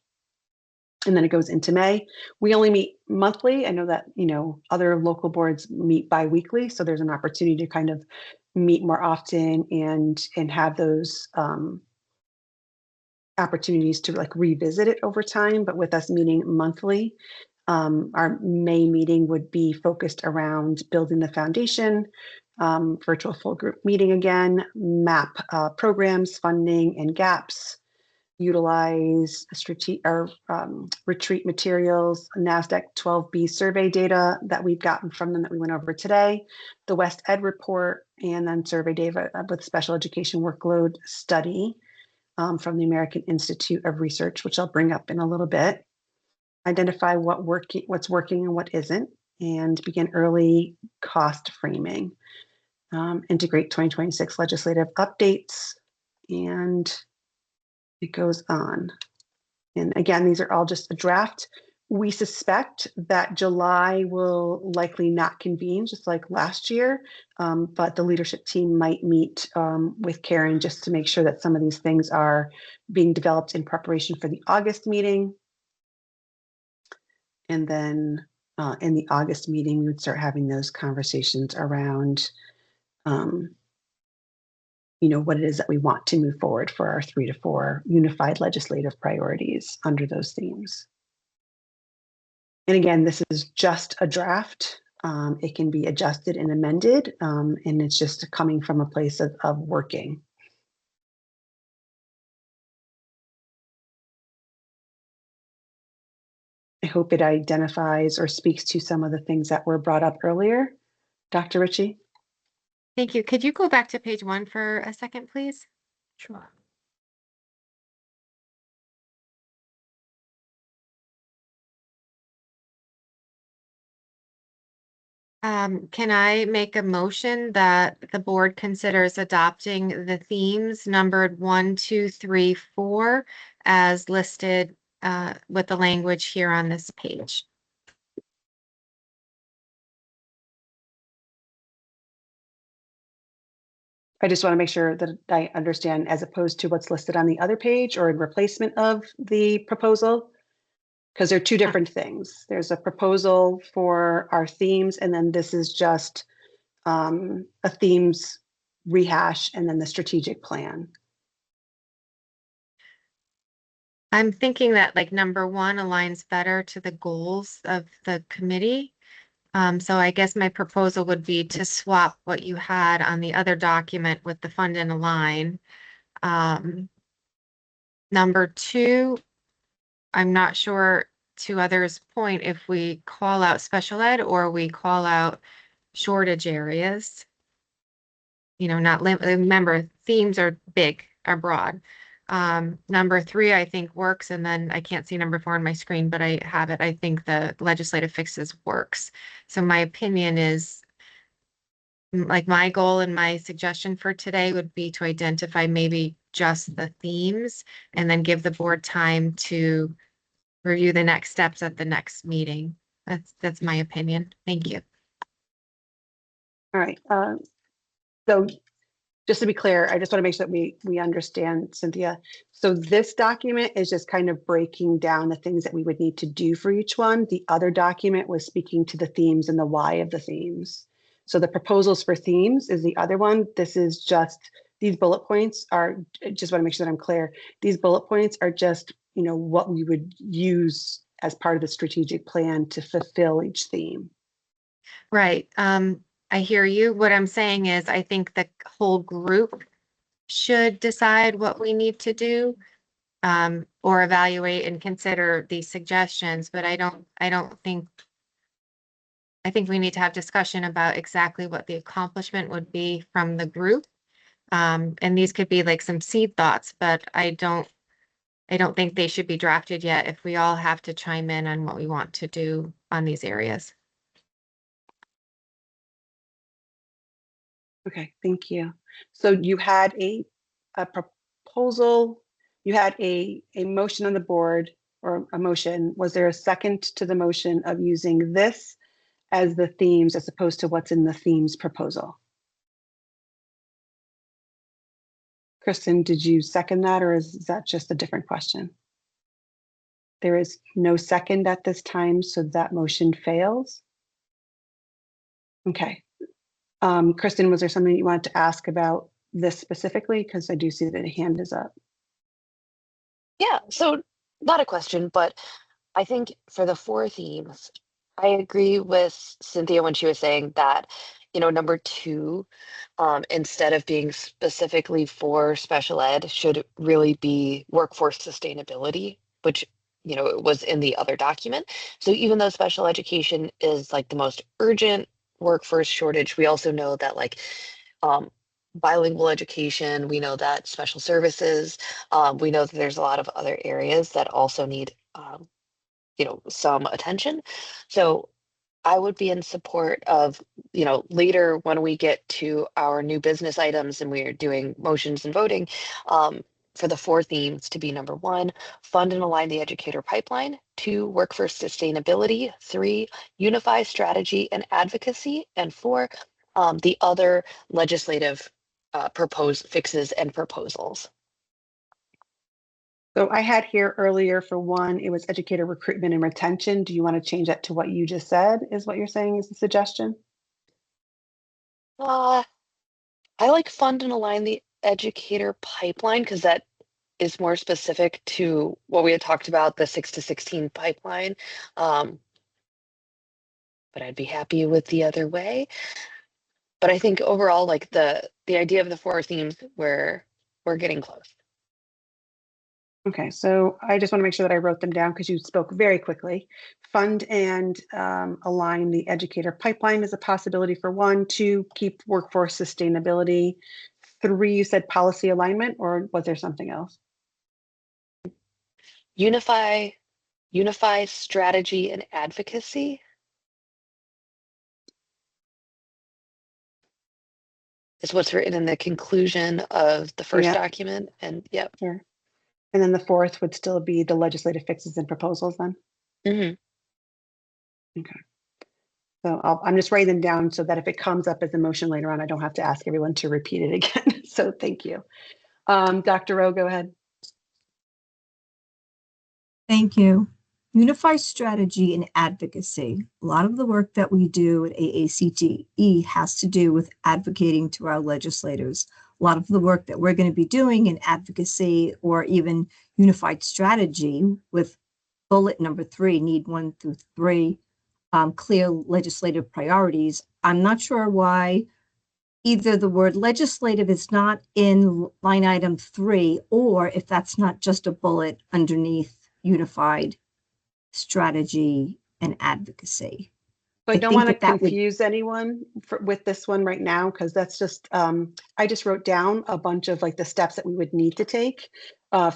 And then it goes into May. We only meet monthly. I know that, other local boards meet bi-weekly, so there's an opportunity to kind of meet more often and have those opportunities to revisit it over time. But with us meeting monthly, our May meeting would be focused around building the foundation, virtual full group meeting again, map programs, funding, and gaps, utilize retreat materials, NASDAQ 12B survey data that we've gotten from them that we went over today, the West Ed report, and then survey data with special education workload study from the American Institute of Research, which I'll bring up in a little bit. Identify what's working and what isn't, and begin early cost framing. Integrate 2026 legislative updates, and it goes on. And again, these are all just a draft. We suspect that July will likely not convene, just like last year, but the leadership team might meet with Karen just to make sure that some of these things are being developed in preparation for the August meeting. And then in the August meeting, we would start having those conversations around, what it is that we want to move forward for our 3 to 4 unified legislative priorities under those themes. And again, this is just a draft. It can be adjusted and amended, and it's just coming from a place of working. I hope it identifies or speaks to some of the things that were brought up earlier. Dr. Ritchie? Thank you. Could you go back to page 1 for a second, please? Sure. Can I make a motion that the board considers adopting the themes numbered 1, 2, 3, 4 as listed with the language here on this page? I just want to make sure that I understand, as opposed to what's listed on the other page or in replacement of the proposal, because they're two different things. There's a proposal for our themes, and then this is just a themes rehash, and then the strategic plan. I'm thinking that number 1 aligns better to the goals of the committee. So I guess my proposal would be to swap what you had on the other document with the fund and align. Number two, I'm not sure, to others' point, if we call out special ed or we call out shortage areas. You know, not remember, themes are big, are broad. Number three, I think works, and then I can't see number four on my screen, but I have it. I think the legislative fixes works. So my opinion is, like, my goal and my suggestion for today would be to identify maybe just the themes and then give the board time to review the next steps at the next meeting. That's my opinion. Thank you. All right. So just to be clear, I just want to make sure that we understand, Cynthia. So this document is just kind of breaking down the things that we would need to do for each one. The other document was speaking to the themes and the why of the themes. So the proposals for themes is the other one. This is just, these bullet points are, just want to make sure that I'm clear. These bullet points are just, you know, what we would use as part of the strategic plan to fulfill each theme. Right. I hear you. What I'm saying is I think the whole group should decide what we need to do, or evaluate and consider these suggestions, but I think we need to have discussion about exactly what the accomplishment would be from the group. And these could be like some seed thoughts, but I don't think they should be drafted yet if we all have to chime in on what we want to do on these areas. Okay, thank you. So you had a proposal, you had a motion on the board, or a motion. Was there a second to the motion of using this as the themes as opposed to what's in the themes proposal? Kristen, did you second that, or is that just a different question? There is no second at this time, so that motion fails. Okay. Kristen, was there something you wanted to ask about this specifically? Because I do see that a hand is up. Yeah, so not a question, but I think for the four themes, I agree with Cynthia when she was saying that, you know, number two, instead of being specifically for special ed, should really be workforce sustainability, which, you know, it was in the other document. So even though special education is like the most urgent workforce shortage, we also know that, like, bilingual education, we know that special services, we know that there's a lot of other areas that also need, you know, some attention. So I would be in support of, you know, later when we get to our new business items and we're doing motions and voting, for the four themes to be: number one, fund and align the educator pipeline; two, work for sustainability; three, unify strategy and advocacy; and four, the other legislative proposed fixes and proposals. So I had here earlier for one, it was educator recruitment and retention. Do you want to change that to what you just said is what you're saying is the suggestion? I like fund and align the educator pipeline because that is more specific to what we had talked about, the 6 to 16 pipeline. But I'd be happy with the other way. But I think overall, like the idea of the four themes, we're getting close. Okay, so I just want to make sure that I wrote them down because you spoke very quickly. Fund and align the educator pipeline is a possibility for one. Two, keep workforce sustainability. Three, you said policy alignment, or was there something else? Unify strategy and advocacy. Is what's written in the conclusion of the first document. And yep. Sure. And then the fourth would still be the legislative fixes and proposals then? Mm-hmm. Okay. So I'm just writing them down so that if it comes up as a motion later on, I don't have to ask everyone to repeat it again. So thank you. Dr. Rowe, go ahead. Thank you. Unify strategy and advocacy. A lot of the work that we do at AACTE has to do with advocating to our legislators. A lot of the work that we're going to be doing in advocacy or even unified strategy with bullet number 3, need 1 through 3, clear legislative priorities. I'm not sure why either the word legislative is not in line item 3, or if that's not just a bullet underneath unified strategy and advocacy. So I don't think want to that would- confuse anyone with this one right now, because that's just, I just wrote down a bunch of like the steps that we would need to take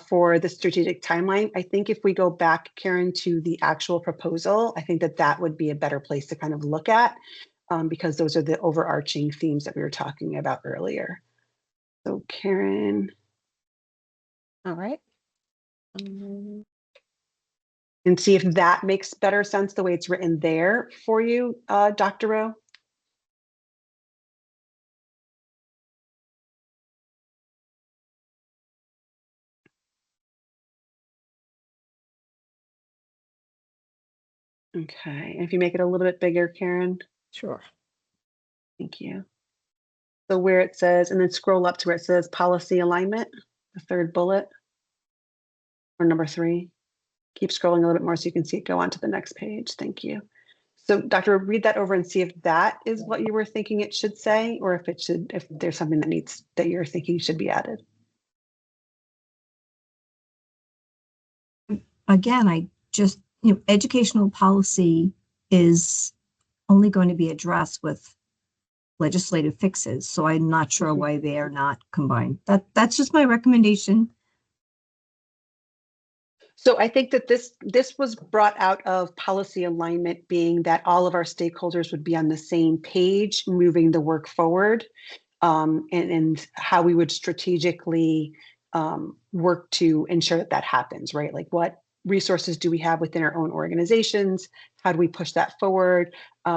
for the strategic timeline. I think if we go back, Karen, to the actual proposal, I think that that would be a better place to kind of look at, because those are the overarching themes that we were talking about earlier. So Karen. All right. And see if that makes better sense the way it's written there for you, Dr. Rowe. Okay, and if you make it a little bit bigger, Karen. Sure. Thank you. So where it says, and then scroll up to where it says policy alignment, the third bullet, or number 3. Keep scrolling a little bit more so you can see it go on to the next page. Thank you. So Dr. read that over and see if that is what you were thinking it should say, or if there's something that you're thinking should be added. Again, I just, educational policy is only going to be addressed with legislative fixes. So I'm not sure why they are not combined. That's just my recommendation. So I think that this was brought out of policy alignment, being that all of our stakeholders would be on the same page, moving the work forward, and how we would strategically work to ensure that happens, right? Like, what resources do we have within our own organizations? How do we push that forward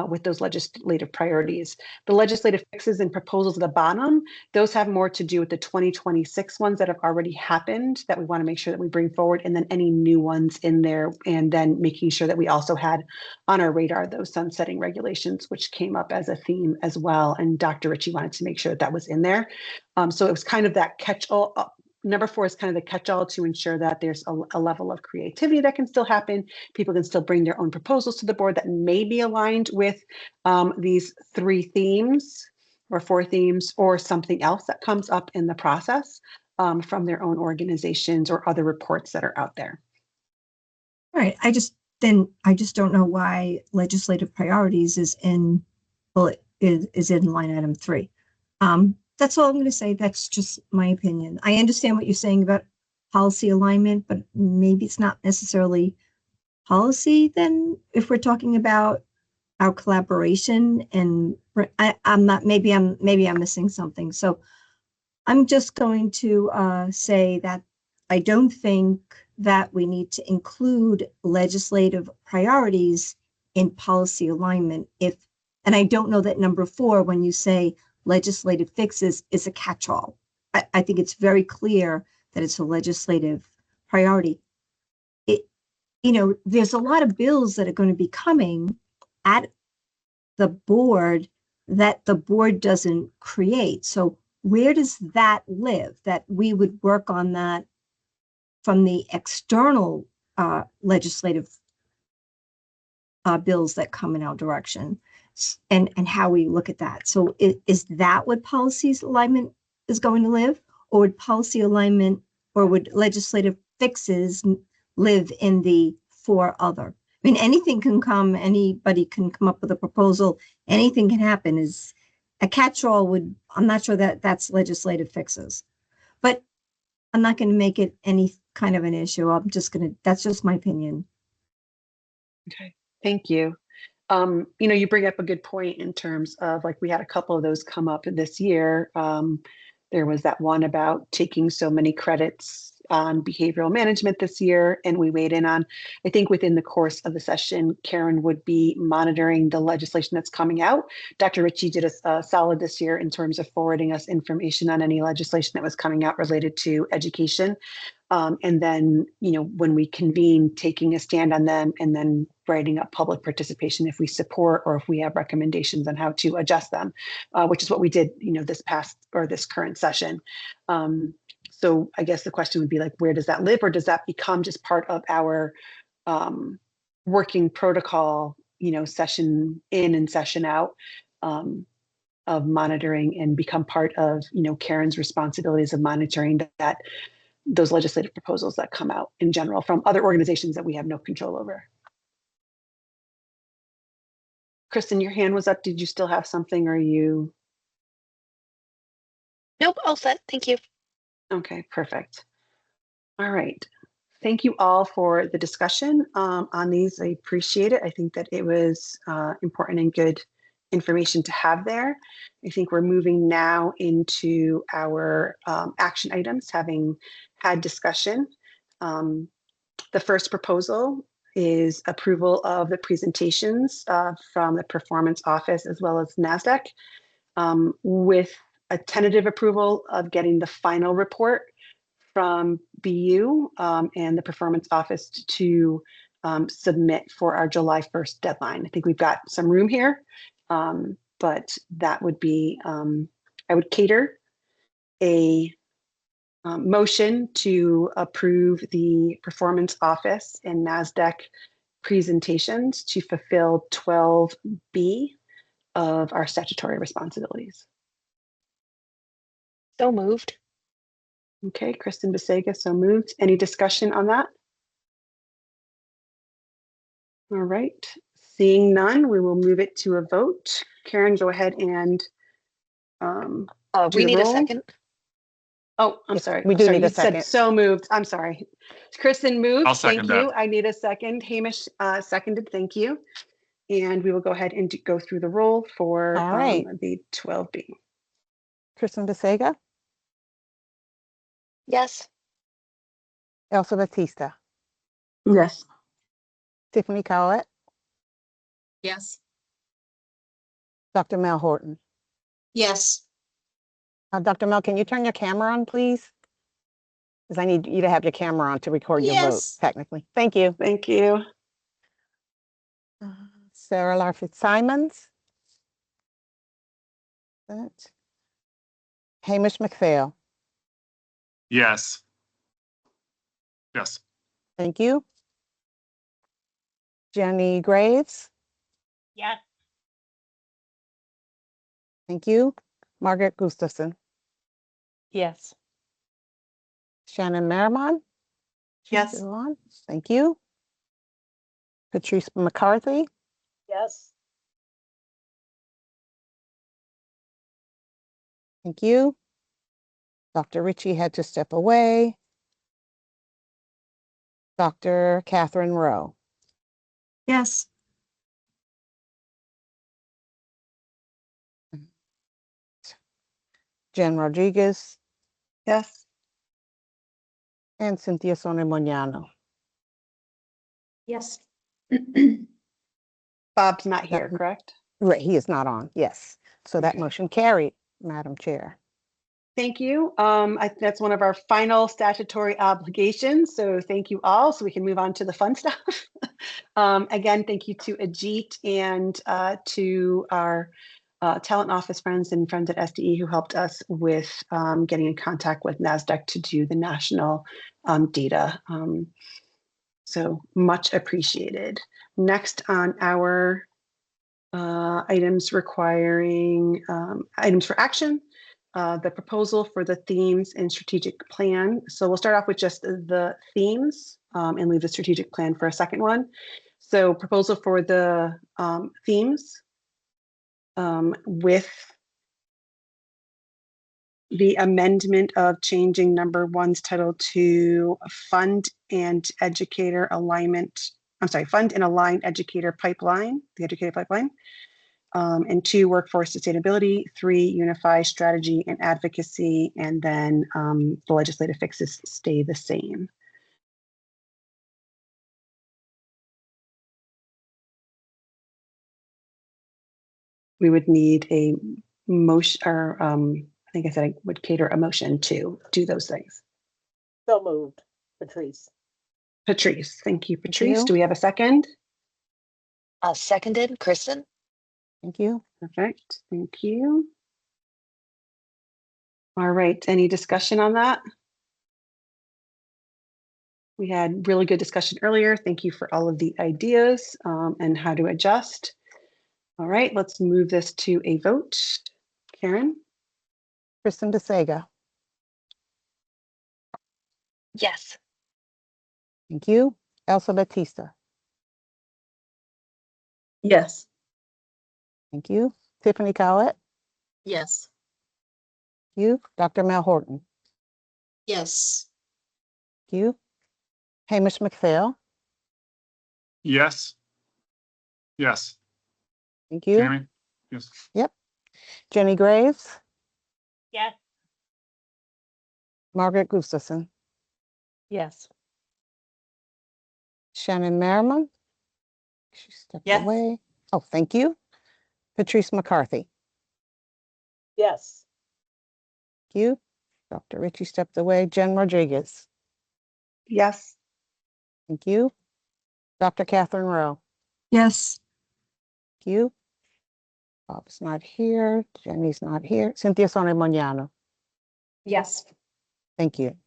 with those legislative priorities? The legislative fixes and proposals at the bottom, those have more to do with the 2026 ones that have already happened that we want to make sure that we bring forward, and then any new ones in there, and then making sure that we also had on our radar those sunsetting regulations, which came up as a theme as well. And Dr. Ritchie wanted to make sure that that was in there. So it was kind of that catch-all. Number 4 is kind of the catch-all to ensure that there's a level of creativity that can still happen. People can still bring their own proposals to the board that may be aligned with these 3 themes or 4 themes, or something else that comes up in the process from their own organizations or other reports that are out there. All right. I just don't know why legislative priorities is in line item 3. That's all I'm going to say. That's just my opinion. I understand what you're saying about policy alignment, but maybe it's not necessarily policy then, if we're talking about our collaboration. And maybe I'm missing something. So I'm just going to say that I don't think that we need to include legislative priorities in policy alignment. And I don't know that number 4, when you say legislative fixes, is a catch-all. I think it's very clear that it's a legislative priority. There's a lot of bills that are going to be coming at the board that the board doesn't create. So where does that live? That we would work on that from the external legislative bills that come in our direction, and how we look at that. So is that what policy alignment is going to live, or would policy alignment, or would legislative fixes live in the 4 other? I mean, anything can come, anybody can come up with a proposal, anything can happen. Is a catch-all I'm not sure that that's legislative fixes, but I'm not going to make it any kind of an issue. That's just my opinion. Okay, thank you. You bring up a good point in terms of, like, we had a couple of those come up this year. There was that one about taking so many credits on behavioral management this year, and we weighed in on, I think within the course of the session, Karen would be monitoring the legislation that's coming out. Dr. Ritchie did a solid this year in terms of forwarding us information on any legislation that was coming out related to education. And then, when we convene, taking a stand on them, and then writing up public participation if we support or if we have recommendations on how to adjust them, which is what we did, this current session. So I guess the question would be, like, where does that live, or does that become just part of our working protocol, session in and session out? of monitoring and become part of, Karen's responsibilities of monitoring that those legislative proposals that come out in general from other organizations that we have no control over. Kristen, your hand was up. Did you still have something, or you? Nope, all set. Thank you. Okay, perfect. All right. Thank you all for the discussion on these. I appreciate it. I think that it was important and good information to have there. I think we're moving now into our action items, having had discussion. The first proposal is approval of the presentations from the Performance Office as well as NASDAQ, with a tentative approval of getting the final report from BU and the Performance Office to submit for our July 1st deadline. I think we've got some room here, but that would be, I would cater a motion to approve the Performance Office and NASDAQ presentations to fulfill 12B of our statutory responsibilities. So moved. Okay, Kristen Besaga, so moved. Any discussion on that? All right, seeing none, we will move it to a vote. Karen, go ahead and we need a second. Oh, I'm sorry. We do need a second. Said so moved. I'm sorry. Kristen moved. I'll second Thank you. that. I need a second. Hamish seconded. Thank you. And we will go ahead and go through the roll for All right. the 12B. Kristen Besaga, Yes. Elsa Batista, Yes. Tiffany Cowett, Yes. Dr. Mel Horton. Yes. Dr. Mel, can you turn your camera on, please? Because I need you to have your camera on to record your vote, Yes. technically. Thank you. Thank you. Sarah Larford Simons. Hamish McPhail. Yes. Yes. Thank you. Jenny Graves. Yes. Thank you. Margaret Gustafson. Yes. Shannon Merriman. She's Yes. still on. Thank you. Patrice McCarthy. Yes. Thank you. Dr. Ritchie had to step away. Dr. Catherine Rowe. Yes. Jen Rodriguez Yes. and Cynthia Sone Moñano. Yes. Bob's not here, correct? Right, he is not on. Yes. So that Okay. motion carried, Madam Chair. Thank you. That's one of our final statutory obligations. So thank you all. So we can move on to the fun stuff. Again, thank you to Ajit and to our talent office friends and friends at SDE who helped us with getting in contact with NASDAQ to do the national data. So much appreciated. Next on our items requiring items for action, the proposal for the themes and strategic plan. So we'll start off with just the themes and leave the strategic plan for a second one. So proposal for the themes with the amendment of changing number one's title to fund and educator alignment. I'm sorry, fund and align educator pipeline, the educator pipeline. And 2, workforce sustainability, 3, unify strategy and advocacy, and then the legislative fixes stay the same. We would need a motion, or I think I said I would cater a motion to do those things. So moved, Patrice. Patrice, thank you, Patrice. you. Do we have a second? Seconded, Kristen. Thank you. Perfect, thank you. All right, any discussion on that? We had really good discussion earlier. Thank you for all of the ideas and how to adjust. All right, let's move this to a vote. Karen, Kristen DeSega. Yes. Thank you. Elsa Batista. Yes. Thank you. Tiffany Cowett. Yes. Thank you. Dr. Mel Horton. Yes. Thank you. Hamish McPhail. Yes. Yes. Thank you. Jamie? Yes. Yep. Jenny Graves. Yes. Margaret Gustafson. Yes. Shannon Merriman. She stepped Yes. away. Oh, thank you. Patrice McCarthy. Yes. Thank you. Dr. Ritchie stepped away. Jen Rodriguez. yes. Thank you. Dr. Catherine Rowe. Yes. Thank you. Bob's not here. Jenny's not here. Cynthia Sonia Moniano. Yes. Thank you.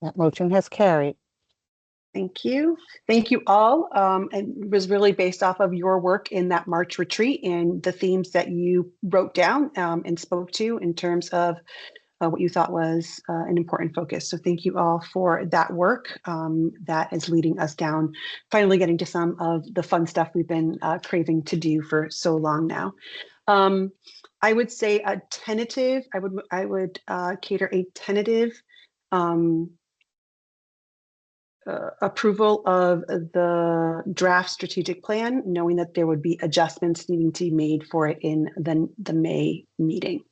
That motion has carried. Thank you. Thank you all. It was really based off of your work in that March retreat and the themes that you wrote down and spoke to in terms of what you thought was an important focus. So thank you all for that work that is leading us down, finally getting to some of the fun stuff we've been craving to do for so long now. I would say a tentative, I would cater a tentative approval of the draft strategic plan, knowing that there would be adjustments needing to be made for it in the May meeting.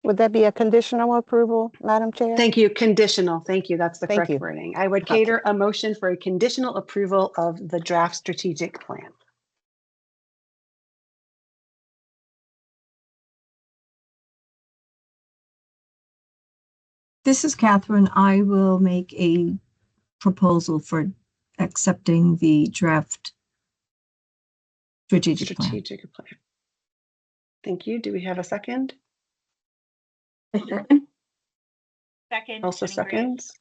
Would that be a conditional approval, Madam Chair? Thank you. Conditional. Thank you. That's the Thank correct you. wording. I would Okay. cater a motion for a conditional approval of the draft strategic plan. This is Catherine. I will make a proposal for accepting the draft strategic plan. Strategic plan. Thank you. Do we have a second? Second. Elsa Jenny Graves. seconds.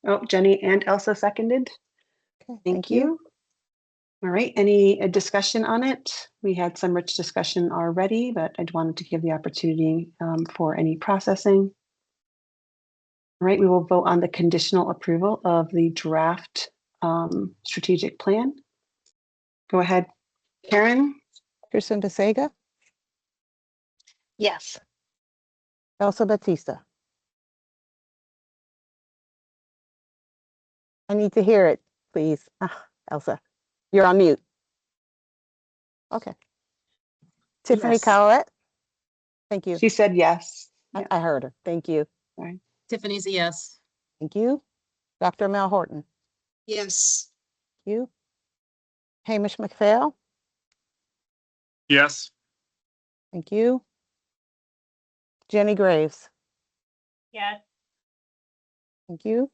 Oh, Jenny and Elsa seconded. Okay, Thank you. All right. Any discussion on it? We had some rich discussion already, but I wanted to give the opportunity for any processing. All right. We will vote on the conditional approval of the draft strategic plan. Go ahead, Karen. Kristen DeSega. Yes. Elsa Batista. I need to hear it, please. Elsa, you're on mute. Okay. Tiffany Yes. Cowett. Thank you. She said yes. I heard her. Thank you. Sorry. Tiffany's a yes. Thank you. Dr. Mel Horton. Yes. Thank you. Hamish McPhail. Yes. Thank you. Jenny Graves. Yes. Thank you.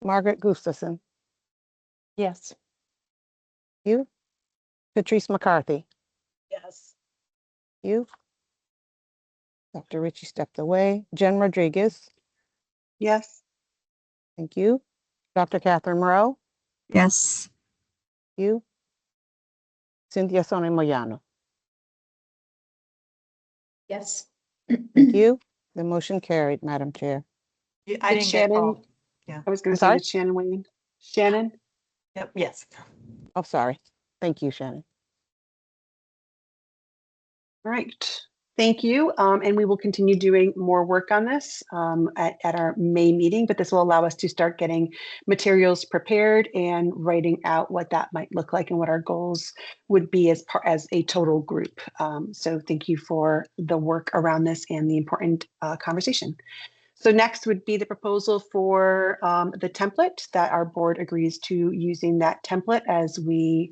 Margaret Gustafson. Yes. Thank you. Patrice McCarthy. Yes. Thank you. Dr. Ritchie stepped away. Jen Rodriguez. Yes. Thank you. Dr. Catherine Rowe. Yes. Thank you. Cynthia Sonia Moyano. Yes. Thank you. The motion carried, Madam Chair. I Did didn't get Shannon? all. Yeah. I was going I'm to say, sorry? did Shannon weigh in? Shannon? Yep. Yes. Oh, sorry. Thank you, Shannon. All right. Thank you. And we will continue doing more work on this at our May meeting, but this will allow us to start getting materials prepared and writing out what that might look like and what our goals would be as a total group. So thank you for the work around this and the important conversation. So next would be the proposal for the template that our board agrees to using that template as we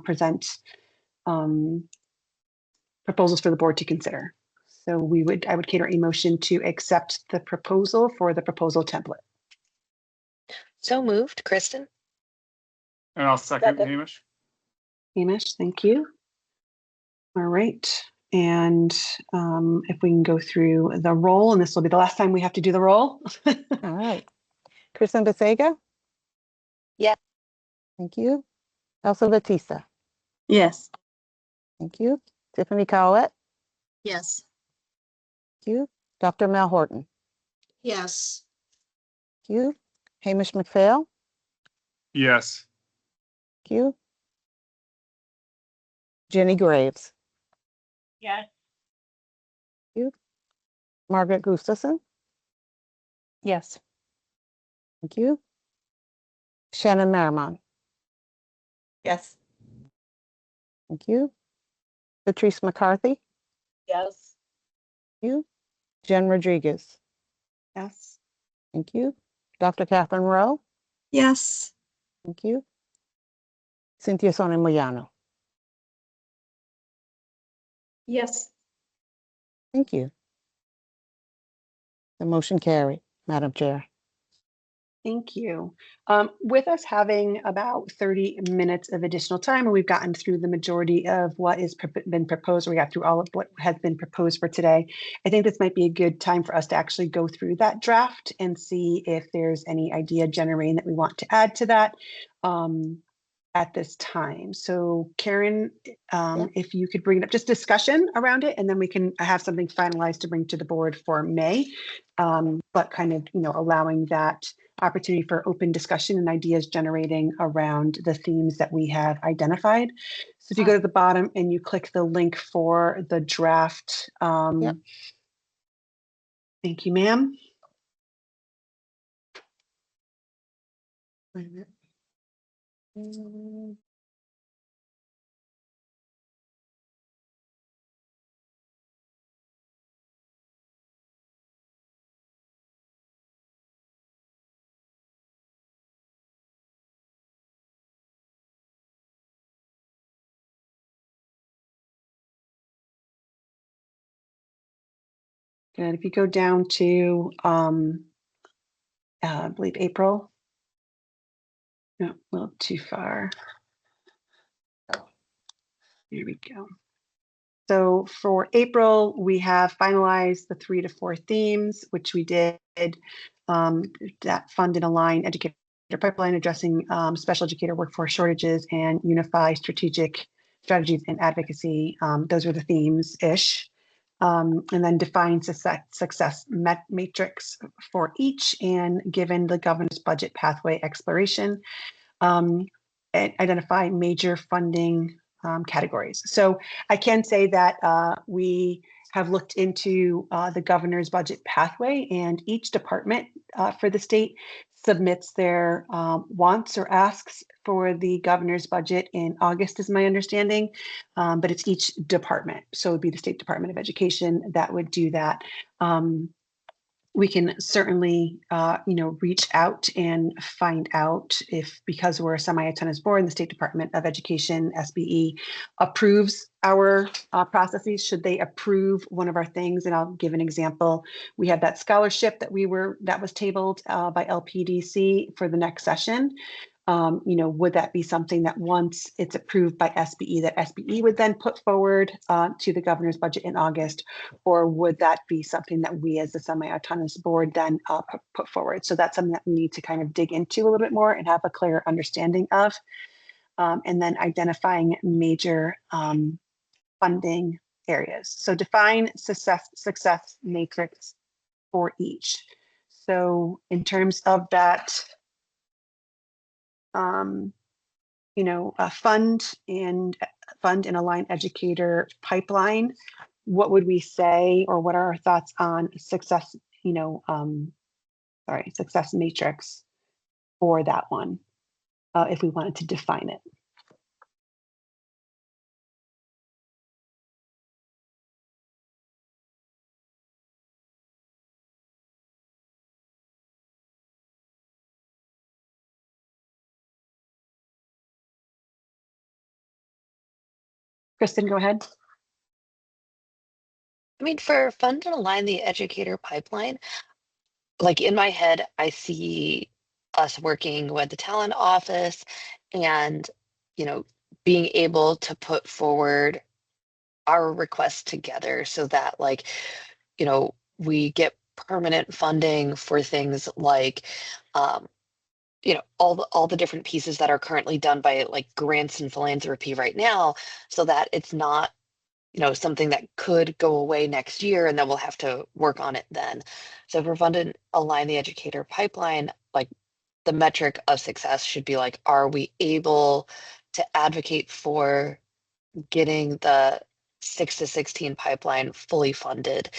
present proposals for the board to consider. So I would cater a motion to accept the proposal for the proposal template. So moved, Kristen. And I'll second Hamish. Hamish, thank you. All right. And if we can go through the roll, and this will be the last time we have to do the roll. All right. Kristen DeSega. Yeah. Thank you. Elsa Batista. Yes. Thank you. Tiffany Cowett. Yes. Thank you. Dr. Mel Horton. Yes. Thank you. Hamish McPhail. Yes. Thank you. Jenny Graves. Yes. Thank you. Margaret Gustafson. Yes. Thank you. Shannon Merriman. Yes. Thank you. Patrice McCarthy. Yes. Thank you. Jen Rodriguez. Yes. Thank you. Dr. Catherine Rowe. Yes. Thank you. Cynthia Sonia Moyano. Yes. Thank you. The motion carried, Madam Chair. Thank you. With us having about 30 minutes of additional time, and we've gotten through the majority of what has been proposed, we got through all of what has been proposed for today. I think this might be a good time for us to actually go through that draft and see if there's any idea generating that we want to add to that at this time. So Karen, if you could bring it up, just discussion around it, and then we can have something finalized to bring to the board for May, but kind of, allowing that opportunity for open discussion and ideas generating around the themes that we have identified. So if you go to the bottom and you click the link for the draft. Thank you, ma'am. Wait a minute. Good. If you go down to, I believe April. No, a little too far. Here we go. So for April, we have finalized the 3 to 4 themes, which we did that fund and align educator pipeline, addressing special educator workforce shortages, and unify strategic strategies and advocacy. Those are the themes-ish. And then define success matrix for each, and given the governor's budget pathway exploration, identify major funding categories. So I can say that we have looked into the governor's budget pathway, and each department for the state submits their wants or asks for the governor's budget in August, is my understanding, but it's each department. So it would be the State Department of Education that would do that. We can certainly, reach out and find out if, because we're a semi-autonomous board, and the State Department of Education, SBE, approves our processes, should they approve one of our things. And I'll give an example. We had that scholarship that was tabled by LPDC for the next session. Would that be something that once it's approved by SBE, that SBE would then put forward to the governor's budget in August, or would that be something that we as the semi-autonomous board then put forward? So that's something that we need to kind of dig into a little bit more and have a clear understanding of. And then identifying major funding areas. So define success matrix for each. So in terms of that, a fund and align educator pipeline, what would we say, or what are our thoughts on success, success matrix for that one, if we wanted to define it? Kristen, go ahead. I mean, for fund and align the educator pipeline, like in my head, I see us working with the talent office and, being able to put forward our requests together so that we get permanent funding for things like, all the different pieces that are currently done by like grants and philanthropy right now, so that it's not something that could go away next year, and then we'll have to work on it then. So for funded Align the Educator pipeline, like the metric of success should be like, are we able to advocate for getting the 6 to 16 pipeline fully funded?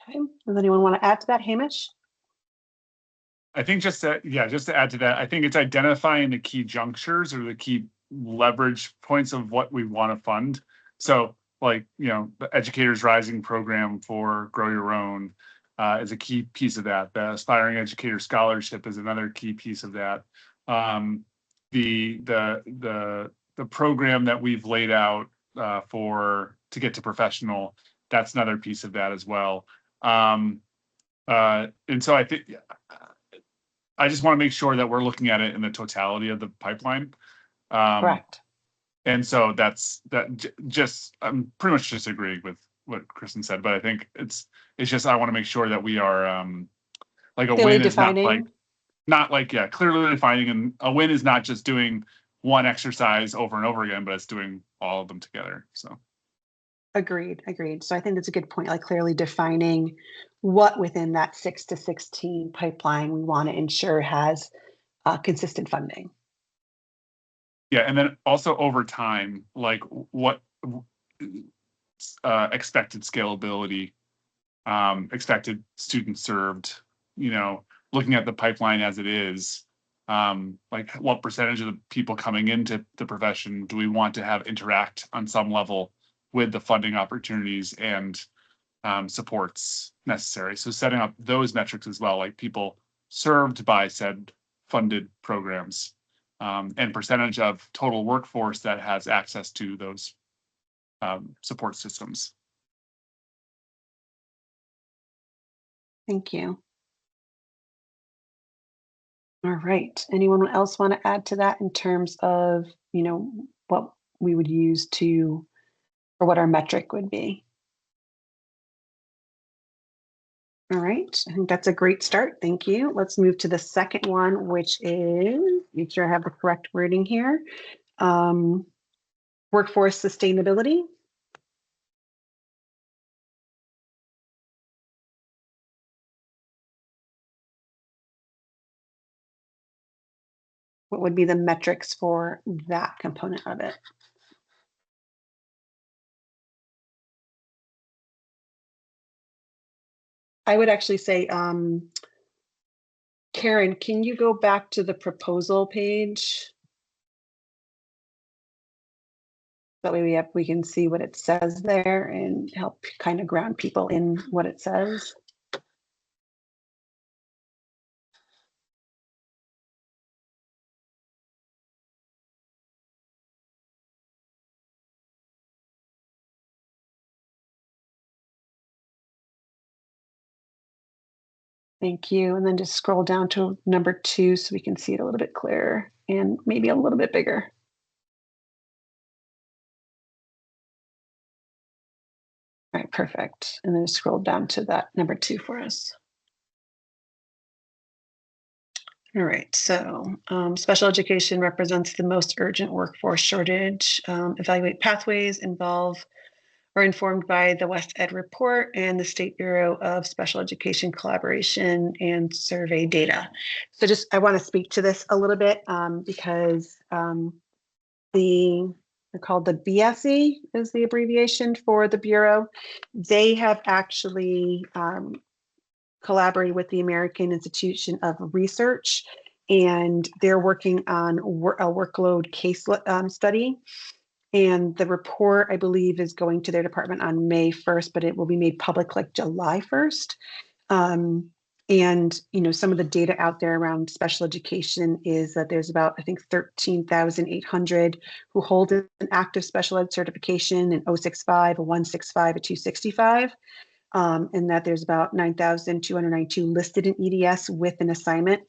Okay, does anyone want to add to that, Hamish? I think just to add to that, I think it's identifying the key junctures or the key leverage points of what we want to fund. So like, the Educators Rising program for Grow Your Own is a key piece of that. The Aspiring Educator Scholarship is another key piece of that. The program that we've laid out to get to professional, that's another piece of that as well. And so I think I just want to make sure that we're looking at it in the totality of the pipeline. Correct. And so I'm pretty much just agreeing with what Kristen said, but I think it's just, I want to make sure that we are like a Clearly win is defining. not like clearly defining, and a win is not just doing one exercise over and over again, but it's doing all of them together. So Agreed. So I think that's a good point, like clearly defining what within that 6 to 16 pipeline we want to ensure has consistent funding. Yeah, and then also over time, like what expected scalability, expected students served, looking at the pipeline as it is, like what percentage of the people coming into the profession do we want to have interact on some level with the funding opportunities and supports necessary. So setting up those metrics as well, like people served by said funded programs, and percentage of total workforce that has access to those support systems. Thank you. All right. Anyone else want to add to that in terms of, what we would use to, or what our metric would be? All right. I think that's a great start. Thank you. Let's move to the second one, which is, make sure I have the correct wording here. Workforce sustainability. What would be the metrics for that component of it? I would actually say, Karen, can you go back to the proposal page? That way we can see what it says there and help kind of ground people in what it says. Thank you. And then just scroll down to number 2 so we can see it a little bit clearer and maybe a little bit bigger. All right, perfect. And then scroll down to that number 2 for us. All right, so special education represents the most urgent workforce shortage. Evaluate pathways involve or informed by the West Ed report and the State Bureau of Special Education collaboration and survey data. So I want to speak to this a little bit because they're called the BSE is the abbreviation for the Bureau. They have actually collaborated with the American Institution of Research, and they're working on a workload case study. And the report, I believe, is going to their department on May 1st, but it will be made public like July 1st. And, some of the data out there around special education is that there's about, I think, 13,800 who hold an active special ed certification, an 065, a 165, a 265, and that there's about 9,292 listed in EDS with an assignment.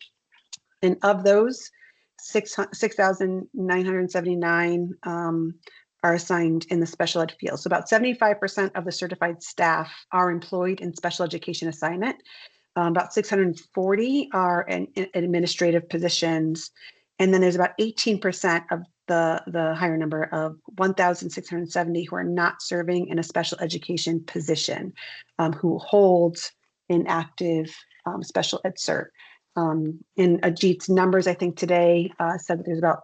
And of those, 6,979 are assigned in the special ed field. So about 75% of the certified staff are employed in special education assignment. About 640 are in administrative positions. And then there's about 18% of the higher number of 1,670 who are not serving in a special education position, who holds an active special ed cert. In Ajit's numbers, I think today said that there's about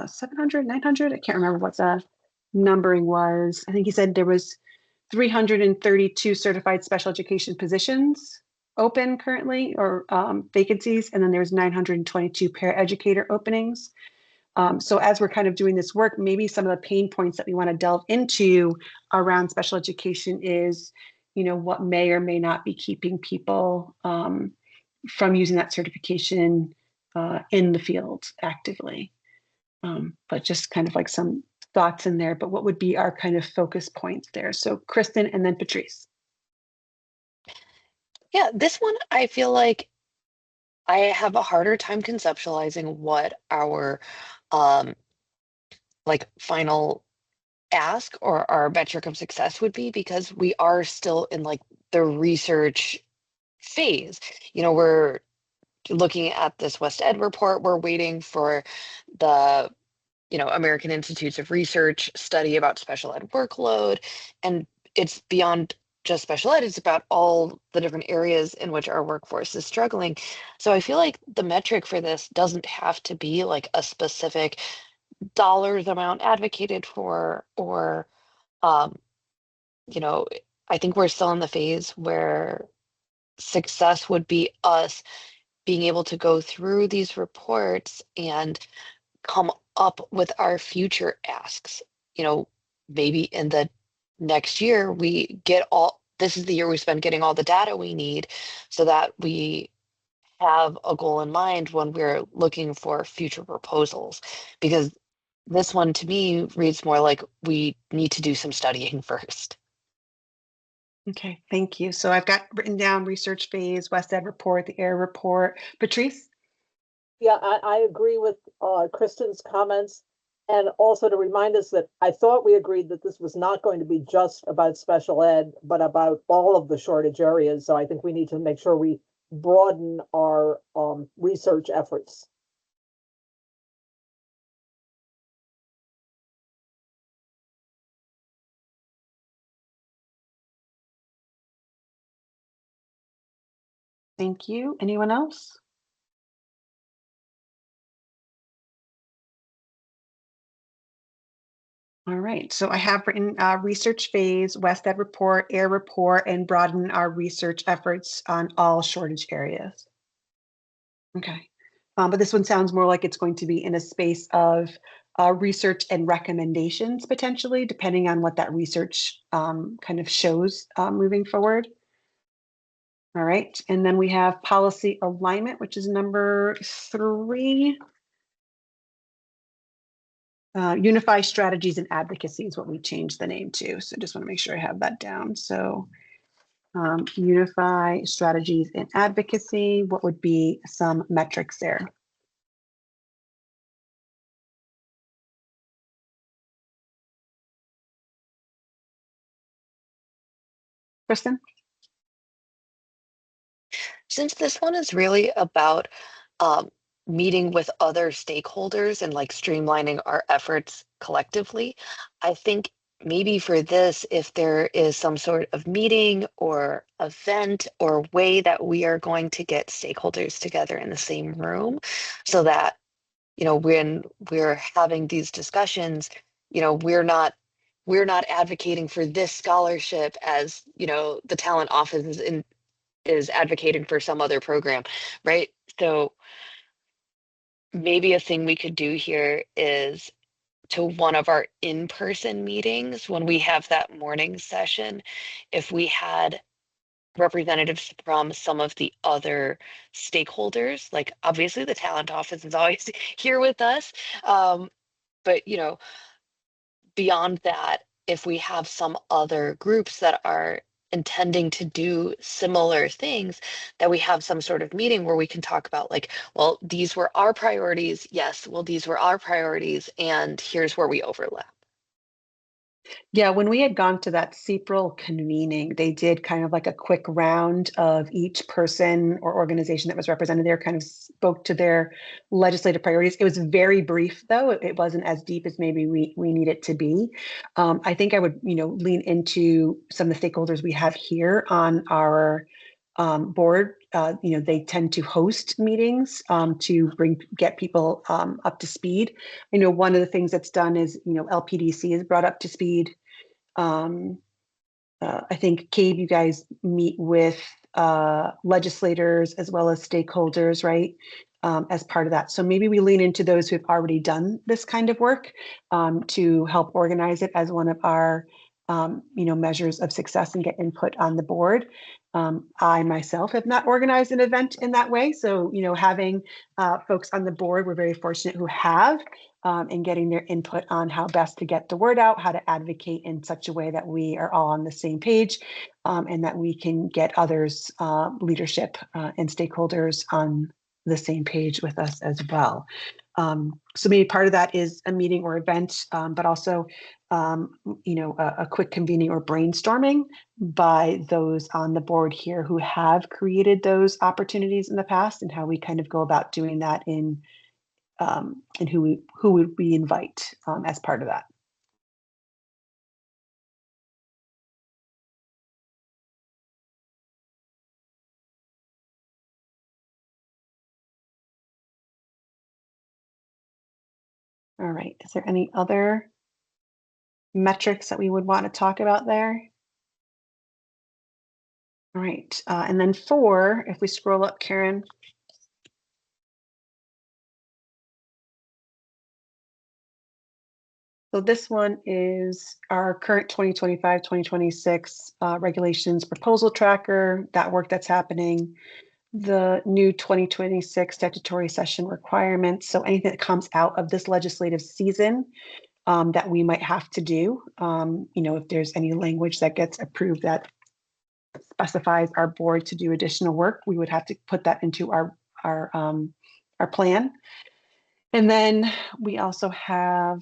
700, 900. I can't remember what the numbering was. I think he said there was 332 certified special education positions open currently, or vacancies, and then there's 922 paraeducator openings. So as we're kind of doing this work, maybe some of the pain points that we want to delve into around special education is, what may or may not be keeping people from using that certification in the field actively. But just kind of like some thoughts in there, but what would be our kind of focus points there? So Kristen and then Patrice. Yeah, this one, I feel like I have a harder time conceptualizing what our like final ask or our metric of success would be, because we are still in like the research phase. We're looking at this West Ed report. We're waiting for the American Institutes of Research study about special ed workload, and it's beyond just special ed. It's about all the different areas in which our workforce is struggling. So I feel like the metric for this doesn't have to be like a specific dollars amount advocated for, or I think we're still in the phase where success would be us being able to go through these reports and come up with our future asks. Maybe in the next year this is the year we spend getting all the data we need, so that we have a goal in mind when we're looking for future proposals. Because this one to me reads more like we need to do some studying first. Okay, thank you. So I've got written down research phase, West Ed report, the AIR report. Patrice? Yeah, I agree with Kristen's comments. And also to remind us that I thought we agreed that this was not going to be just about special ed, but about all of the shortage areas. So I think we need to make sure we broaden our research efforts. Thank you. Anyone else? All right, so I have written research phase, West Ed report, AIR report, and broaden our research efforts on all shortage areas. Okay, but this one sounds more like it's going to be in a space of research and recommendations, potentially, depending on what that research kind of shows moving forward. All right, and then we have policy alignment, which is number 3. Unify strategies and advocacy is what we changed the name to. So just want to make sure I have that down. So unify strategies and advocacy, what would be some metrics there? Kristen? Since this one is really about meeting with other stakeholders and like streamlining our efforts collectively, I think maybe for this, if there is some sort of meeting or event or way that we are going to get stakeholders together in the same room, so that when we're having these discussions, we're not advocating for this scholarship as the talent office is advocating for some other program, right? So maybe a thing we could do here is, to one of our in-person meetings, when we have that morning session, if we had representatives from some of the other stakeholders, like obviously the talent office is always here with us, but beyond that, if we have some other groups that are intending to do similar things, that we have some sort of meeting where we can talk about like, well, these were our priorities. Yes, well, these were our priorities, and here's where we overlap. Yeah, when we had gone to that CPRL convening, they did kind of like a quick round of each person or organization that was represented there, kind of spoke to their legislative priorities. It was very brief, though. It wasn't as deep as maybe we need it to be. I think I would, lean into some of the stakeholders we have here on our board. They tend to host meetings to get people up to speed. I know one of the things that's done is, LPDC is brought up to speed. I think, Cabe, you guys meet with legislators as well as stakeholders, right? As part of that. So maybe we lean into those who have already done this kind of work to help organize it as one of our measures of success and get input on the board. I myself have not organized an event in that way. So, having folks on the board, we're very fortunate who have, and getting their input on how best to get the word out, how to advocate in such a way that we are all on the same page, and that we can get others, leadership and stakeholders on the same page with us as well. So maybe part of that is a meeting or event, but also, a quick convening or brainstorming by those on the board here who have created those opportunities in the past, and how we kind of go about doing that and who would we invite as part of that. All right, is there any other metrics that we would want to talk about there? All right, and then 4, if we scroll up, Karen. So this one is our current 2025-2026 regulations proposal tracker, that work that's happening, the new 2026 statutory session requirements. So anything that comes out of this legislative season that we might have to do, if there's any language that gets approved that specifies our board to do additional work, we would have to put that into our plan. And then we also have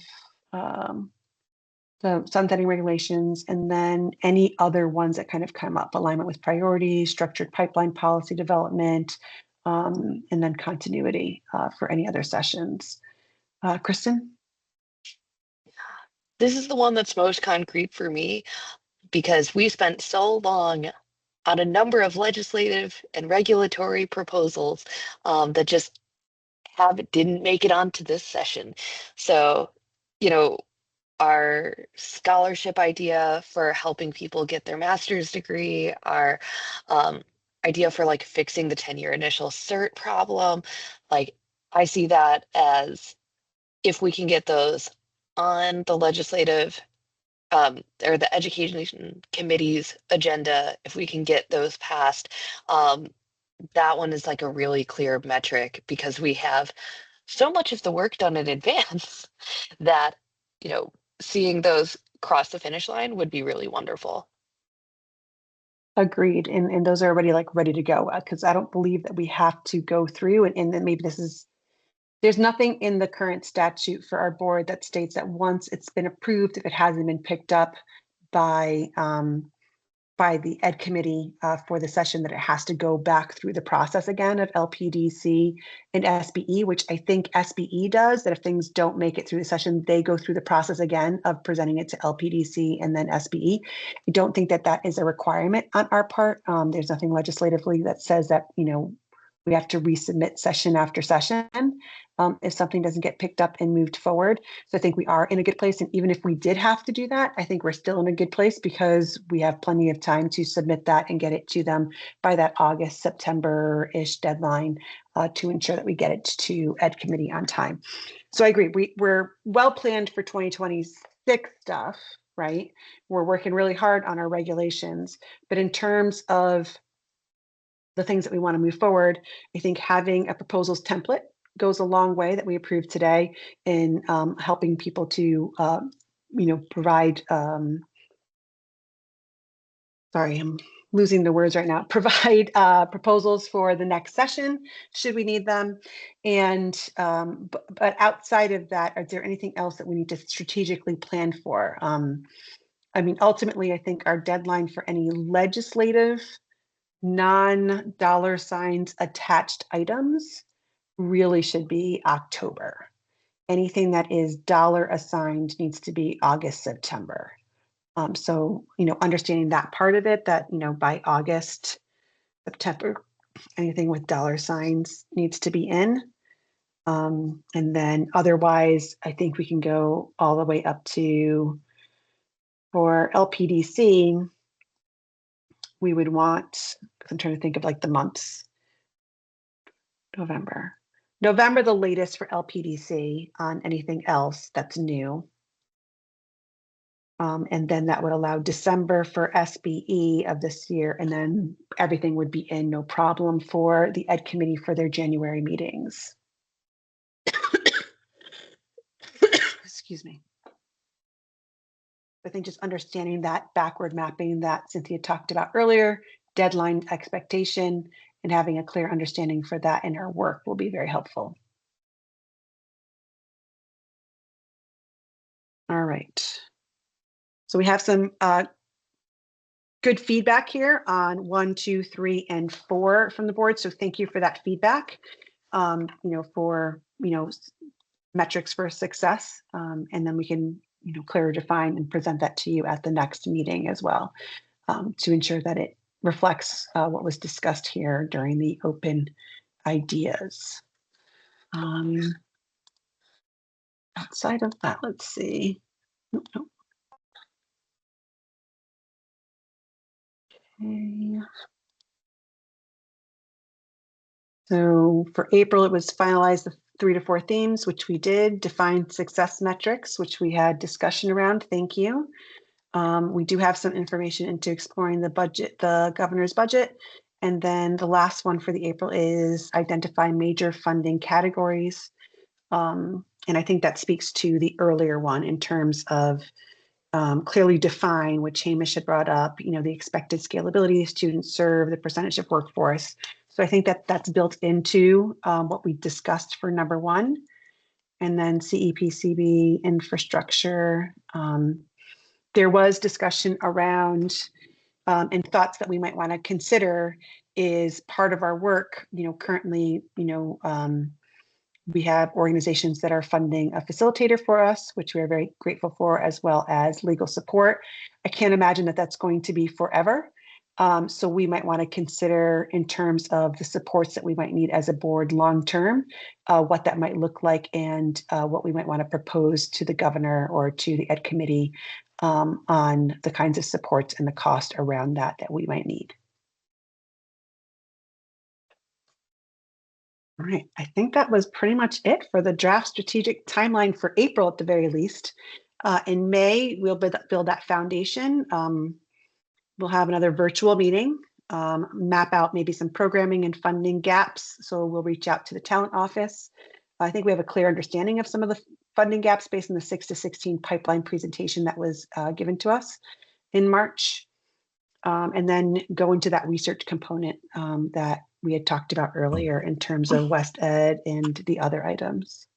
the sunsetting regulations, and then any other ones that kind of come up: alignment with priorities, structured pipeline policy development, and then continuity for any other sessions. Kristen? This is the one that's most concrete for me, because we spent so long on a number of legislative and regulatory proposals that just didn't make it onto this session. So, our scholarship idea for helping people get their master's degree, our idea for like fixing the 10-year initial cert problem, like I see that as, if we can get those on the legislative or the education committee's agenda, if we can get those passed, that one is like a really clear metric, because we have so much of the work done in advance that, seeing those cross the finish line would be really wonderful. Agreed. And those are already like ready to go, because I don't believe that we have to go through and then maybe there's nothing in the current statute for our board that states that once it's been approved, if it hasn't been picked up by the Ed Committee for the session, that it has to go back through the process again of LPDC and SBE, which I think SBE does, that if things don't make it through the session, they go through the process again of presenting it to LPDC and then SBE. I don't think that that is a requirement on our part. There's nothing legislatively that says that, we have to resubmit session after session if something doesn't get picked up and moved forward. So I think we are in a good place. And even if we did have to do that, I think we're still in a good place, because we have plenty of time to submit that and get it to them by that August, September-ish deadline to ensure that we get it to Ed Committee on time. So I agree. We're well planned for 2026 stuff, right? We're working really hard on our regulations. But in terms of the things that we want to move forward, I think having a proposals template goes a long way, that we approved today, in helping people to, provide sorry, I'm losing the words right now, provide proposals for the next session, should we need them. And, but outside of that, is there anything else that we need to strategically plan for? I mean, ultimately, I think our deadline for any legislative non-dollar signs attached items really should be October. Anything that is dollar assigned needs to be August, September. So, understanding that part of it, that, by August, September, anything with dollar signs needs to be in. And then otherwise, I think we can go all the way up to, for LPDC, we would want, I'm trying to think of like the months, November, the latest for LPDC on anything else that's new. And then that would allow December for SBE of this year, and then everything would be in, no problem, for the Ed Committee for their January meetings. Excuse me. I think just understanding that backward mapping that Cynthia talked about earlier, deadline expectation, and having a clear understanding for that in our work will be very helpful. All right. So we have some good feedback here on 1, 2, 3, and 4 from the board. So thank you for that feedback, for, metrics for success. And then we can, clearly define and present that to you at the next meeting as well, to ensure that it reflects what was discussed here during the open ideas. Outside of that, let's see. Nope. Okay. So for April, it was finalized the 3 to 4 themes, which we did, define success metrics, which we had discussion around. Thank you. We do have some information into exploring the budget, the governor's budget. And then the last one for the April is identify major funding categories. And I think that speaks to the earlier one in terms of clearly define, which Hamish had brought up, the expected scalability, students served, the percentage of workforce. So I think that that's built into what we discussed for number 1. And then CEPCB infrastructure. There was discussion around and thoughts that we might want to consider is part of our work. Currently, we have organizations that are funding a facilitator for us, which we are very grateful for, as well as legal support. I can't imagine that that's going to be forever. So we might want to consider in terms of the supports that we might need as a board long-term, what that might look like, and what we might want to propose to the governor or to the Ed Committee on the kinds of supports and the cost around that we might need. All right, I think that was pretty much it for the draft strategic timeline for April at the very least. In May, we'll build that foundation. We'll have another virtual meeting, map out maybe some programming and funding gaps. So we'll reach out to the talent office. I think we have a clear understanding of some of the funding gaps based on the 6 to 16 pipeline presentation that was given to us in March. And then go into that research component that we had talked about earlier in terms of West Ed and the other items.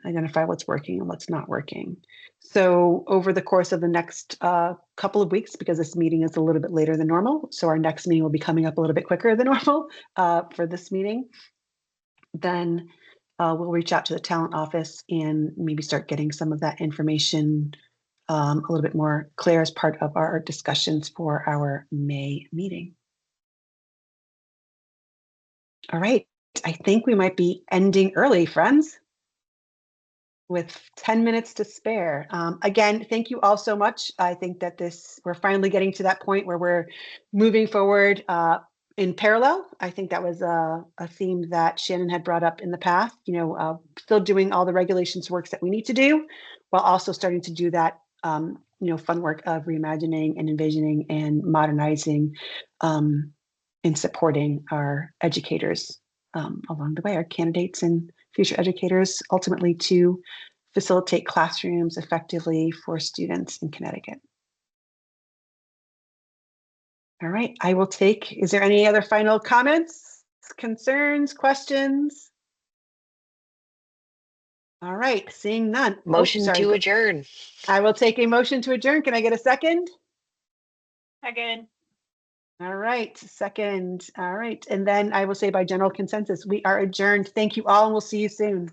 Identify what's working and what's not working. So over the course of the next couple of weeks, because this meeting is a little bit later than normal, so our next meeting will be coming up a little bit quicker than normal for this meeting, then we'll reach out to the talent office and maybe start getting some of that information a little bit more clear as part of our discussions for our May meeting. All right, I think we might be ending early, friends, with 10 minutes to spare. Again, thank you all so much. I think that we're finally getting to that point where we're moving forward in parallel. I think that was a theme that Shannon had brought up in the past, still doing all the regulations works that we need to do, while also starting to do that fun work of reimagining and envisioning and modernizing and supporting our educators along the way, our candidates and future educators, ultimately to facilitate classrooms effectively for students in Connecticut. All right, I will take, is there any other final comments, concerns, questions? All right, seeing none. Motion sorry. to adjourn. I will take a motion to adjourn. Can I get a second? Second. All right, second. All right, and then I will say by general consensus, we are adjourned. Thank you all, and we'll see you soon.